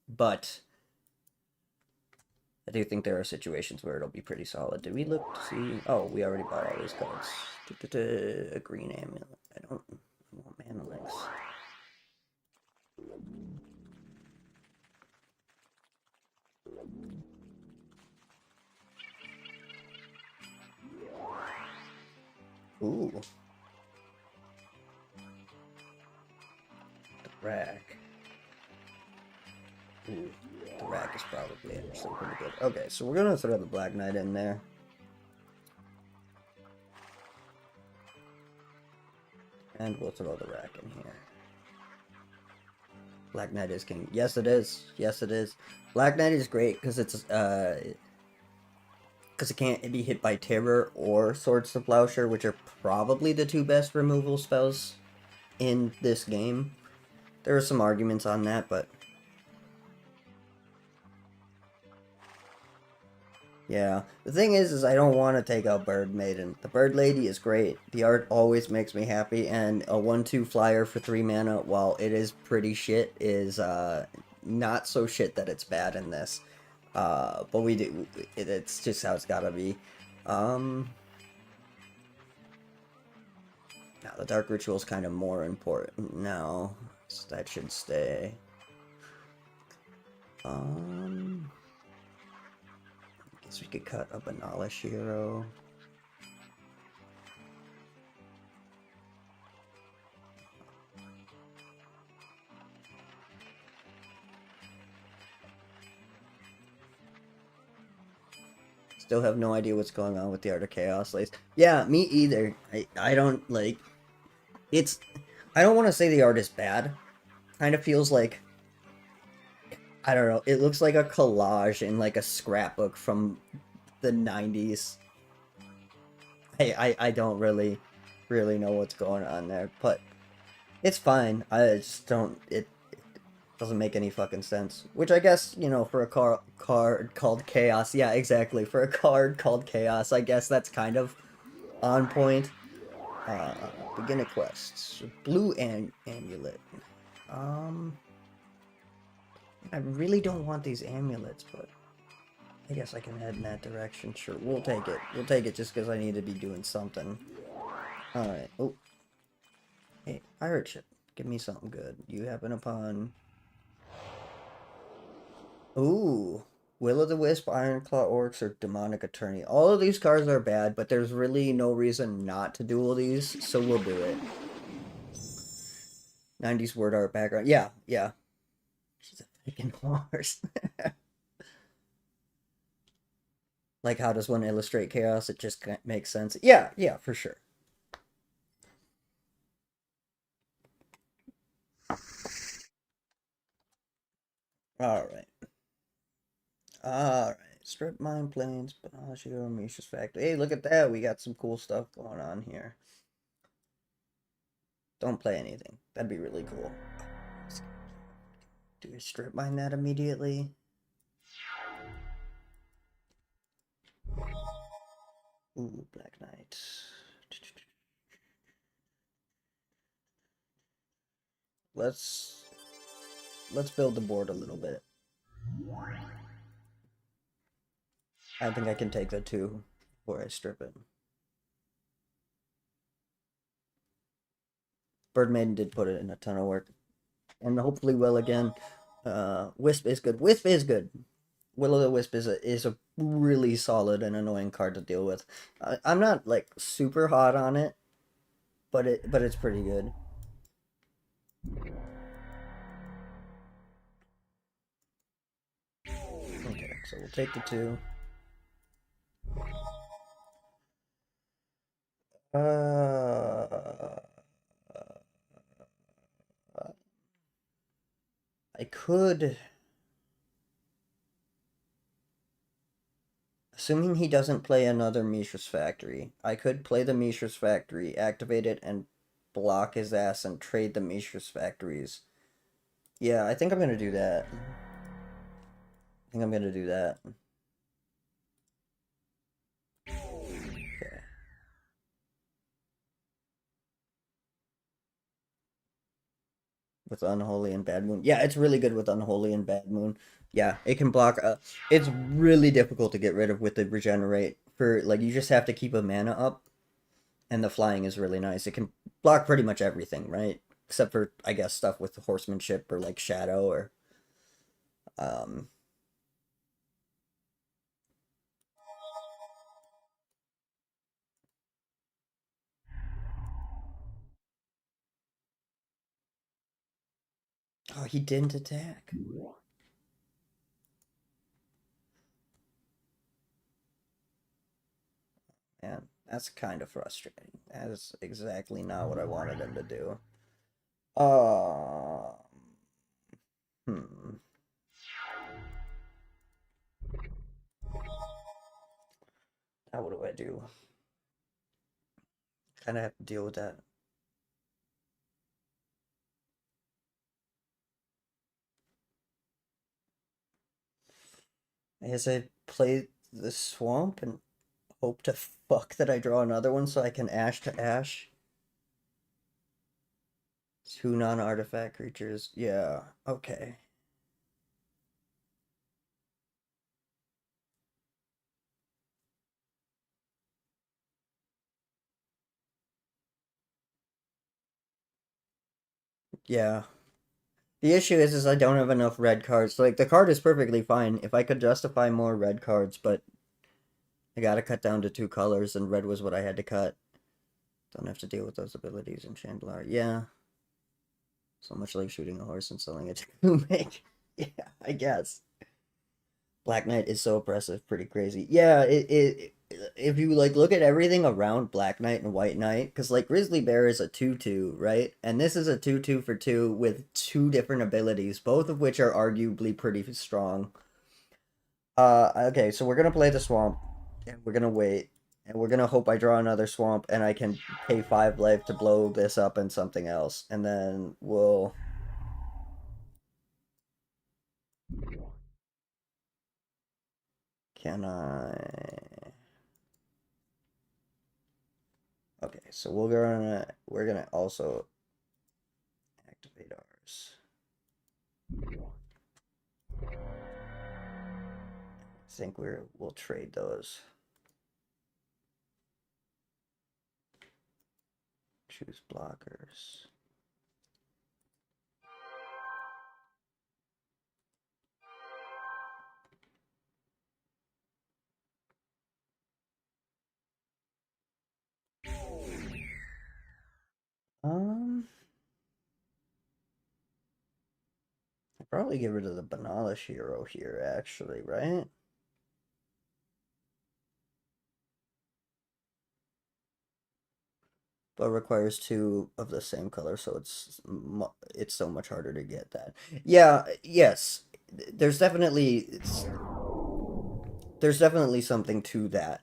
S1: But I do think there are situations where it'll be pretty solid. Did we look to see? Oh, we already bought all these cards. A green amulet. I want mana links. Ooh. The rack. Ooh. The rack is probably actually pretty good. Okay, so we're gonna throw the Black Knight in there. And we'll throw the rack in here. Black Knight is king. Yes, it is. Yes, it is. Black Knight is great because it's because it can't be hit by Terror or Swords to Plowshare, which are probably the two best removal spells in this game. There are some arguments on that, but yeah. The thing is I don't want to take out Bird Maiden. The Bird Lady is great. The art always makes me happy, and a 1/2 flyer for 3 mana, while it is pretty shit, is not so shit that it's bad in this. But we do. It's just how it's gotta be. Now the Dark Ritual is kind of more important now, so that should stay. Guess we could cut a Banalish hero. Still have no idea what's going on with the Art of Chaos Lace. Yeah, me either. I don't like it's I don't want to say the art is bad. Kind of feels like I don't know. It looks like a collage in like a scrapbook from the 90s. I don't really know what's going on there, but it's fine. I just don't it doesn't make any fucking sense. Which I guess, you know, for a card called Chaos, yeah, exactly. For a card called Chaos, I guess that's kind of on point. Begin a quest. Blue amulet. I really don't want these amulets, but I guess I can head in that direction. Sure, we'll take it. We'll take it just because I need to be doing something. Alright. Oh. Hey, pirate ship. Give me something good. You happen upon... Ooh. Will-o'-the-Wisp, Ironclaw Orcs, or Demonic Attorney. All of these cards are bad, but there's really no reason not to duel these, so we'll do it. 90s word art background. Yeah, yeah. She's a freaking horse. Like, how does one illustrate chaos? It just makes sense. Yeah, yeah, for sure. Alright. Alright. Strip Mine Plains, Bellagio, Misha's Factory. Hey, look at that. We got some cool stuff going on here. Don't play anything. That'd be really cool. Do we strip mine that immediately? Ooh, Black Knight. Let's build the board a little bit. I think I can take the 2 before I strip it. Bird Maiden did put it in a ton of work. And hopefully will again. Wisp is good. Wisp is good. Will-o'-the-Wisp is a really solid and annoying card to deal with. I'm not like super hot on it, but it's pretty good. Okay, so we'll take the 2. I could, assuming he doesn't play another Mishra's Factory, I could play the Mishra's Factory, activate it, and block his ass and trade the Mishra's Factories. Yeah, I think I'm gonna do that. I think I'm gonna do that. Okay. With Unholy and Bad Moon. Yeah, it's really good with Unholy and Bad Moon. Yeah, it can block. It's really difficult to get rid of with the regenerate. For like, you just have to keep a mana up, and the flying is really nice. It can block pretty much everything, right? Except for I guess stuff with horsemanship or like shadow or um. Oh, he didn't attack. Man, that's kind of frustrating. That is exactly not what I wanted him to do. Um. Hmm. Now what do I do? Kind of have to deal with that. I guess I play the swamp and hope to fuck that I draw another one so I can ash to ash. Two non-artifact creatures. Yeah, okay. Yeah. The issue is I don't have enough red cards. Like, the card is perfectly fine if I could justify more red cards, but I gotta cut down to two colors, and red was what I had to cut. Don't have to deal with those abilities in Shandalar. Yeah. So much like shooting a horse and selling it to make. Yeah, I guess. Black Knight is so oppressive, pretty crazy. Yeah, it if you like look at everything around Black Knight and White Knight, because like Grizzly Bear is a 2/2, right? And this is a 2/2 for two with two different abilities, both of which are arguably pretty strong. Okay, so we're gonna play the swamp, and we're gonna wait, and we're gonna hope I draw another swamp, and I can pay 5 life to blow this up and something else, and then we'll. Can I? Okay, so we're gonna also activate ours. I think we'll trade those. Choose blockers. Um, I'll probably get rid of the Banalish hero here, actually, right? But requires two of the same color, so it's so much harder to get that. Yeah, yes. There's definitely there's definitely something to that.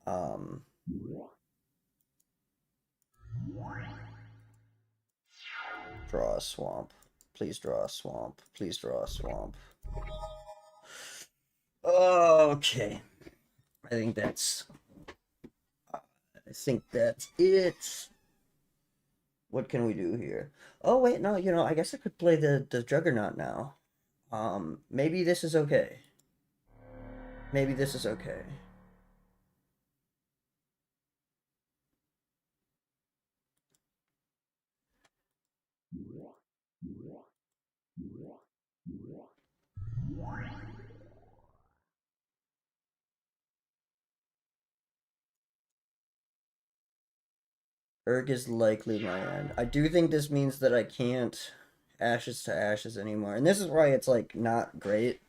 S1: Um, draw a swamp. Please draw a swamp. Please draw a swamp. Okay. I think that's I think that's it. What can we do here? Oh wait, no, I guess I could play the Juggernaut now. Maybe this is okay. Maybe this is okay. Urg is likely my end. I do think this means that I can't Ashes to Ashes anymore. And this is why it's like not great.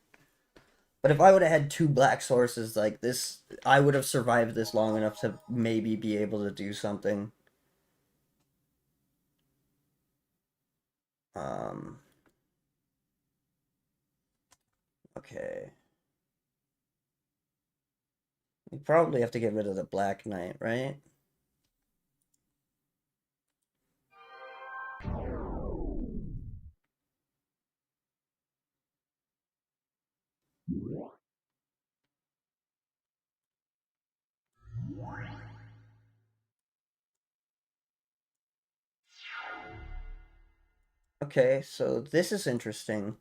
S1: But if I would have had two black sources like this, I would have survived this long enough to maybe be able to do something. Um, okay. We probably have to get rid of the Black Knight, right? Okay, so this is interesting.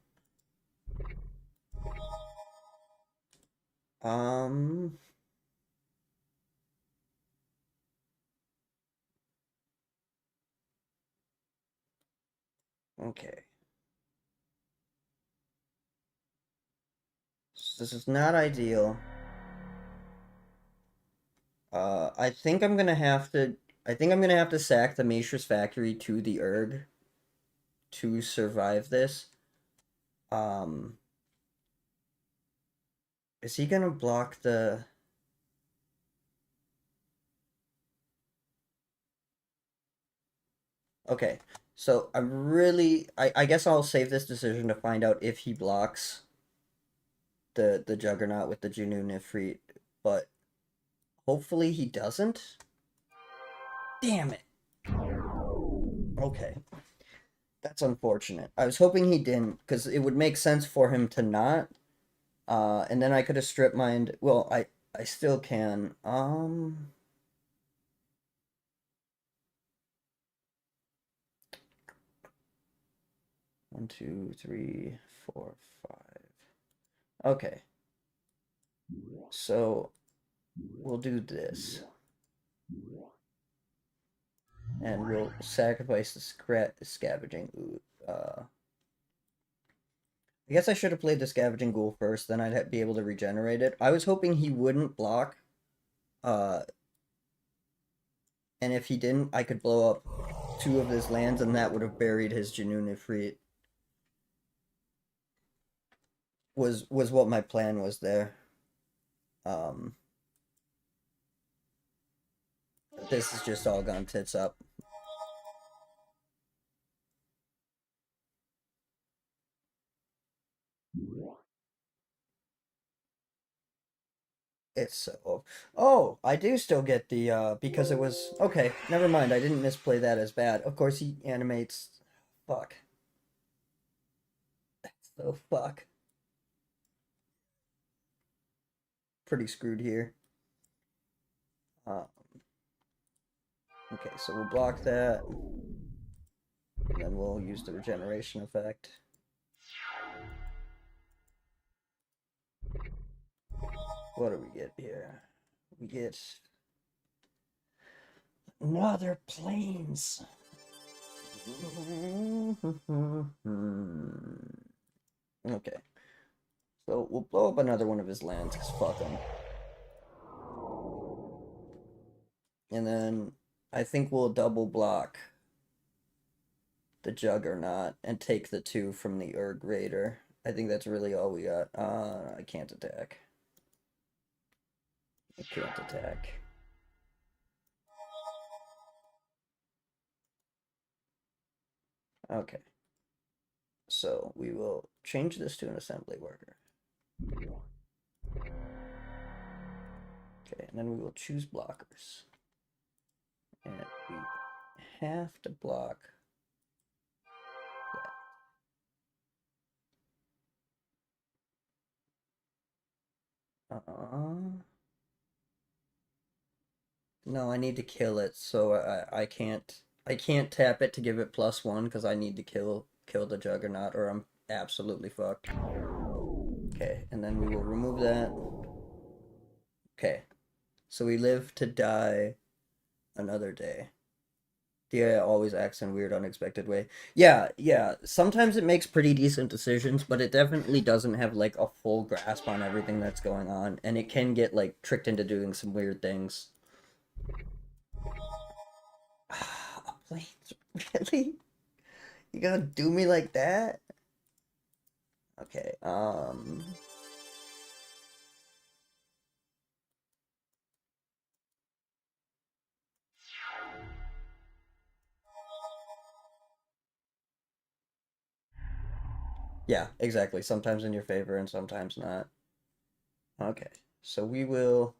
S1: Um, okay. So this is not ideal. I think I'm gonna have to. I think I'm gonna have to sack the Mishra's factory to the Erg to survive this. Um, is he gonna block the? Okay, so I guess I'll save this decision to find out if he blocks the Juggernaut with the Juno Nifrit, but hopefully he doesn't. Damn it. Okay. That's unfortunate. I was hoping he didn't, because it would make sense for him to not. And then I could have strip mined. Well, I still can. 1, 2, 3, 4, 5. Okay. So we'll do this. And we'll sacrifice the scavenging. I guess I should have played the scavenging ghoul first, then I'd be able to regenerate it. I was hoping he wouldn't block. Uh, and if he didn't, I could blow up 2 of his lands, and that would have buried his Janu Nifrit. Was what my plan was there. Um, this has just all gone tits up. It's so. Oh, I do still get the because it was okay. Never mind. I didn't misplay that as bad. Of course, he animates. Fuck. So fuck. Pretty screwed here. Um, okay, so we'll block that. And then we'll use the regeneration effect. What do we get here? We get another plains. Okay. So we'll blow up another one of his lands, because fuck him. And then I think we'll double block the Juggernaut and take the 2 from the Urg Raider. I think that's really all we got. I can't attack. I can't attack. Okay. So we will change this to an assembly worker. Okay, and then we will choose blockers. And we have to block that. No, I need to kill it, so I can't tap it to give it +1 because I need to kill the Juggernaut or I'm absolutely fucked. Okay, and then we will remove that. Okay, so we live to die another day. DI always acts in weird, unexpected way. Yeah, yeah. Sometimes it makes pretty decent decisions, but it definitely doesn't have like a full grasp on everything that's going on, and it can get like tricked into doing some weird things. Really? You gonna do me like that? Okay, yeah, exactly. Sometimes in your favor and sometimes not. Okay, so we will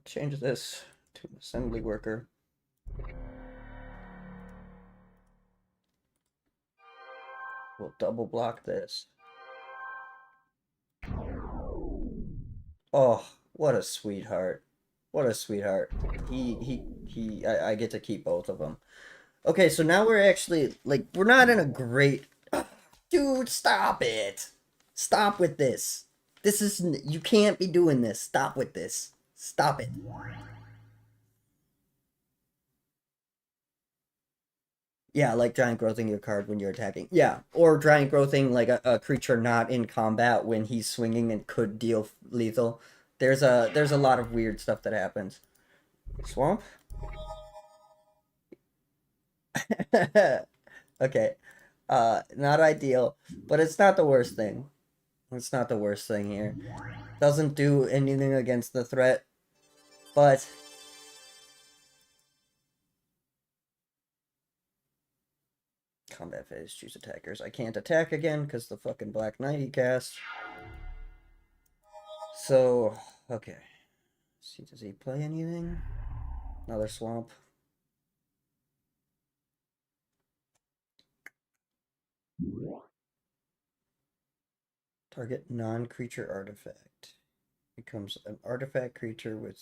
S1: change this to an assembly worker. We'll double block this. Oh, what a sweetheart. What a sweetheart. I get to keep both of them. Okay, so now we're actually, like, we're not in a great... Dude, stop it! Stop with this. This is, you can't be doing this. Stop with this. Stop it. Yeah, like giant growthing your card when you're attacking. Yeah, or giant growthing like a creature not in combat when he's swinging and could deal lethal. There's a lot of weird stuff that happens. Swamp? Okay. Not ideal, but it's not the worst thing. It's not the worst thing here. Doesn't do anything against the threat, but combat phase, choose attackers. I can't attack again because the fucking Black Knight he cast. So, okay. Let's see, does he play anything? Another swamp. Target non-creature artifact. Becomes an artifact creature with...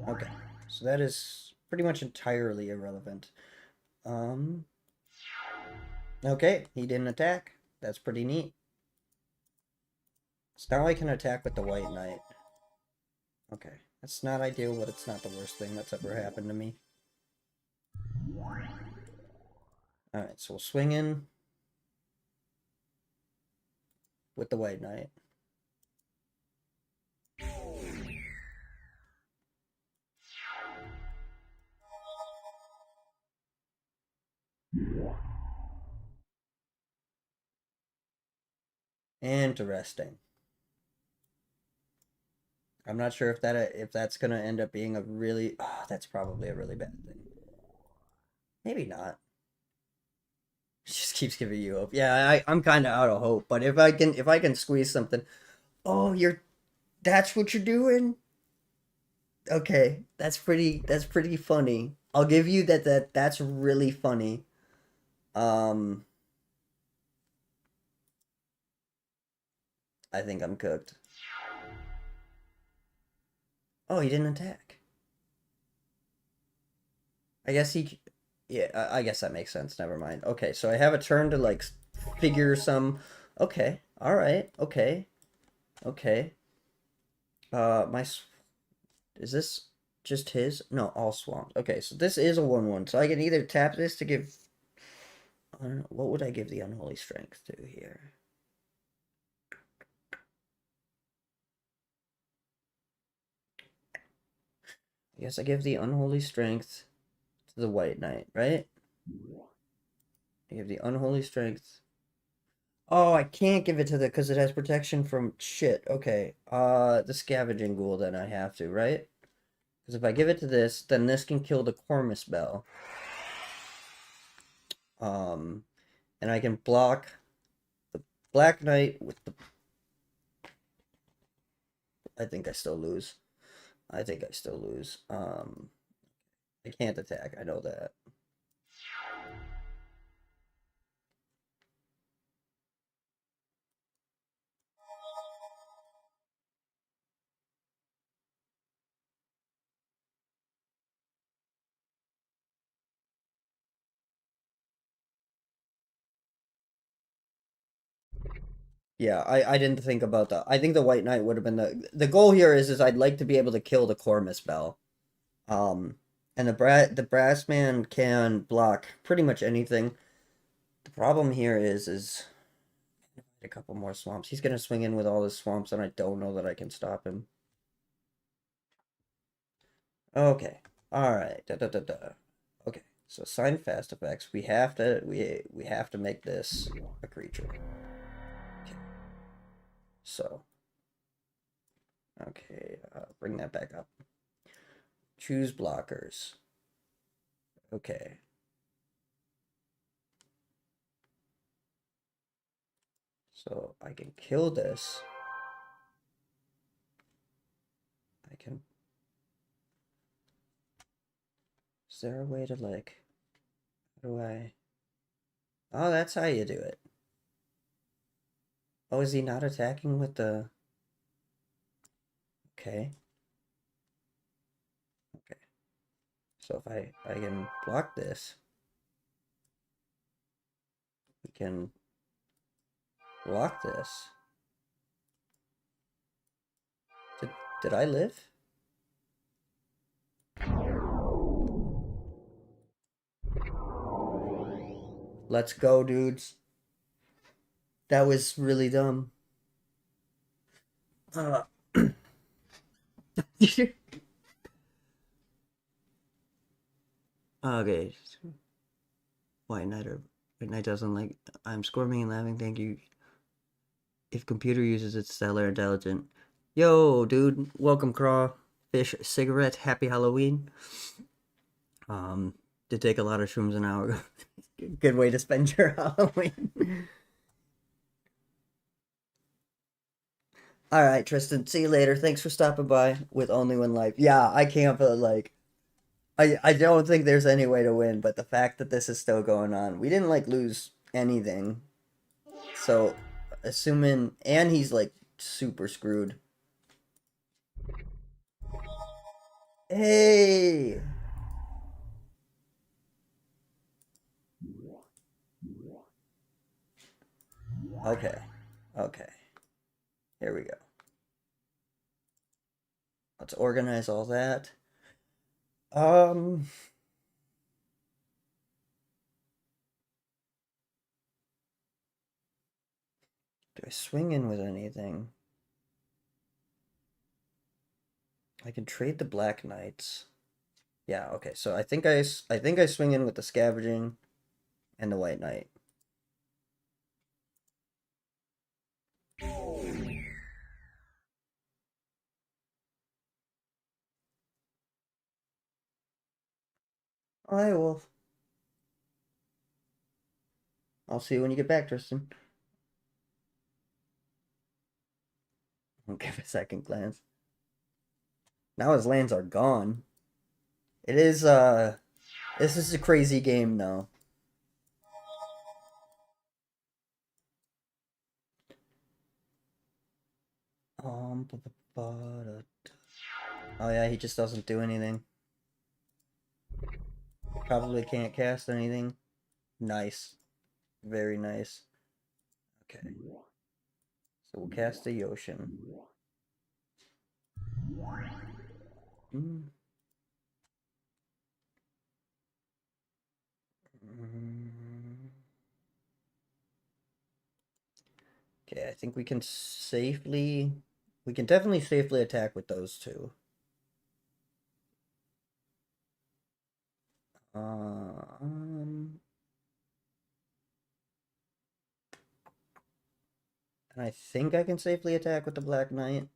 S1: Okay. So that is pretty much entirely irrelevant. Um... Okay, he didn't attack. That's pretty neat. So now I can attack with the White Knight. Okay. That's not ideal, but it's not the worst thing that's ever happened to me. Alright, so we'll swing in with the White Knight. Interesting. I'm not sure if that's gonna end up being a really... Oh, that's probably a really bad thing. Maybe not. It just keeps giving you hope. Yeah, I'm kind of out of hope, but if I can squeeze something... Oh, that's what you're doing? Okay, that's pretty funny. I'll give you that's really funny. Um, I think I'm cooked. Oh, he didn't attack. I guess he, yeah, I guess that makes sense. Never mind. Okay, so I have a turn to like figure some. Okay, all right, okay, okay. My is this just his? No, all swamps. Okay, so this is a 1/1. So I can either tap this to give. I don't know. What would I give the unholy strength to here? I guess I give the unholy strength to the white knight, right? I give the unholy strength. Oh, I can't give it to the because it has protection from shit. Okay. The scavenging ghoul then I have to, right? Because if I give it to this, then this can kill the Cormus Bell. Um, and I can block the Black Knight with the. I think I still lose. I think I still lose. I can't attack. I know that. Yeah, I didn't think about that. I think the White Knight would have been the goal here is I'd like to be able to kill the Cormus Bell. Um, and the brass man can block pretty much anything. The problem here is a couple more swamps. He's gonna swing in with all his swamps, and I don't know that I can stop him. Okay, all right, da da da da. Okay, so sign fast effects. We have to make this a creature. Okay, so okay, bring that back up. Choose blockers. Okay. So I can kill this. I can. Is there a way to like? How do I? Oh, that's how you do it. Oh, is he not attacking with the? Okay. Okay. So if I can block this, we can. Lock this. Did I live? Let's go, dudes. That was really dumb. Uh, okay. White Knight doesn't like. I'm squirming and laughing. Thank you. If computer uses its stellar intelligent. Yo, dude. Welcome, Craw. Fish cigarette. Happy Halloween. Did take a lot of shrooms an hour ago. Good way to spend your Halloween. All right, Tristan. See you later. Thanks for stopping by with Only One Life. Yeah, I can't. But like, I don't think there's any way to win. But the fact that this is still going on, we didn't like lose anything. So, assuming, and he's like super screwed. Hey. Okay. Okay. Here we go. Let's organize all that. Um. Do I swing in with anything? I can trade the Black Knights. Yeah, okay. So I think I swing in with the Scavenging and the White Knight. All right, Wolf. I'll see you when you get back, Tristan. I'll give a second glance. Now his lands are gone. It is this is a crazy game though. Oh yeah, he just doesn't do anything. Probably can't cast anything. Nice. Very nice. Okay. So we'll cast the Ocean. Mm. Mm. Okay, I think we can definitely safely attack with those two. Um, and I think I can safely attack with the Black Knight.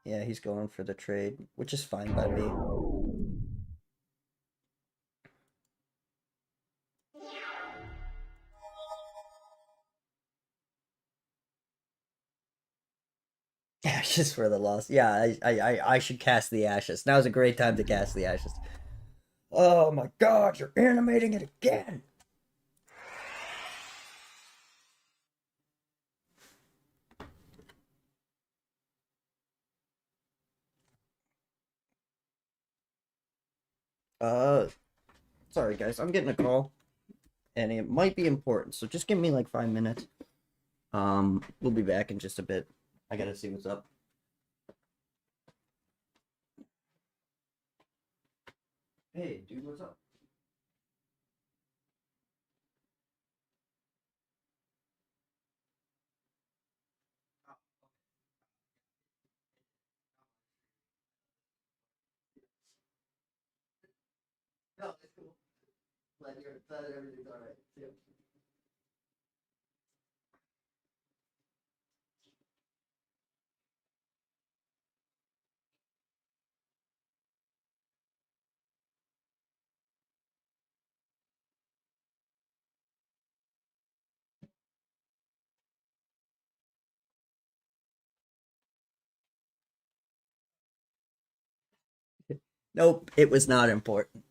S1: Yeah, he's going for the trade, which is fine by me. Ashes for the loss. Yeah, I should cast the Ashes. Now's a great time to cast the Ashes. Oh my god, you're animating it again! Uh, sorry guys, I'm getting a call, and it might be important, so just give me like 5 minutes. We'll be back in just a bit. I gotta see what's up. Hey, dude, what's up? No, it's cool. Glad everything's alright. See ya. Nope, it was not important.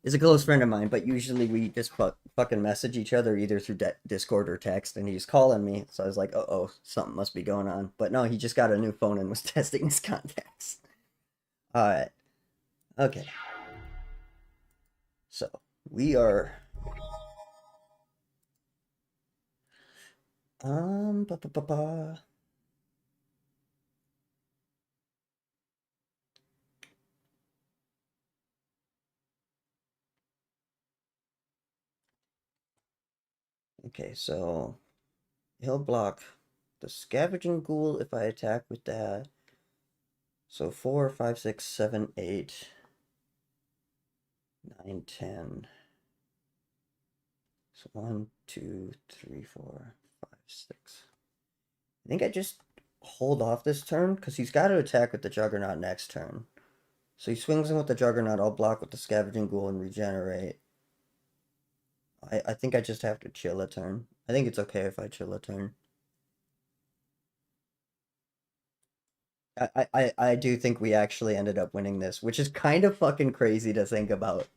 S1: He's a close friend of mine, but usually we just fucking message each other either through Discord or text, and he's calling me, so I was like, oh, something must be going on. But no, he just got a new phone and was testing his contacts. Alright, okay. So, we are Ba, ba, ba, ba. Okay, so he'll block the Scavenging Ghoul if I attack with that. So 4, 5, 6, 7, 8, 9, 10. So 1, 2, 3, 4, 5, 6. I think I just hold off this turn because he's got to attack with the Juggernaut next turn. So he swings in with the Juggernaut, I'll block with the Scavenging Ghoul and regenerate. I think I just have to chill a turn. I think it's okay if I chill a turn. I do think we actually ended up winning this, which is kind of fucking crazy to think about.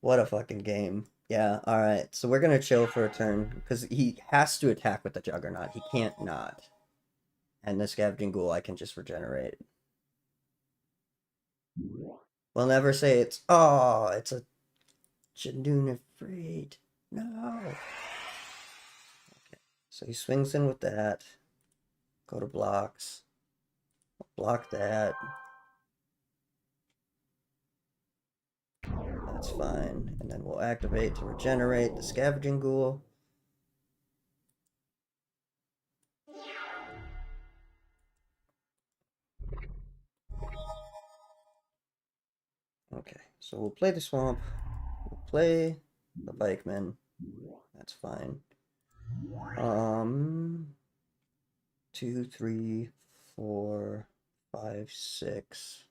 S1: What a fucking game. Yeah, alright. So we're gonna chill for a turn, because he has to attack with the Juggernaut. He can't not. And the Scavenging Ghoul I can just regenerate. We'll never say it's... Oh, it's a Janoon Afraid. No. Okay. So he swings in with that. Go to blocks. Block that. That's fine. And then we'll activate to regenerate the Scavenging Ghoul. Okay, so we'll play the Swamp. We'll play the Pikeman. That's fine. 2, 3, 4, 5, 6.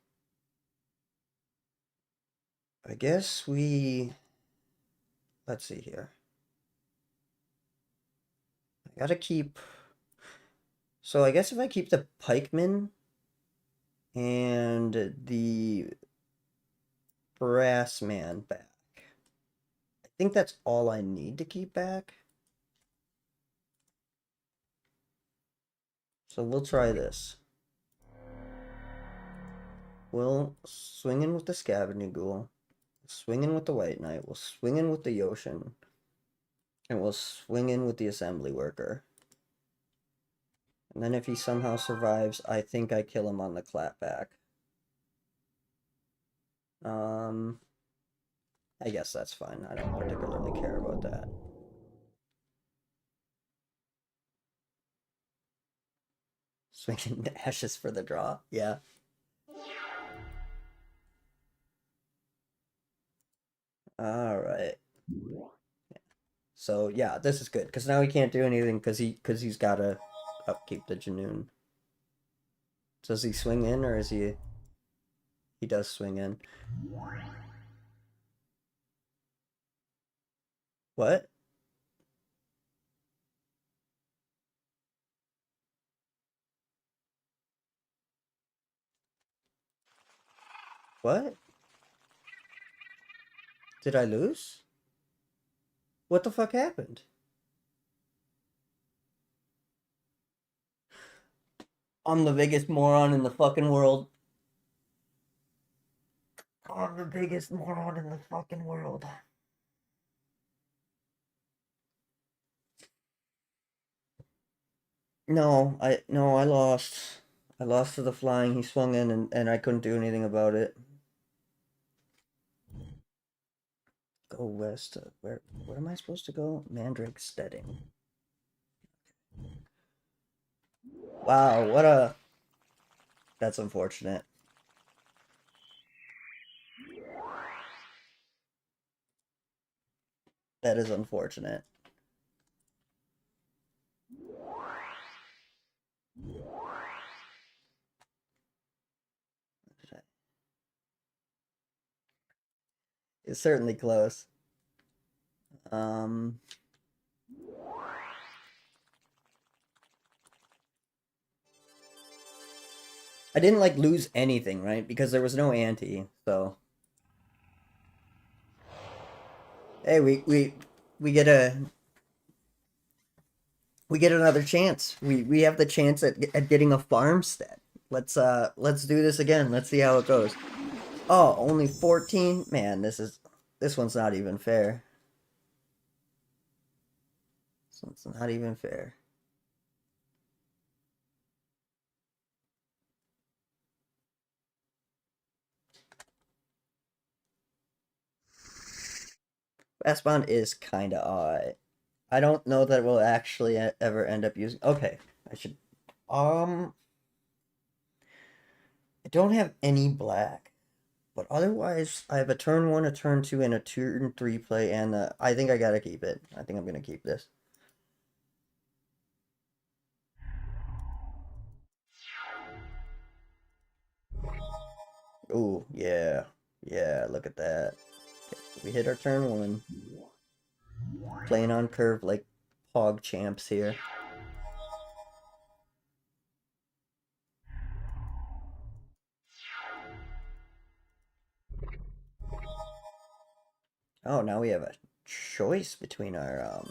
S1: I guess we... Let's see here. I gotta keep... So I guess if I keep the Pikeman and the Brass Man back, I think that's all I need to keep back. So we'll try this. We'll swing in with the Scavenging Ghoul. Swing in with the White Knight. We'll swing in with the Yoshin. And we'll swing in with the Assembly Worker. And then if he somehow survives, I think I kill him on the clapback. I guess that's fine. I don't particularly care about that. Swinging ashes for the draw. Yeah. Alright. So yeah, this is good. Because now he can't do anything because he's gotta upkeep the Janoon. Does he swing in or is he... He does swing in. What? What? Did I lose? What the fuck happened? I'm the biggest moron in the fucking world. I'm the biggest moron in the fucking world. No, I lost. I lost to the flying. He swung in and I couldn't do anything about it. Go west. Where am I supposed to go? Mandrake Steading. Wow, what a... That's unfortunate. That is unfortunate. It's certainly close. I didn't like lose anything, right? Because there was no ante, so hey, we get a we get another chance. We have the chance at getting a farmstead. Let's do this again. Let's see how it goes. Oh, only 14? Man, this one's not even fair. So it's not even fair. Fast bond is kind of odd. I don't know that we'll actually ever end up using. Okay, I should. Um, I don't have any black, but otherwise I have a turn one, a turn two, and a turn three play, and I think I gotta keep it. I think I'm gonna keep this. Oh yeah, yeah. Look at that. Okay, we hit our turn one. Playing on curve like hog champs here. Oh, now we have a choice between our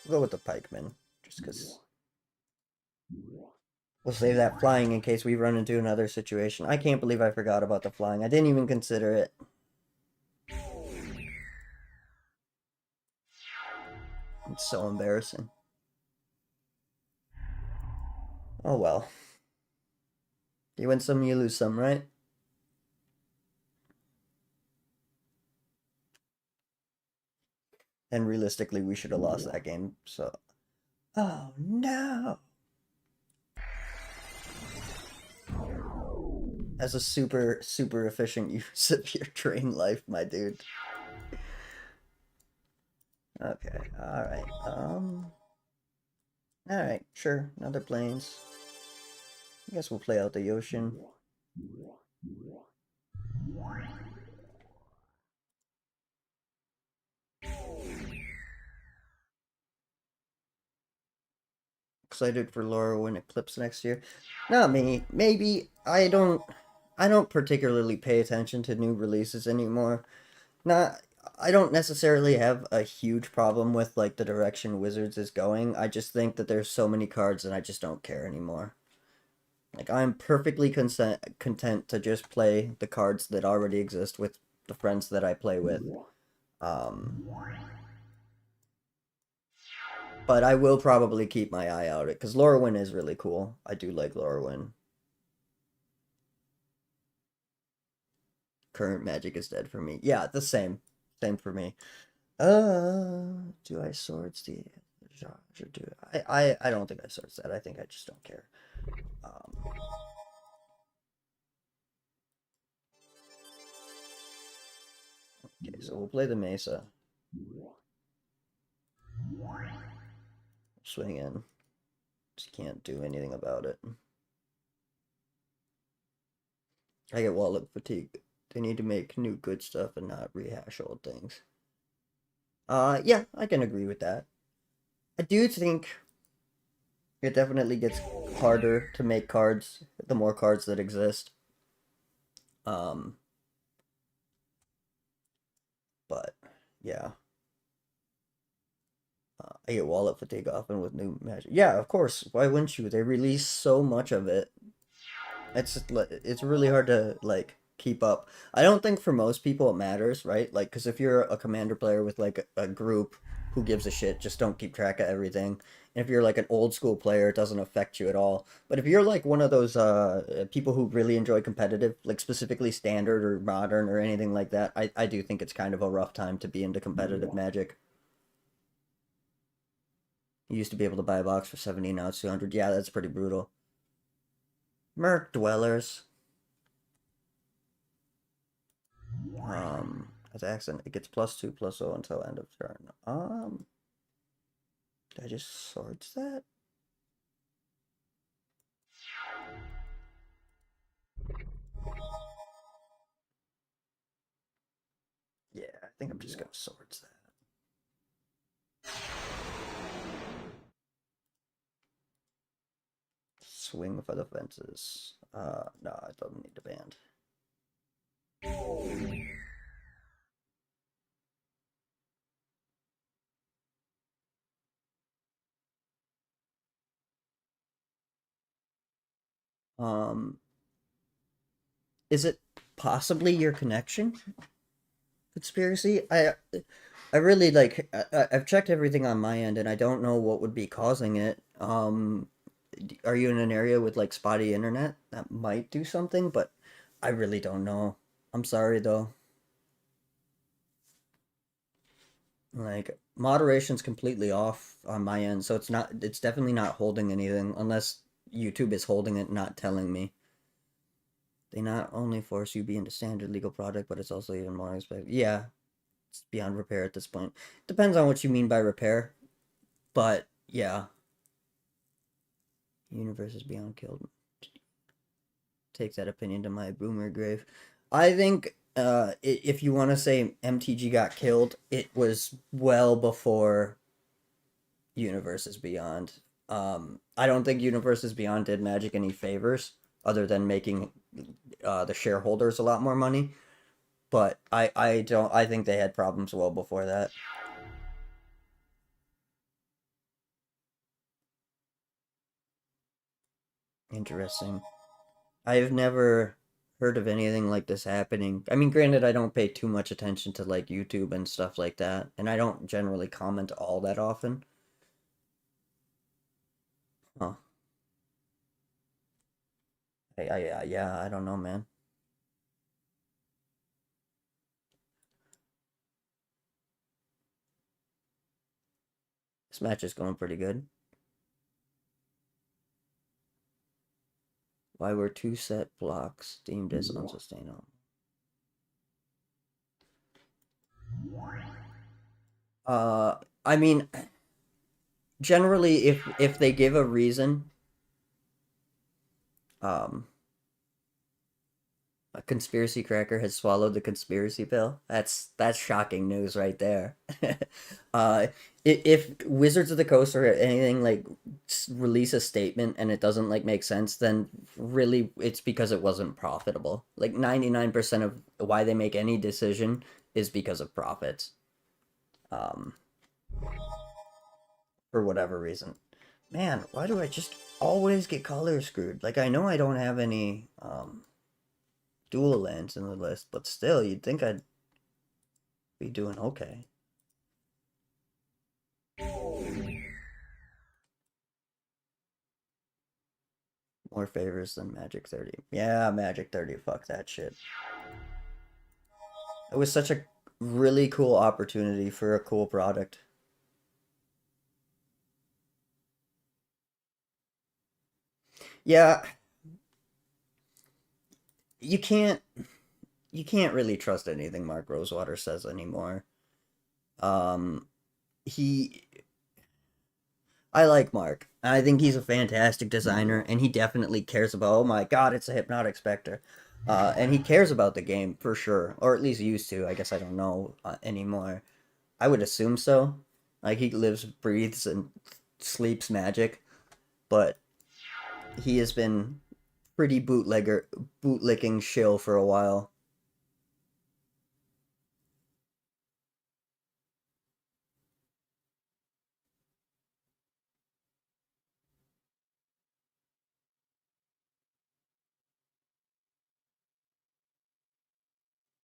S1: we'll go with the pikeman, just because we'll save that flying in case we run into another situation. I can't believe I forgot about the flying. I didn't even consider it. It's so embarrassing. Oh well. You win some, you lose some, right? And realistically, we should have lost that game. So, oh no! As a super efficient use of your train life, my dude. Okay, all right. All right, sure. Another planes. I guess we'll play out the ocean. Excited for Laura when Eclipse next year. Not me. Maybe I don't particularly pay attention to new releases anymore. Not I don't necessarily have a huge problem with like the direction Wizards is going. I just think that there's so many cards and I just don't care anymore. Like I'm perfectly content to just play the cards that already exist with the friends that I play with. Um, but I will probably keep my eye out it because Lorwyn is really cool. I do like Lorwyn. Current Magic is dead for me. Yeah, the same. Same for me. Do I swords the or do I don't think I swords that. I think I just don't care. Um, okay, so we'll play the Mesa. Swing in. Just can't do anything about it. I get wallet fatigue. They need to make new good stuff and not rehash old things. Yeah, I can agree with that. I do think it definitely gets harder to make cards the more cards that exist. Um, but yeah. I get wallet fatigue often with new magic. Yeah, of course. Why wouldn't you? They release so much of it. It's really hard to like keep up. I don't think for most people it matters, right? Like, because if you're a commander player with like a group, who gives a shit? Just don't keep track of everything. And if you're like an old school player, it doesn't affect you at all. But if you're like one of those people who really enjoy competitive, like specifically standard or modern or anything like that, I do think it's kind of a rough time to be into competitive Magic. You used to be able to buy a box for 70, now it's 200. Yeah, that's pretty brutal. Merc Dwellers. As accent, it gets +2/+0 until end of turn. Did I just swords that? Yeah, I think I'm just gonna swords that. Swing for the fences. No, I don't need to band. Um, is it possibly your connection? Conspiracy? I really like I've checked everything on my end and I don't know what would be causing it. Are you in an area with like spotty internet? That might do something, but I really don't know. I'm sorry though. Like moderation's completely off on my end, so it's definitely not holding anything unless YouTube is holding it, not telling me. They not only force you be into standard legal product, but it's also even more expensive. Yeah, it's beyond repair at this point. Depends on what you mean by repair, but yeah, universe is beyond killed. Take that opinion to my boomer grave. I think if you want to say MTG got killed, it was well before Universes Beyond. I don't think Universes Beyond did Magic any favors other than making the shareholders a lot more money. But I think they had problems well before that. Interesting. I've never heard of anything like this happening. I mean, granted, I don't pay too much attention to like YouTube and stuff like that, and I don't generally comment all that often. Huh. Yeah, I don't know, man. This match is going pretty good. Why were two set blocks deemed as unsustainable? Uh, I mean, generally, if they give a reason, um, a conspiracy cracker has swallowed the conspiracy pill. That's shocking news right there. uh, if Wizards of the Coast or anything like release a statement and it doesn't like make sense, then really it's because it wasn't profitable. Like 99% of why they make any decision is because of profits. Um, for whatever reason. Man, why do I just always get color screwed? Like I know I don't have any dual lands in the list, but still, you'd think I'd be doing okay. More favors than Magic 30. Yeah, Magic 30. Fuck that shit. It was such a really cool opportunity for a cool product. Yeah, you can't you can't really trust anything Mark Rosewater says anymore. Um he I like Mark. I think he's a fantastic designer, and he definitely cares about. Oh my God, it's a hypnotic specter, and he cares about the game for sure, or at least used to. I guess I don't know anymore. I would assume so. Like he lives, breathes, and sleeps Magic, but he has been pretty bootlicking shill for a while.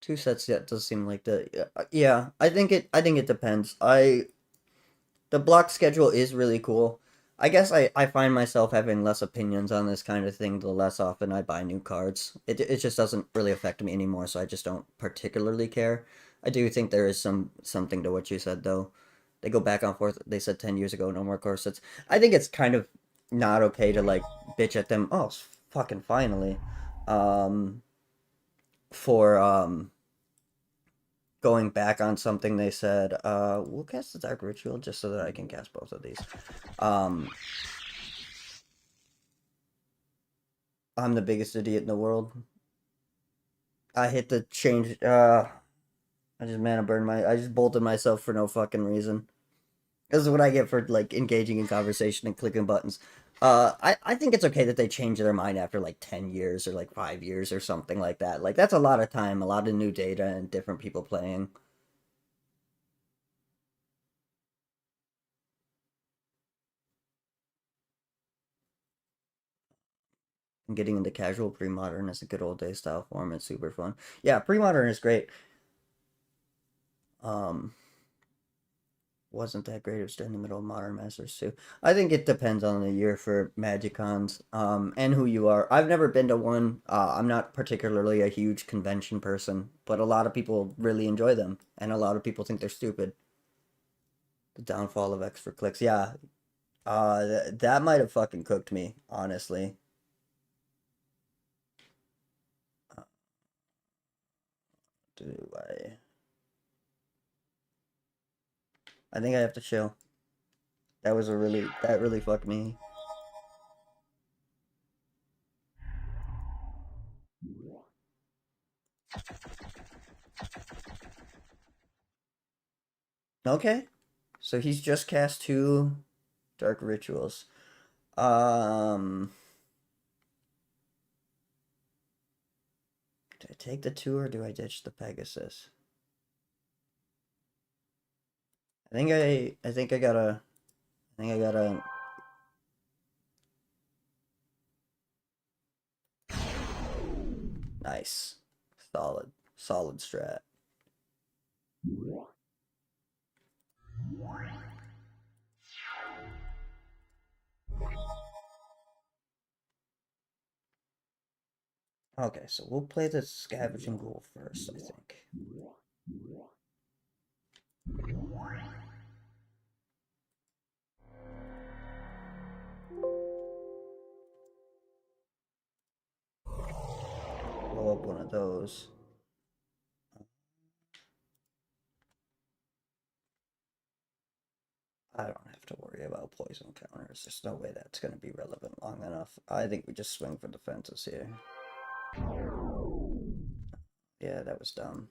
S1: Two sets, yeah, does seem like the yeah. I think it depends. The block schedule is really cool. I guess I find myself having less opinions on this kind of thing the less often I buy new cards. It just doesn't really affect me anymore, so I just don't particularly care. I do think there is something to what you said though. They go back and forth. They said 10 years ago no more corsets. I think it's kind of not okay to like bitch at them. Oh, fucking finally. Um for going back on something they said. We'll cast the Dark Ritual just so that I can cast both of these. Um, I'm the biggest idiot in the world. I hit the change. I just mana burned my. I just bolted myself for no fucking reason. This is what I get for like engaging in conversation and clicking buttons. I think it's okay that they change their mind after like 10 years or like 5 years or something like that. Like that's a lot of time, a lot of new data, and different people playing. And getting into casual pre-modern is a good old day style form. It's super fun. Yeah, pre-modern is great. Um, wasn't that great. It was in the middle of Modern Masters too. I think it depends on the year for Magic Cons, and who you are. I've never been to one. I'm not particularly a huge convention person, but a lot of people really enjoy them, and a lot of people think they're stupid. The downfall of X for clicks. Yeah, that might have fucking cooked me, honestly. Uh, do I? I think I have to chill. That really fucked me. Okay, so he's just cast two Dark Rituals. Um, do I take the two or do I ditch the Pegasus? I think I gotta. Nice, solid strat. Okay, so we'll play the Scavenging Ghoul first, I think. Blow up one of those. I don't have to worry about poison counters. There's no way that's going to be relevant long enough. I think we just swing for the fences here. Yeah, that was dumb.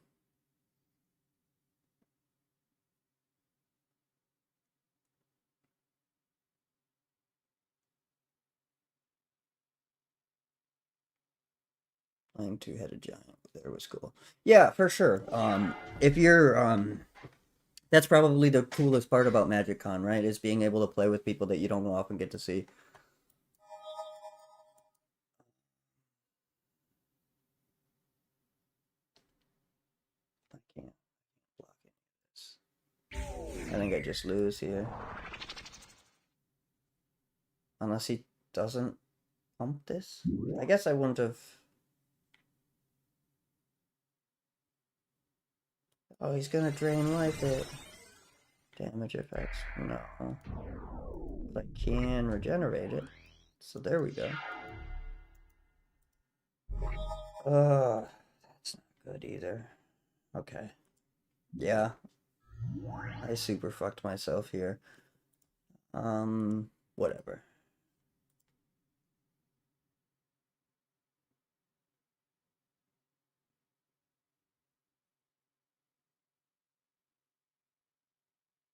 S1: Playing two-headed giant there was cool. Yeah, for sure. If you're that's probably the coolest part about Magic Con, right? Is being able to play with people that you don't often get to see. I can't block it. I think I just lose here. Unless he doesn't pump this? I guess I wouldn't have. Oh, he's gonna drain life it. Damage effects. No. But I can regenerate it. So there we go. That's not good either. Okay. Yeah. I super fucked myself here. Whatever.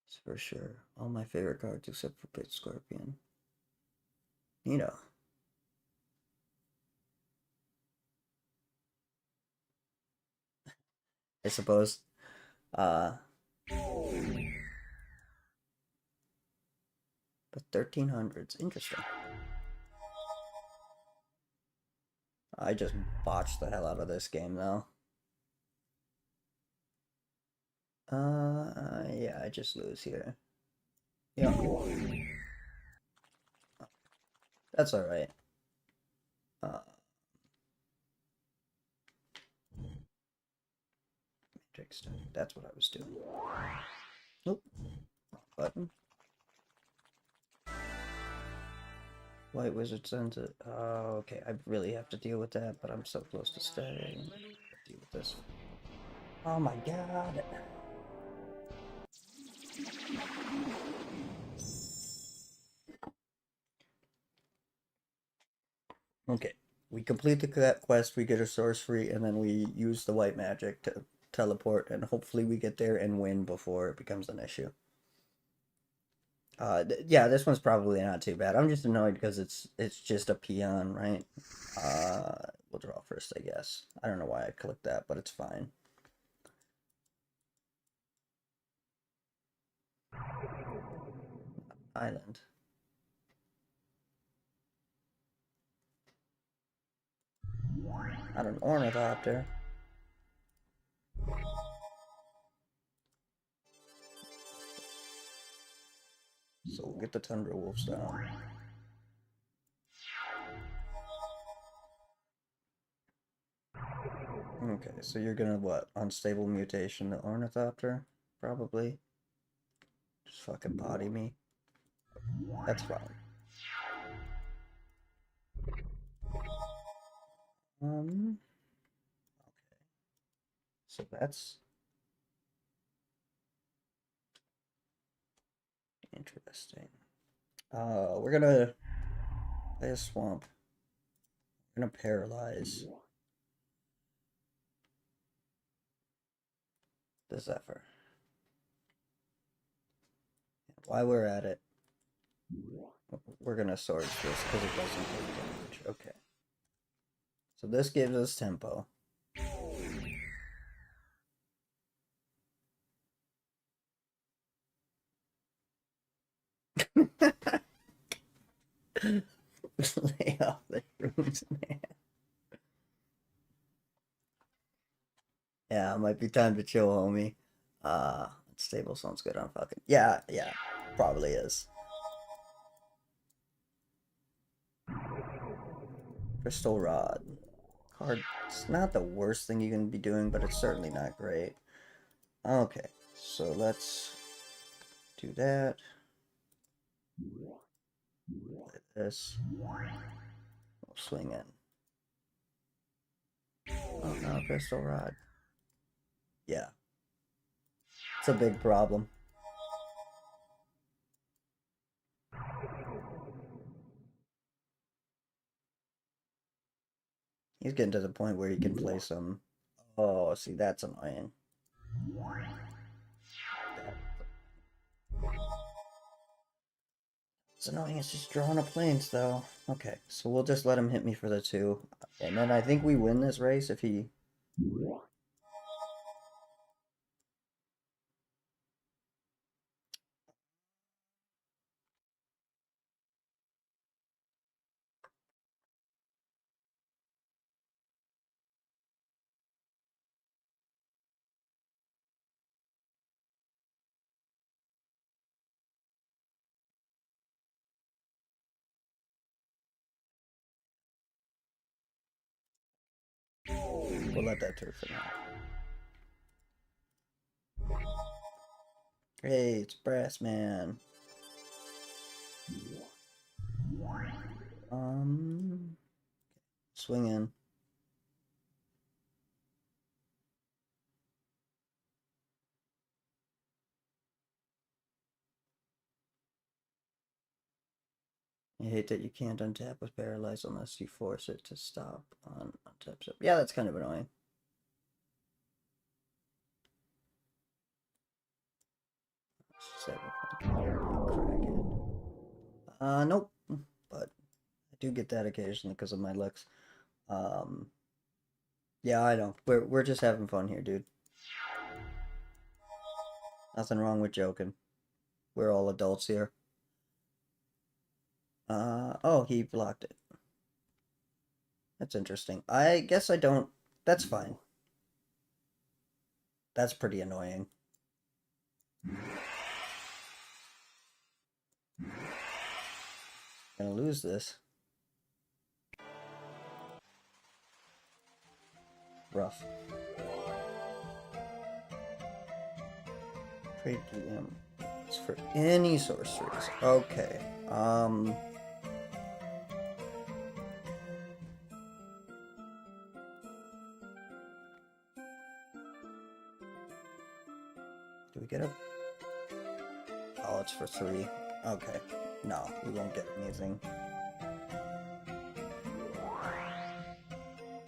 S1: It's for sure. All my favorite cards except for Pit Scorpion. You know. I suppose. Uh, but 1300s. Interesting. I just botched the hell out of this game though. Yeah, I just lose here. Yeah. That's alright. Uh, Matrix. That's what I was doing. Nope. Wrong button. White Wizard sends it. Oh, okay. I really have to deal with that, but I'm so close to staying. Deal with this. Oh my god. Okay. We complete the quest, we get a source free, and then we use the white magic to teleport, and hopefully we get there and win before it becomes an issue. Yeah, this one's probably not too bad. I'm just annoyed because it's just a peon, right? We'll draw first, I guess. I don't know why I clicked that, but it's fine. Island. Not an ornithopter. So we'll get the Tundra Wolves down. Okay, so you're gonna what? Unstable mutation the Ornithopter? Probably. Just fucking body me. That's fine. Okay. So that's interesting. We're gonna play a swamp. We're gonna paralyze the Zephyr. While we're at it, we're gonna Swords this because it doesn't take damage. Okay. So this gives us tempo. Lay off the shrooms, man. Yeah, it might be time to chill, homie. Stable sounds good on fucking. Yeah, probably is. Crystal Rod. Card. It's not the worst thing you can be doing, but it's certainly not great. Okay, so let's do that. Like this. We'll swing in. Oh no, Crystal Rod. Yeah. It's a big problem. He's getting to the point where he can play some. Oh, see, that's annoying. It's annoying, it's just drawing a planes, though. Okay, so we'll just let him hit me for the 2. And then I think we win this race if he... We'll let that turn for now. Hey, it's Brass Man. Swing in. I hate that you can't untap with Paralyze unless you force it to stop on untap. Yeah, that's kind of annoying. Nope. But I do get that occasionally because of my licks. Yeah, I know. We're just having fun here, dude. Nothing wrong with joking. We're all adults here. Oh, he blocked it. That's interesting. I guess I don't. That's fine. That's pretty annoying. Gonna lose this. Rough. Trade DM. It's for any sorceries. Okay. Do we get a... Oh, it's for 3. Okay. No, we won't get anything.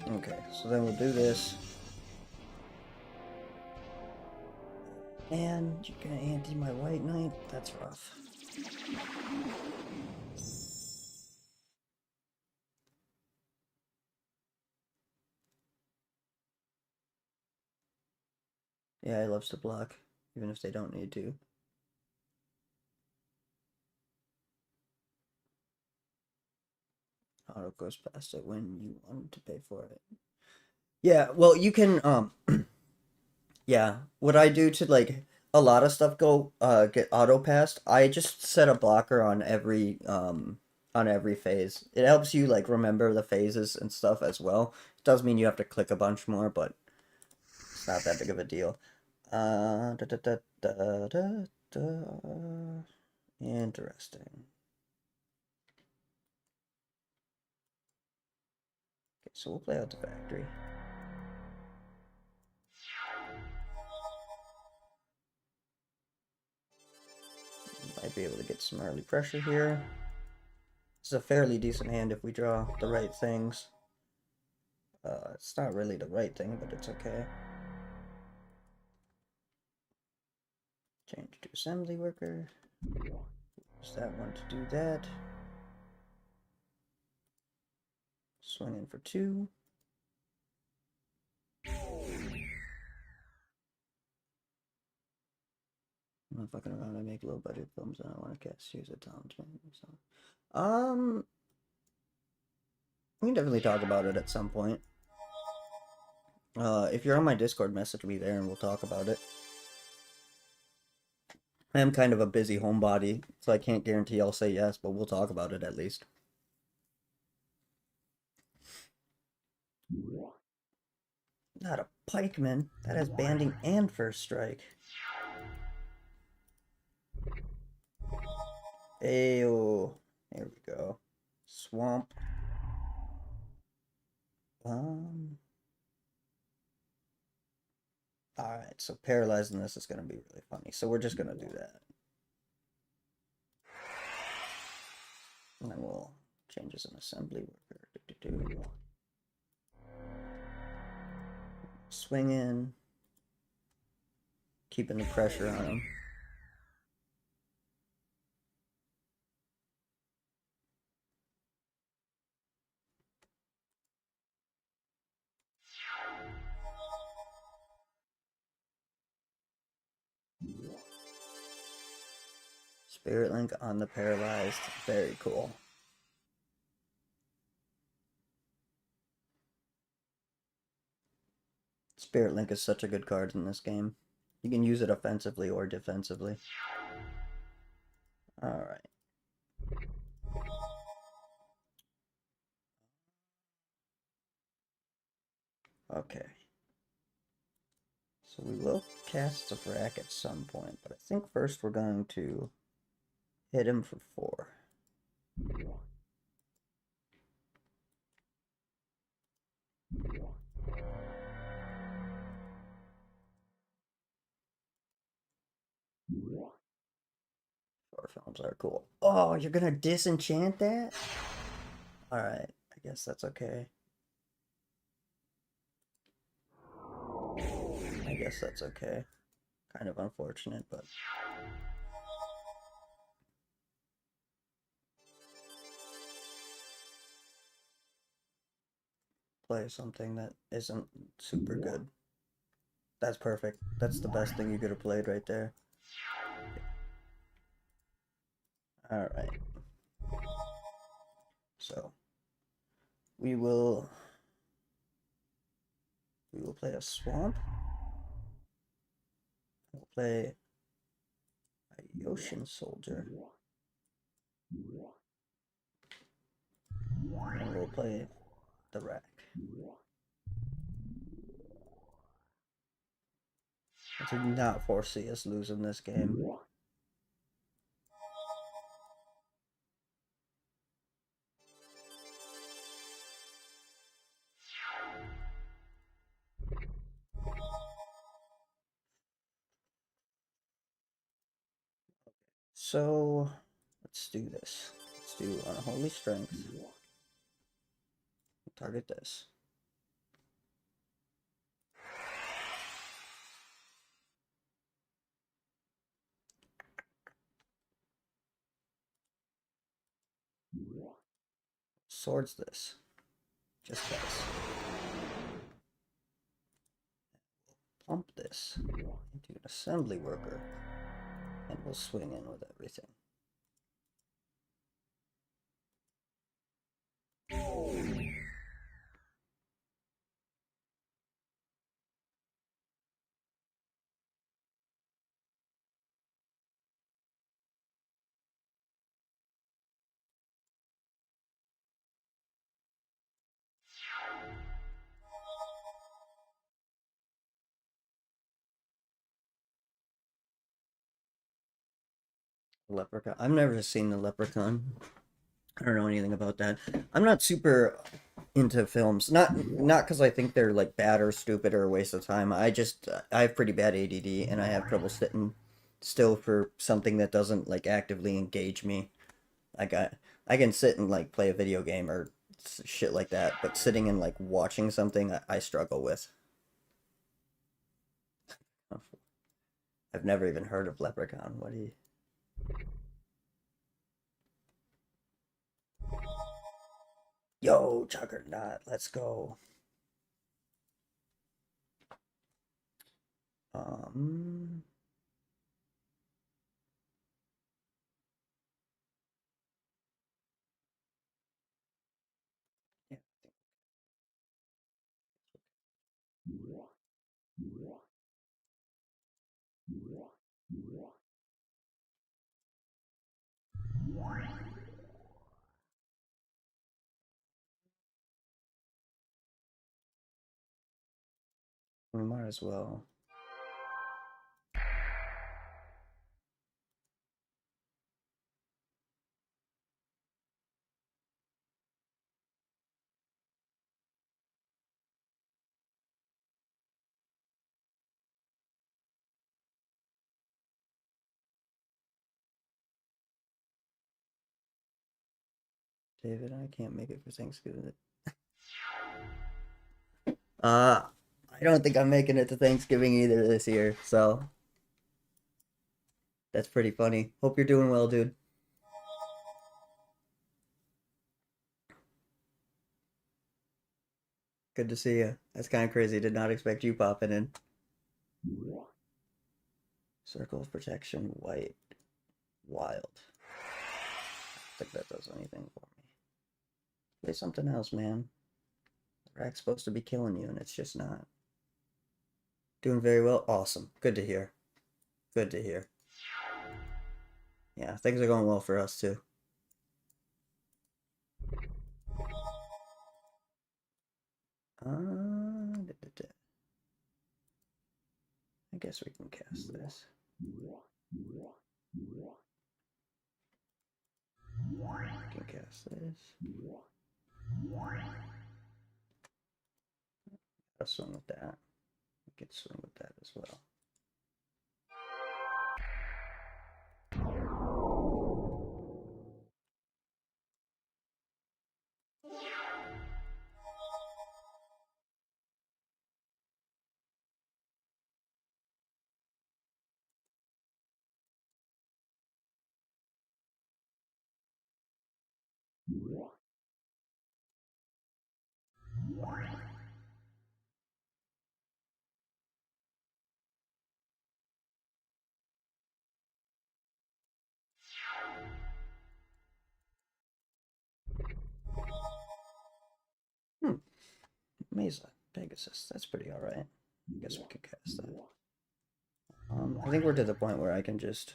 S1: Okay, so then we'll do this. And you're gonna anti my White Knight? That's rough. Yeah, he loves to block, even if they don't need to. Auto goes past it when you wanted to pay for it. Yeah, well, you can, yeah, what I do to, like, a lot of stuff go get auto passed. I just set a blocker on every phase. It helps you like remember the phases and stuff as well. It does mean you have to click a bunch more, but it's not that big of a deal. Da, da, da, da, da, da. Interesting. Okay, so we'll play out the factory. Might be able to get some early pressure here. This is a fairly decent hand if we draw the right things. It's not really the right thing, but it's okay. Change to assembly worker. Use that one to do that. Swing in for 2. I'm not fucking around. I make low budget films and I want to cast use a talent. So, we can definitely talk about it at some point. If you're on my Discord, message me there and we'll talk about it. I am kind of a busy homebody, so I can't guarantee I'll say yes, but we'll talk about it at least. Not a pikeman. That has banding and first strike. Ayo. There we go. Swamp. Alright, so paralyzing this is going to be really funny. So we're just going to do that. And then we'll change as an assembly worker. Swing in. Keeping the pressure on him. Spirit Link on the paralyzed. Very cool. Spirit Link is such a good card in this game. You can use it offensively or defensively. Alright. Okay. So we will cast a Vrac at some point, but I think first we're going to hit him for 4. Four films are cool. Oh, you're gonna disenchant that? Alright, I guess that's okay. I guess that's okay. Kind of unfortunate, but... play something that isn't super good. That's perfect. That's the best thing you could have played right there. Alright. So, we will play a swamp. We'll play a Ocean Soldier. And we'll play the Rack. I did not foresee us losing this game. So, let's do this. Let's do Unholy Strength. Target this. Swords this. Just this. Pump this into an assembly worker. And we'll swing in with everything. Leprechaun. I've never seen the Leprechaun. I don't know anything about that. I'm not super into films. Not because I think they're like bad or stupid or a waste of time. I just I have pretty bad ADD and I have trouble sitting still for something that doesn't like actively engage me. Like I can sit and like play a video game or shit like that, but sitting and like watching something I struggle with. I've never even heard of Leprechaun. What do you? Yo, Juggernaut, let's go. Um, yeah, we might as well. David, I can't make it for Thanksgiving. Uh, I don't think I'm making it to Thanksgiving either this year, so that's pretty funny. Hope you're doing well, dude. Good to see you. That's kind of crazy. Did not expect you popping in. Circle of Protection, white, wild. I don't think that does anything for me. Play something else, man. Rack's supposed to be killing you, and it's just not. Doing very well. Awesome. Good to hear. Good to hear. Yeah, things are going well for us too. I guess we can cast this. We can cast this. I'll swing with that. We can swing with that as well. Hmm. Mesa, Pegasus. That's pretty alright. I guess we could cast that. I think we're to the point where I can just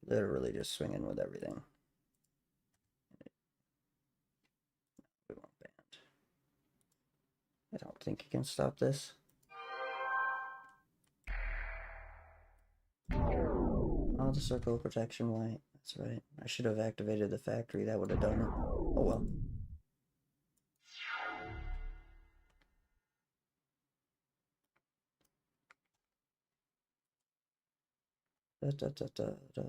S1: literally just swing in with everything. We won't band. I don't think you can stop this. Oh, the circle of protection white. That's right. I should have activated the factory. That would have done it. Oh well. Da, da, da, da, da.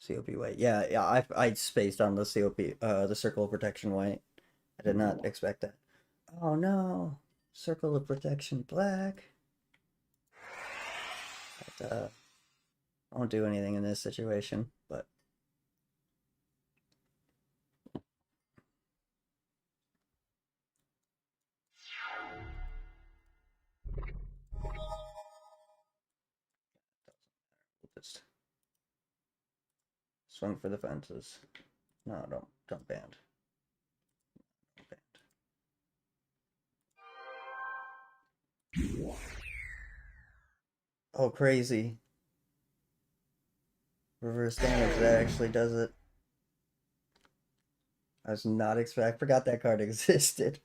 S1: COP white. Yeah. I spaced on the COP, the circle of protection white. I did not expect that. Oh no. Circle of protection black. But, I won't do anything in this situation, but we'll just swing for the fences. No, don't band. Don't band. Oh, crazy. Reverse damage, that actually does it. I was not expect. I forgot that card existed.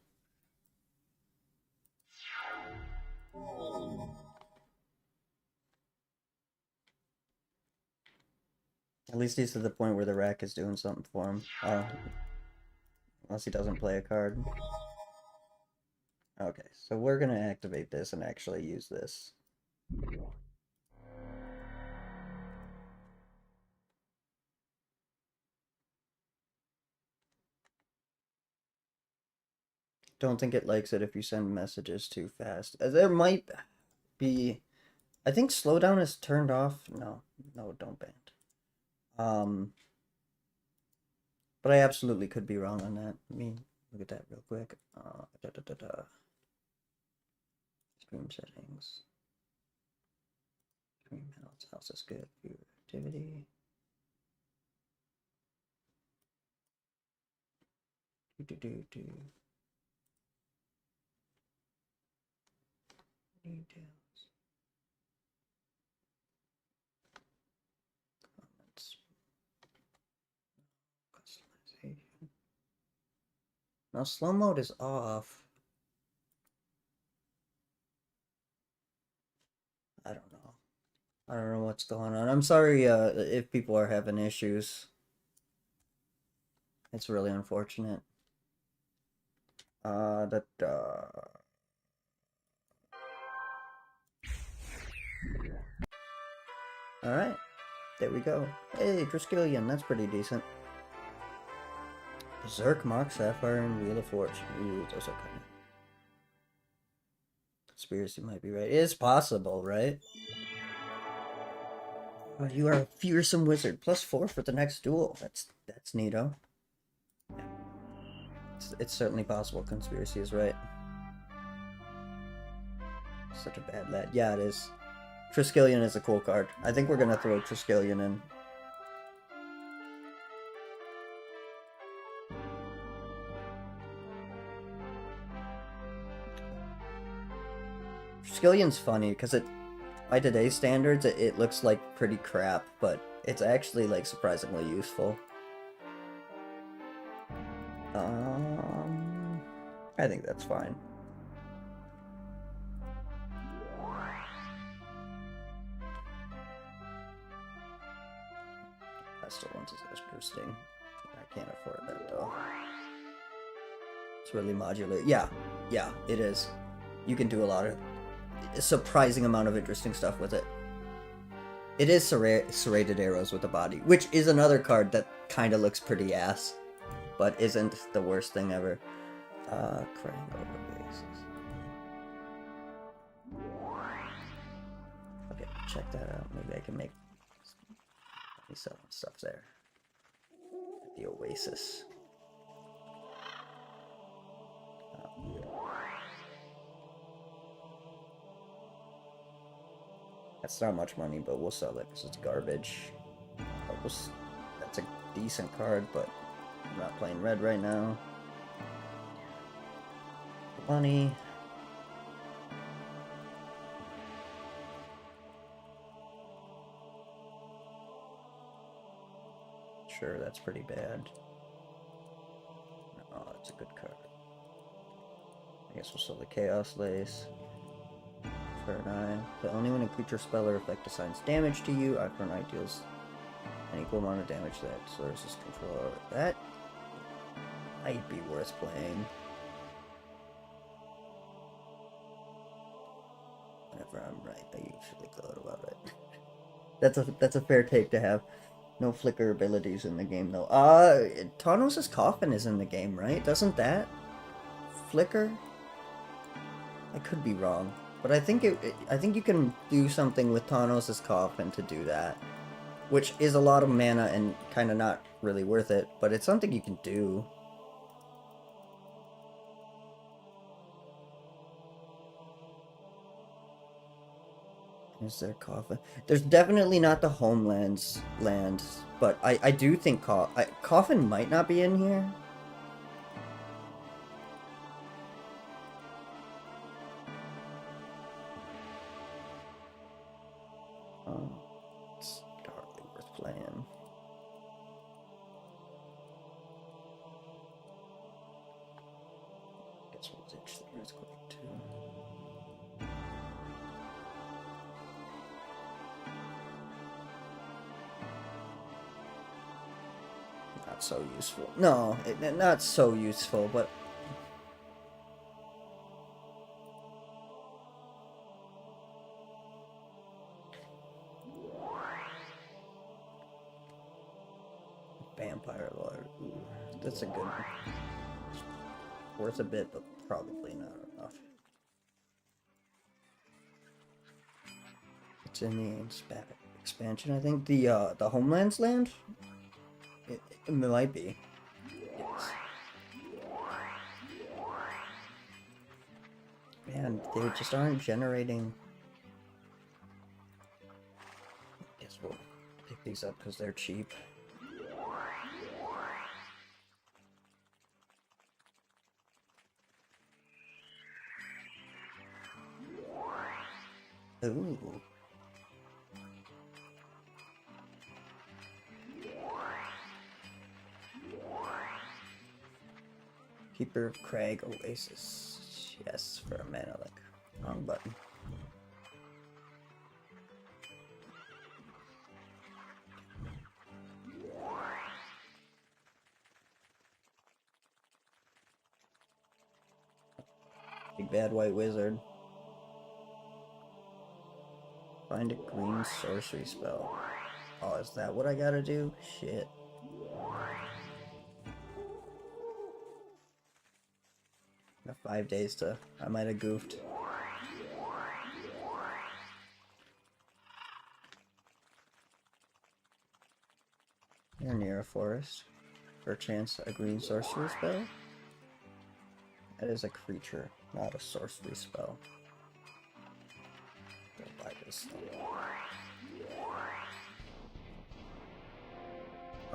S1: At least he's to the point where the rack is doing something for him. Unless he doesn't play a card. Okay, so we're gonna activate this and actually use this. Don't think it likes it if you send messages too fast. There might be... I think slowdown is turned off. No, don't ban it. But I absolutely could be wrong on that. Let me look at that real quick. Stream settings. Stream house is good. Viewer activity. Details. Comments. Customization. Now slow mode is off. I don't know. I don't know what's going on. I'm sorry if people are having issues. It's really unfortunate. Alright, there we go. Hey, Triskelion, that's pretty decent. Berserk, Mock, Sapphire, and Wheel of Fortune. Ooh, those are kind of... Conspiracy might be right. It's possible, right? Oh, you are a fearsome wizard. +4 for the next duel. That's neato. Yeah. It's certainly possible Conspiracy is right. Such a bad lad. Yeah, it is. Triskelion is a cool card. I think we're gonna throw Triskelion in. Skillion's funny because by today's standards, it looks like pretty crap, but it's actually like surprisingly useful. I think that's fine. Pestilence is interesting. I can't afford that though. It's really modular. Yeah, it is. You can do a surprising amount of interesting stuff with it. It is serrated arrows with a body, which is another card that kind of looks pretty ass, but isn't the worst thing ever. Crying over bases. Okay, check that out. Maybe I can make some stuff there. The Oasis. That's not much money, but we'll sell it because it's garbage. That's a decent card, but I'm not playing red right now. Money. Sure, that's pretty bad. Oh, that's a good card. I guess we'll sell the Chaos Lace. For an eye. But only when a creature spell or effect assigns damage to you, eye for an eye deals an equal amount of damage that sources control. That might be worth playing. Whenever I'm right, I usually gloat about it. That's a fair take to have. No flicker abilities in the game though. Tawnos' Coffin is in the game, right? Doesn't that flicker? I could be wrong. But I think I think you can do something with Tawnos' Coffin to do that. Which is a lot of mana and kind of not really worth it, but it's something you can do. Is there Coffin? There's definitely not the Homelands lands, but I do think Coffin might not be in here. It's hardly worth playing. Guess we'll ditch the Earthquake too. Not so useful. No, not so useful, but vampire lord. Ooh, that's a good one. Worth a bit, but probably not enough. It's in the expansion, I think. The Homelands land? It might be. Yes. Man, they just aren't generating. Guess we'll pick these up because they're cheap. Ooh. Keeper Crag Oasis. Yes, for a mana lick. Wrong button. Big bad white wizard. Find a green sorcery spell. Oh, is that what I gotta do? Shit. Got 5 days to. I might have goofed. You're near a forest. Perchance a green sorcery spell? That is a creature, not a sorcery spell. Don't buy this thing.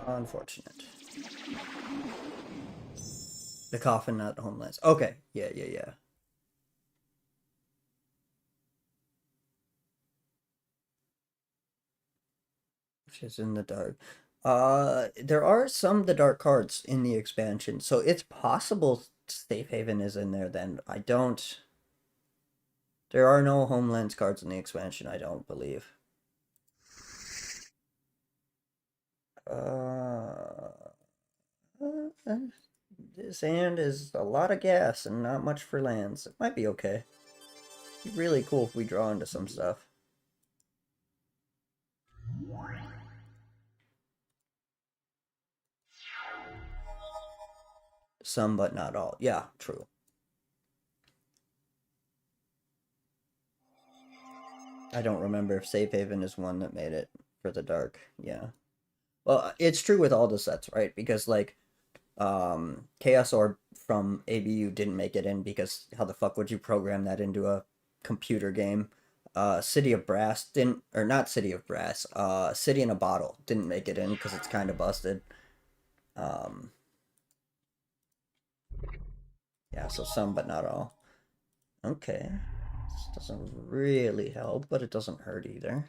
S1: Unfortunate. The coffin, not the homelands. Okay, yeah. Which is in the dark. There are some the dark cards in the expansion, so it's possible Safe Haven is in there then. I don't. There are no homelands cards in the expansion, I don't believe. Sand is a lot of gas and not much for lands. It might be okay. It'd be really cool if we draw into some stuff. Some, but not all. Yeah, true. I don't remember if Safe Haven is one that made it for the dark. Yeah. Well, it's true with all the sets, right? Because like Chaos Orb from ABU didn't make it in because how the fuck would you program that into a computer game? City of Brass didn't, or not City of Brass, City in a Bottle didn't make it in because it's kind of busted. Yeah, so some, but not all. Okay. This doesn't really help, but it doesn't hurt either.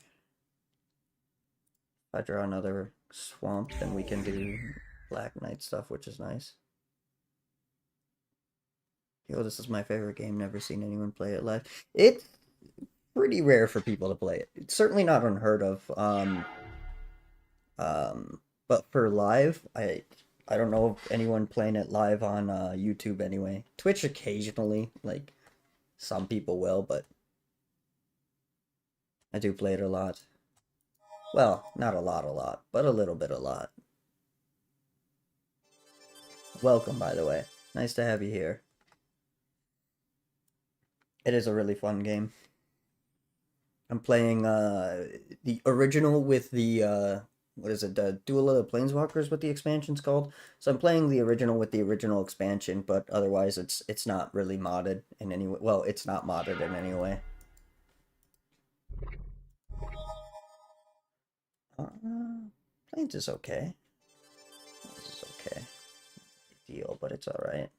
S1: If I draw another swamp, then we can do Black Knight stuff, which is nice. Yo, this is my favorite game. Never seen anyone play it live. It's pretty rare for people to play it. It's certainly not unheard of. But for live, I don't know of anyone playing it live on YouTube anyway. Twitch occasionally, like some people will, but I do play it a lot. Well, not a lot, but a little bit a lot. Welcome, by the way. Nice to have you here. It is a really fun game. I'm playing the original with the what is it? Duel of the Planeswalkers, what the expansion's called. So I'm playing the original with the original expansion, but otherwise it's not really modded in any way. Well, it's not modded in any way. Planes is okay. Planes is okay. Big deal, but it's alright.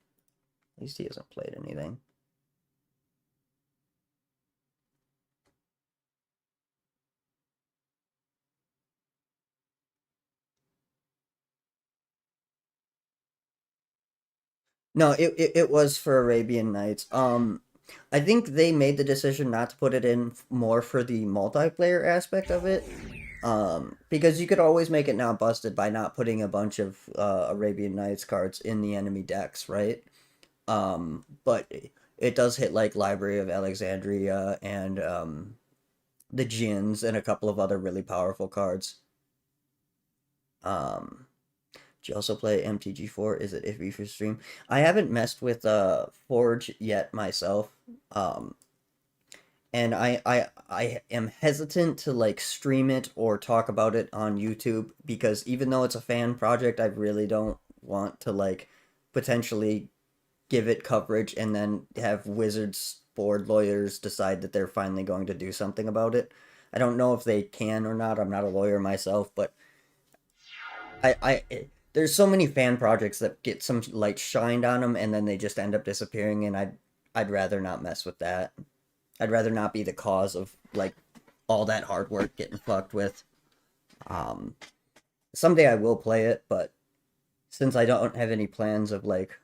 S1: At least he hasn't played anything. No, it was for Arabian Nights. I think they made the decision not to put it in more for the multiplayer aspect of it. Because you could always make it not busted by not putting a bunch of Arabian Nights cards in the enemy decks, right? But it does hit like Library of Alexandria and the Djinns and a couple of other really powerful cards. Um, do you also play MTG4? Is it iffy for stream? I haven't messed with Forge yet myself. Um, and I am hesitant to like stream it or talk about it on YouTube because even though it's a fan project, I really don't want to like potentially give it coverage and then have Wizards board lawyers decide that they're finally going to do something about it. I don't know if they can or not. I'm not a lawyer myself, but there's so many fan projects that get some light shined on them and then they just end up disappearing, and I'd rather not mess with that. I'd rather not be the cause of like all that hard work getting fucked with. Um, Someday I will play it, but since I don't have any plans of like,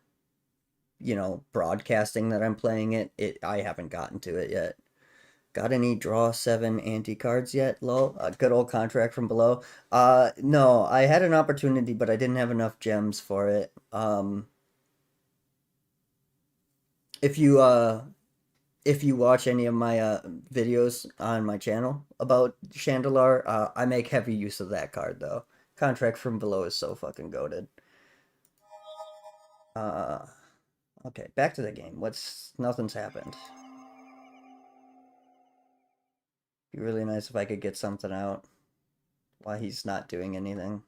S1: broadcasting that I'm playing it, I haven't gotten to it yet. Got any draw seven anti cards yet? Lol. A good old contract from below. No, I had an opportunity, but I didn't have enough gems for it. If you if you watch any of my videos on my channel about Shandalar, I make heavy use of that card though. Contract from below is so fucking goated. Uh, okay, back to the game. Nothing's happened. Be really nice if I could get something out while he's not doing anything.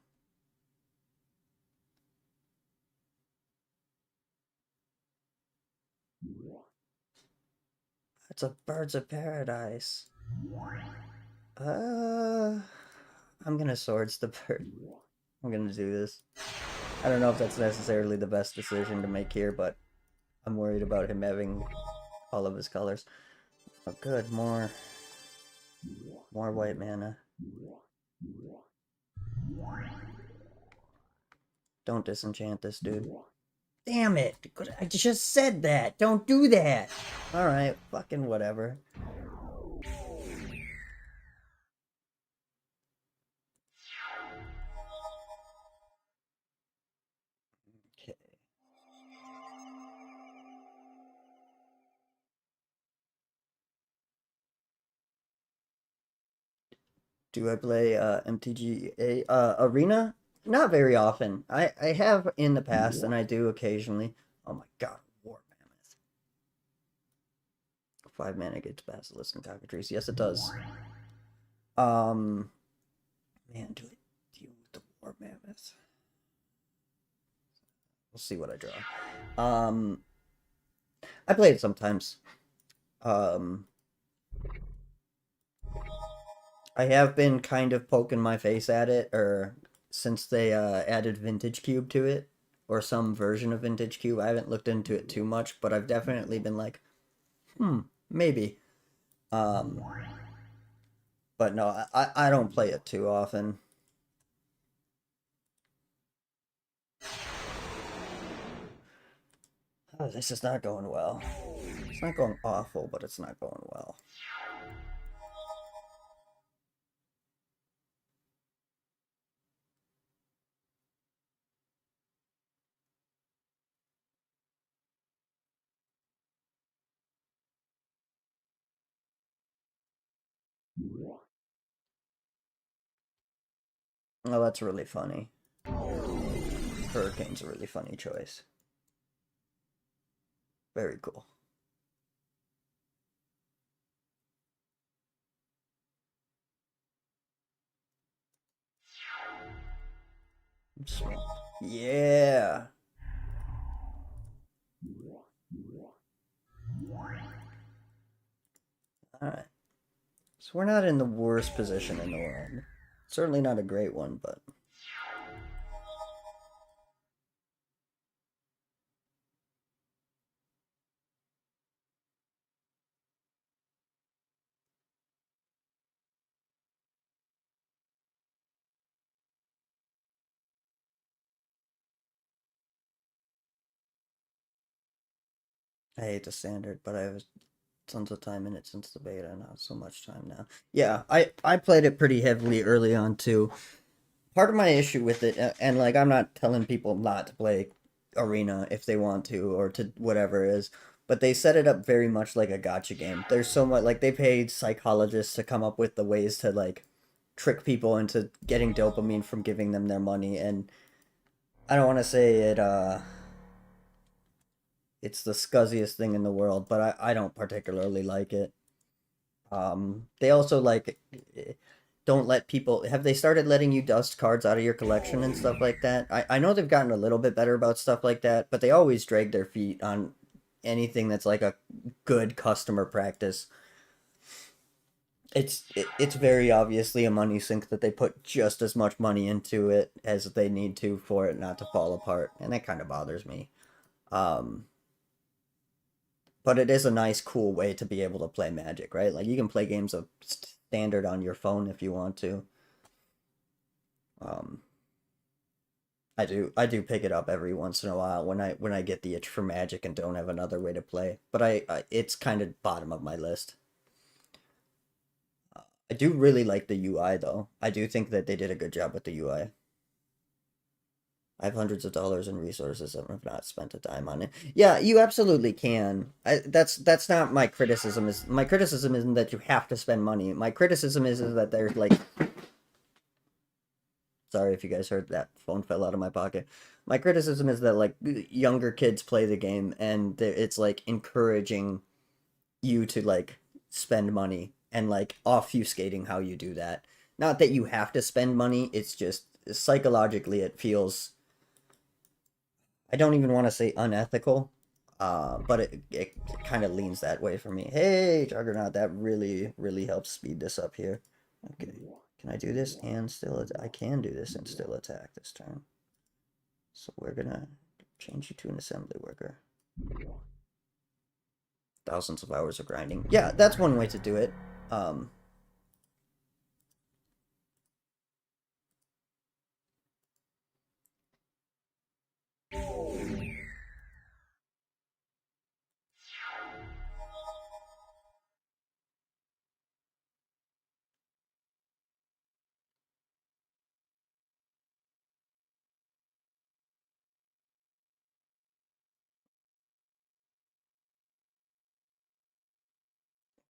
S1: It's a Birds of Paradise. Uh, I'm gonna Swords the Bird. I'm gonna do this. I don't know if that's necessarily the best decision to make here, but I'm worried about him having all of his colors. Oh, good. More white mana. Don't disenchant this dude. Damn it! I just said that! Don't do that! Alright, fucking whatever. Okay. Do I play MTGA Arena? Not very often. I have in the past, and I do occasionally. Oh my god, War Mammoth. 5 mana gets Basilisk and Cockatrice. Yes, it does. Um, man, do I deal with the War Mammoth? We'll see what I draw. I play it sometimes. Um, I have been kind of poking my face at it, or since they added Vintage Cube to it, or some version of Vintage Cube. I haven't looked into it too much, but I've definitely been like, maybe. Um, but no, I don't play it too often. Oh, this is not going well. It's not going awful, but it's not going well. Oh, that's really funny. Hurricane's a really funny choice. Very cool. Yeah. Alright. So we're not in the worst position in the world. Certainly not a great one, but I hate the standard, but I have tons of time in it since the beta, not so much time now. Yeah, I played it pretty heavily early on too. Part of my issue with it, and like I'm not telling people not to play Arena if they want to or to whatever it is, but they set it up very much like a gotcha game. There's so much like they paid psychologists to come up with the ways to like trick people into getting dopamine from giving them their money, and I don't want to say it's the scuzziest thing in the world, but I don't particularly like it. They also like don't let people have they started letting you dust cards out of your collection and stuff like that. I know they've gotten a little bit better about stuff like that, but they always drag their feet on anything that's like a good customer practice. It's very obviously a money sink that they put just as much money into it as they need to for it not to fall apart, and that kind of bothers me. Um, but it is a nice, cool way to be able to play Magic, right? Like you can play games of standard on your phone if you want to. Um, I do pick it up every once in a while when I get the itch for Magic and don't have another way to play. But I it's kind of bottom of my list. I do really like the UI though. I do think that they did a good job with the UI. I have hundreds of dollars in resources and have not spent a dime on it. Yeah, you absolutely can. That's not my criticism. Is my criticism isn't that you have to spend money. My criticism is that there's like sorry if you guys heard that phone fell out of my pocket. My criticism is that like younger kids play the game and it's like encouraging you to like spend money and like obfuscating how you do that. Not that you have to spend money, it's just psychologically it feels I don't even want to say unethical, but it kind of leans that way for me. Hey, Juggernaut, that really helps speed this up here. Okay, can I do this and still? I can do this and still attack this turn. So we're gonna change you to an assembly worker. Thousands of hours of grinding. Yeah, that's one way to do it. Um,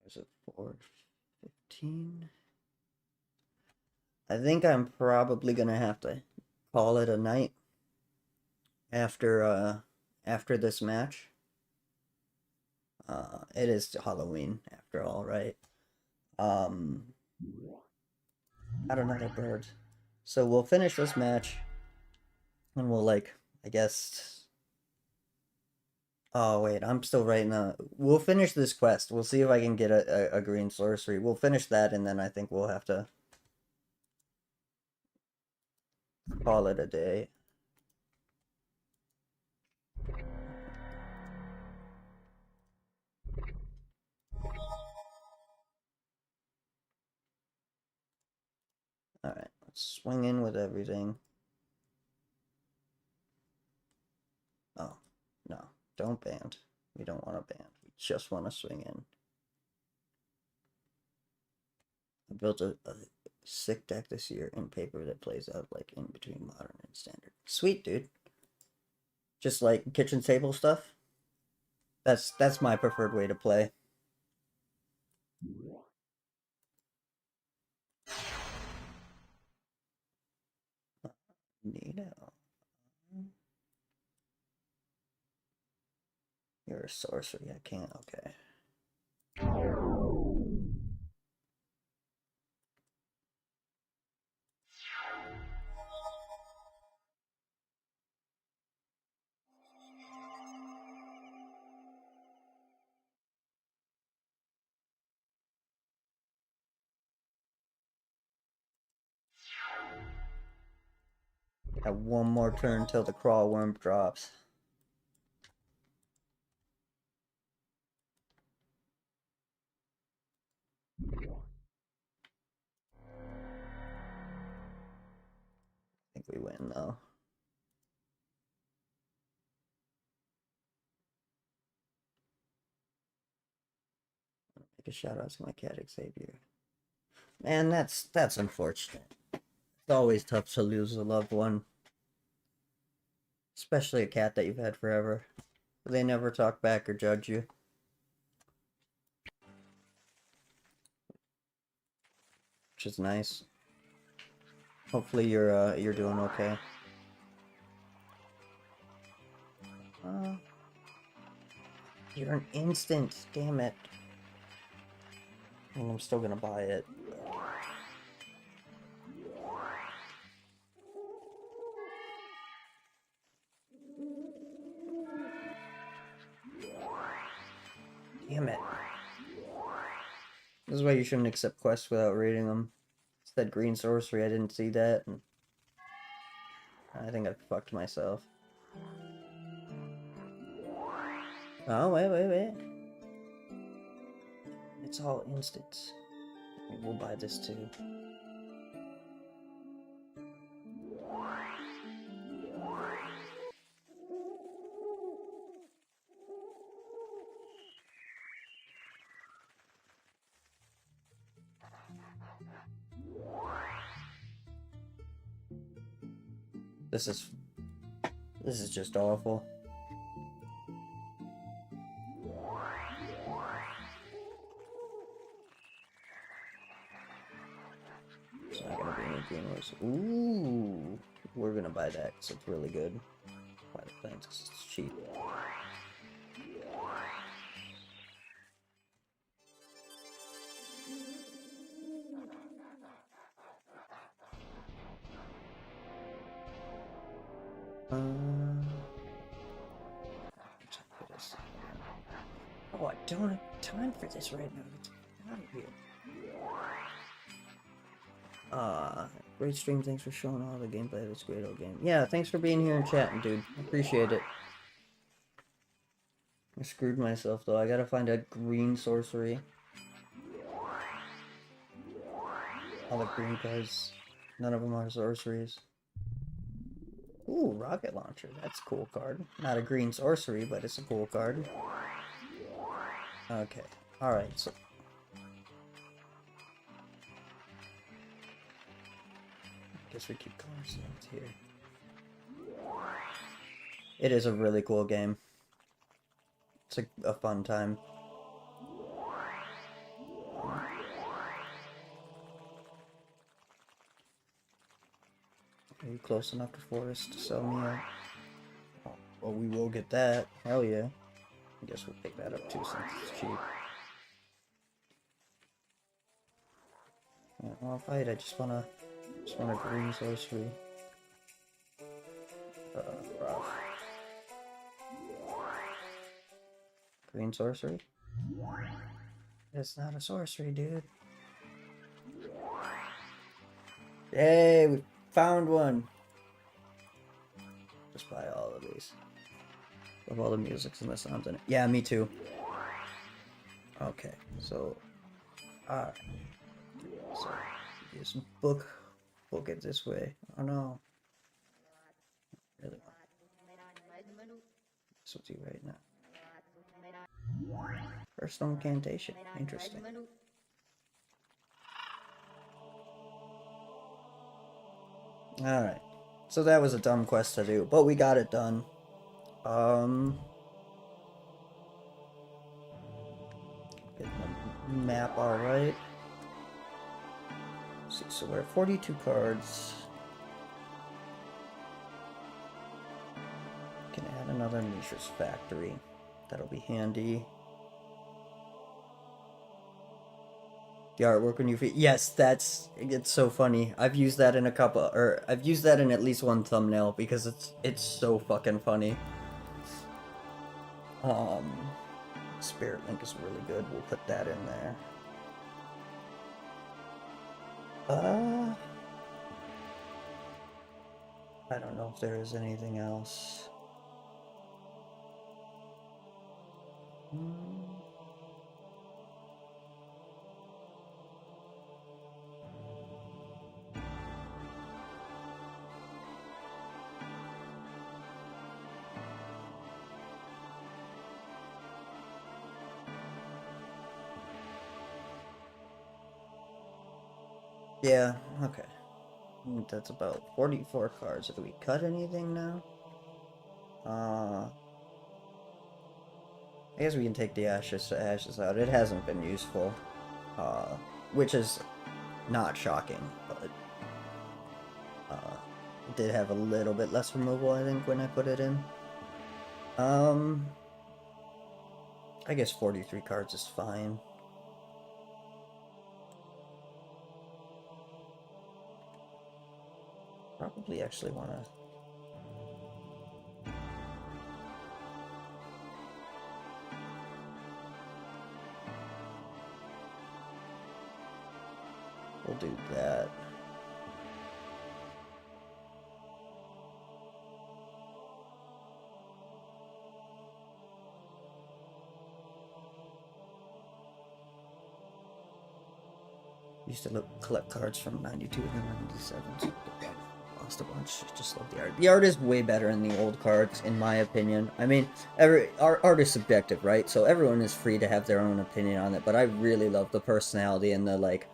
S1: is it 4:15? I think I'm probably gonna have to call it a night after after this match. It is Halloween after all, right? Um, not another bird. So we'll finish this match, and we'll like, I guess. Oh wait, I'm still writing the. We'll finish this quest. We'll see if I can get a green sorcery. We'll finish that, and then I think we'll have to call it a day. All right, let's swing in with everything. Oh no, don't band. We don't want to band. We just want to swing in. I built a sick deck this year in paper that plays out like in between modern and standard. Sweet, dude. Just like kitchen table stuff. That's my preferred way to play. Neato. You're a sorcery. I can't. Okay. Have one more turn till the crawl worm drops. I think we win though. a shout out to my cat Xavier. Man, that's unfortunate. It's always tough to lose a loved one, especially a cat that you've had forever. They never talk back or judge you, which is nice. Hopefully you're doing okay. You're an instant, damn it. I mean, I'm still gonna buy it. Damn it. This is why you shouldn't accept quests without reading them. It's that green sorcery, I didn't see that, and I think I fucked myself. Oh, wait. It's all instants. We'll buy this too. This is just awful. It's not gonna be any green ones. Ooh, we're gonna buy that because it's really good. Buy the plants because it's cheap. Oh, I don't have time for this right now. Get out of here. Great stream. Thanks for showing all the gameplay of this great old game. Yeah, thanks for being here and chatting, dude. Appreciate it. I screwed myself though. I gotta find a green sorcery. All the green cards. None of them are sorceries. Ooh, rocket launcher. That's a cool card. Not a green sorcery, but it's a cool card. Okay. Alright, so... I guess we keep going south here. It is a really cool game. It's a fun time. Are you close enough to Forest to sell me a... Oh, well, we will get that. Hell yeah. I guess we'll pick that up too since it's cheap. Yeah, I'll fight. I just want a green sorcery. Rough. Green sorcery? It's not a sorcery, dude. Yay, we found one. Just buy all of these. Love all the musics and the sounds in it. Yeah, me too. Okay, so... Alright. So, just book it this way. Oh no. Really want this will do right now. First incantation. Interesting. Alright. So that was a dumb quest to do, but we got it done. Getting the map alright. See, so we're at 42 cards. Can add another Mishra's Factory. That'll be handy. The artwork when you feed. Yes, it's so funny. I've used that in a couple, or I've used that in at least one thumbnail because it's so fucking funny. Spirit Link is really good. We'll put that in there. I don't know if there is anything else. Yeah, okay. That's about 44 cards. Do we cut anything now? I guess we can take the ashes out. It hasn't been useful. Uh, which is not shocking, but it did have a little bit less removal, I think, when I put it in. Um, I guess 43 cards is fine. Probably actually want to... We'll do that. Used to collect cards from 92 to 97. So lost a bunch. Just love the art. The art is way better in the old cards, in my opinion. I mean, art is subjective, right? So everyone is free to have their own opinion on it. But I really love the personality and the like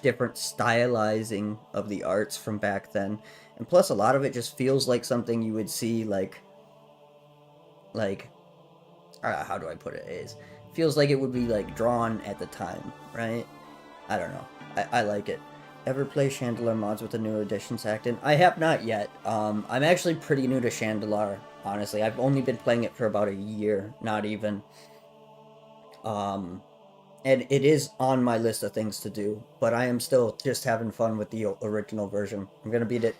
S1: different stylizing of the arts from back then. And plus, a lot of it just feels like something you would see like how do I put it? Is feels like it would be like drawn at the time, right? I don't know. I like it. Ever play Shandalar mods with the newer editions hacked in? I have not yet. I'm actually pretty new to Shandalar, honestly. I've only been playing it for about a year, not even. Um, and it is on my list of things to do, but I am still just having fun with the original version. I'm gonna beat it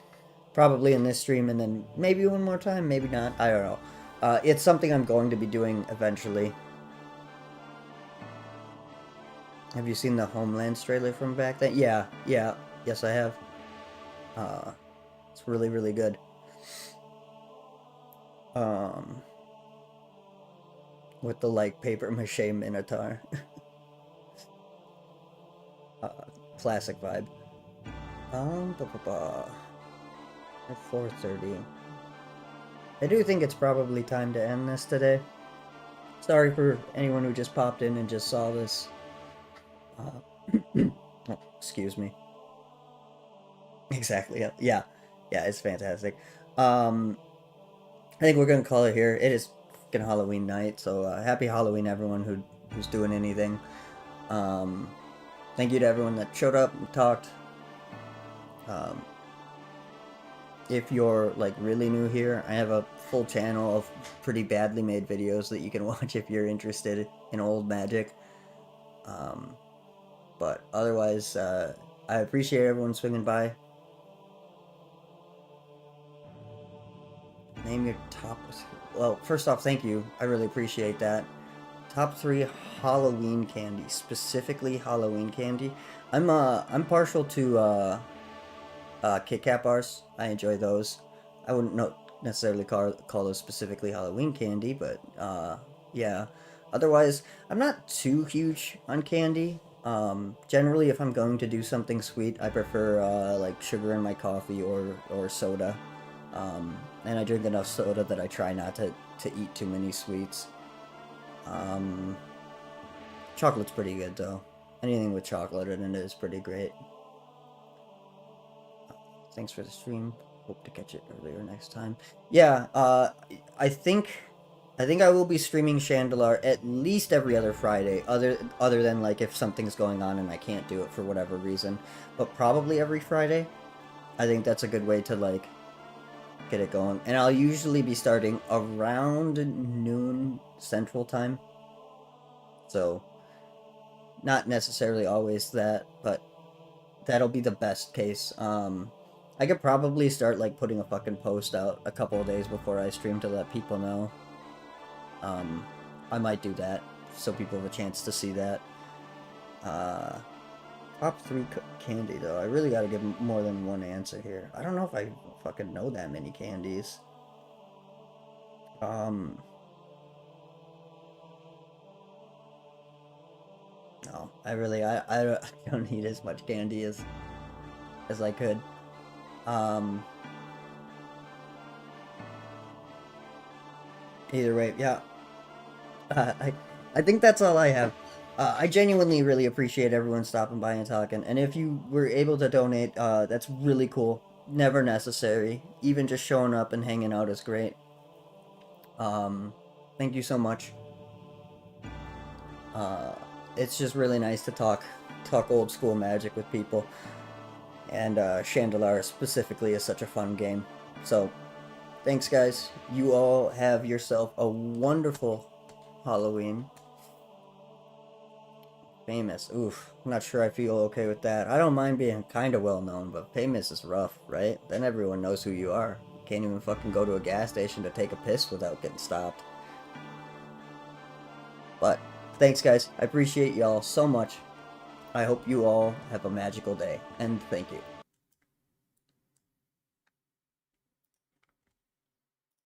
S1: probably in this stream and then maybe one more time, maybe not. I don't know. It's something I'm going to be doing eventually. Have you seen the Homeland trailer from back then? Yeah, yeah, yes I have. Uh, it's really, really good. Um, with the like paper mache minotaur. uh, classic vibe. At 4:30. I do think it's probably time to end this today. Sorry for anyone who just popped in and just saw this. Oh, excuse me. Exactly. Yeah. Yeah, it's fantastic. I think we're gonna call it here. It is fucking Halloween night, so happy Halloween, everyone who's doing anything. Um, thank you to everyone that showed up and talked. Um, if you're like really new here, I have a full channel of pretty badly made videos that you can watch if you're interested in old magic. Um, but otherwise, I appreciate everyone swinging by. Name your top. Well, first off, thank you. I really appreciate that. Top three Halloween candy, specifically Halloween candy. I'm partial to Kit Kat bars. I enjoy those. I wouldn't necessarily call those specifically Halloween candy, but yeah. Otherwise, I'm not too huge on candy. Generally, if I'm going to do something sweet, I prefer like sugar in my coffee or soda. And I drink enough soda that I try not to eat too many sweets. Um, Chocolate's pretty good though. Anything with chocolate in it is pretty great. Thanks for the stream. Hope to catch it earlier next time. Yeah, I think I will be streaming Shandalar at least every other Friday, other than like if something's going on and I can't do it for whatever reason. But probably every Friday. I think that's a good way to like get it going. And I'll usually be starting around noon Central Time. So not necessarily always that, but that'll be the best case. I could probably start like putting a fucking post out a couple of days before I stream to let people know. Um, I might do that so people have a chance to see that. Uh, top three candy though. I really gotta give more than one answer here. I don't know if I fucking know that many candies. Um, no, I don't need as much candy as I could. Um, Either way, yeah. I think that's all I have. I genuinely really appreciate everyone stopping by and talking. And if you were able to donate, that's really cool. Never necessary. Even just showing up and hanging out is great. Um, Thank you so much. Uh, it's just really nice to talk old school Magic with people. And Shandalar specifically is such a fun game. So, thanks, guys. You all have yourself a wonderful Halloween. Famous. Oof. I'm not sure I feel okay with that. I don't mind being kind of well known, but famous is rough, right? Then everyone knows who you are. You can't even fucking go to a gas station to take a piss without getting stopped. But thanks, guys. I appreciate y'all so much. I hope you all have a magical day, and thank you.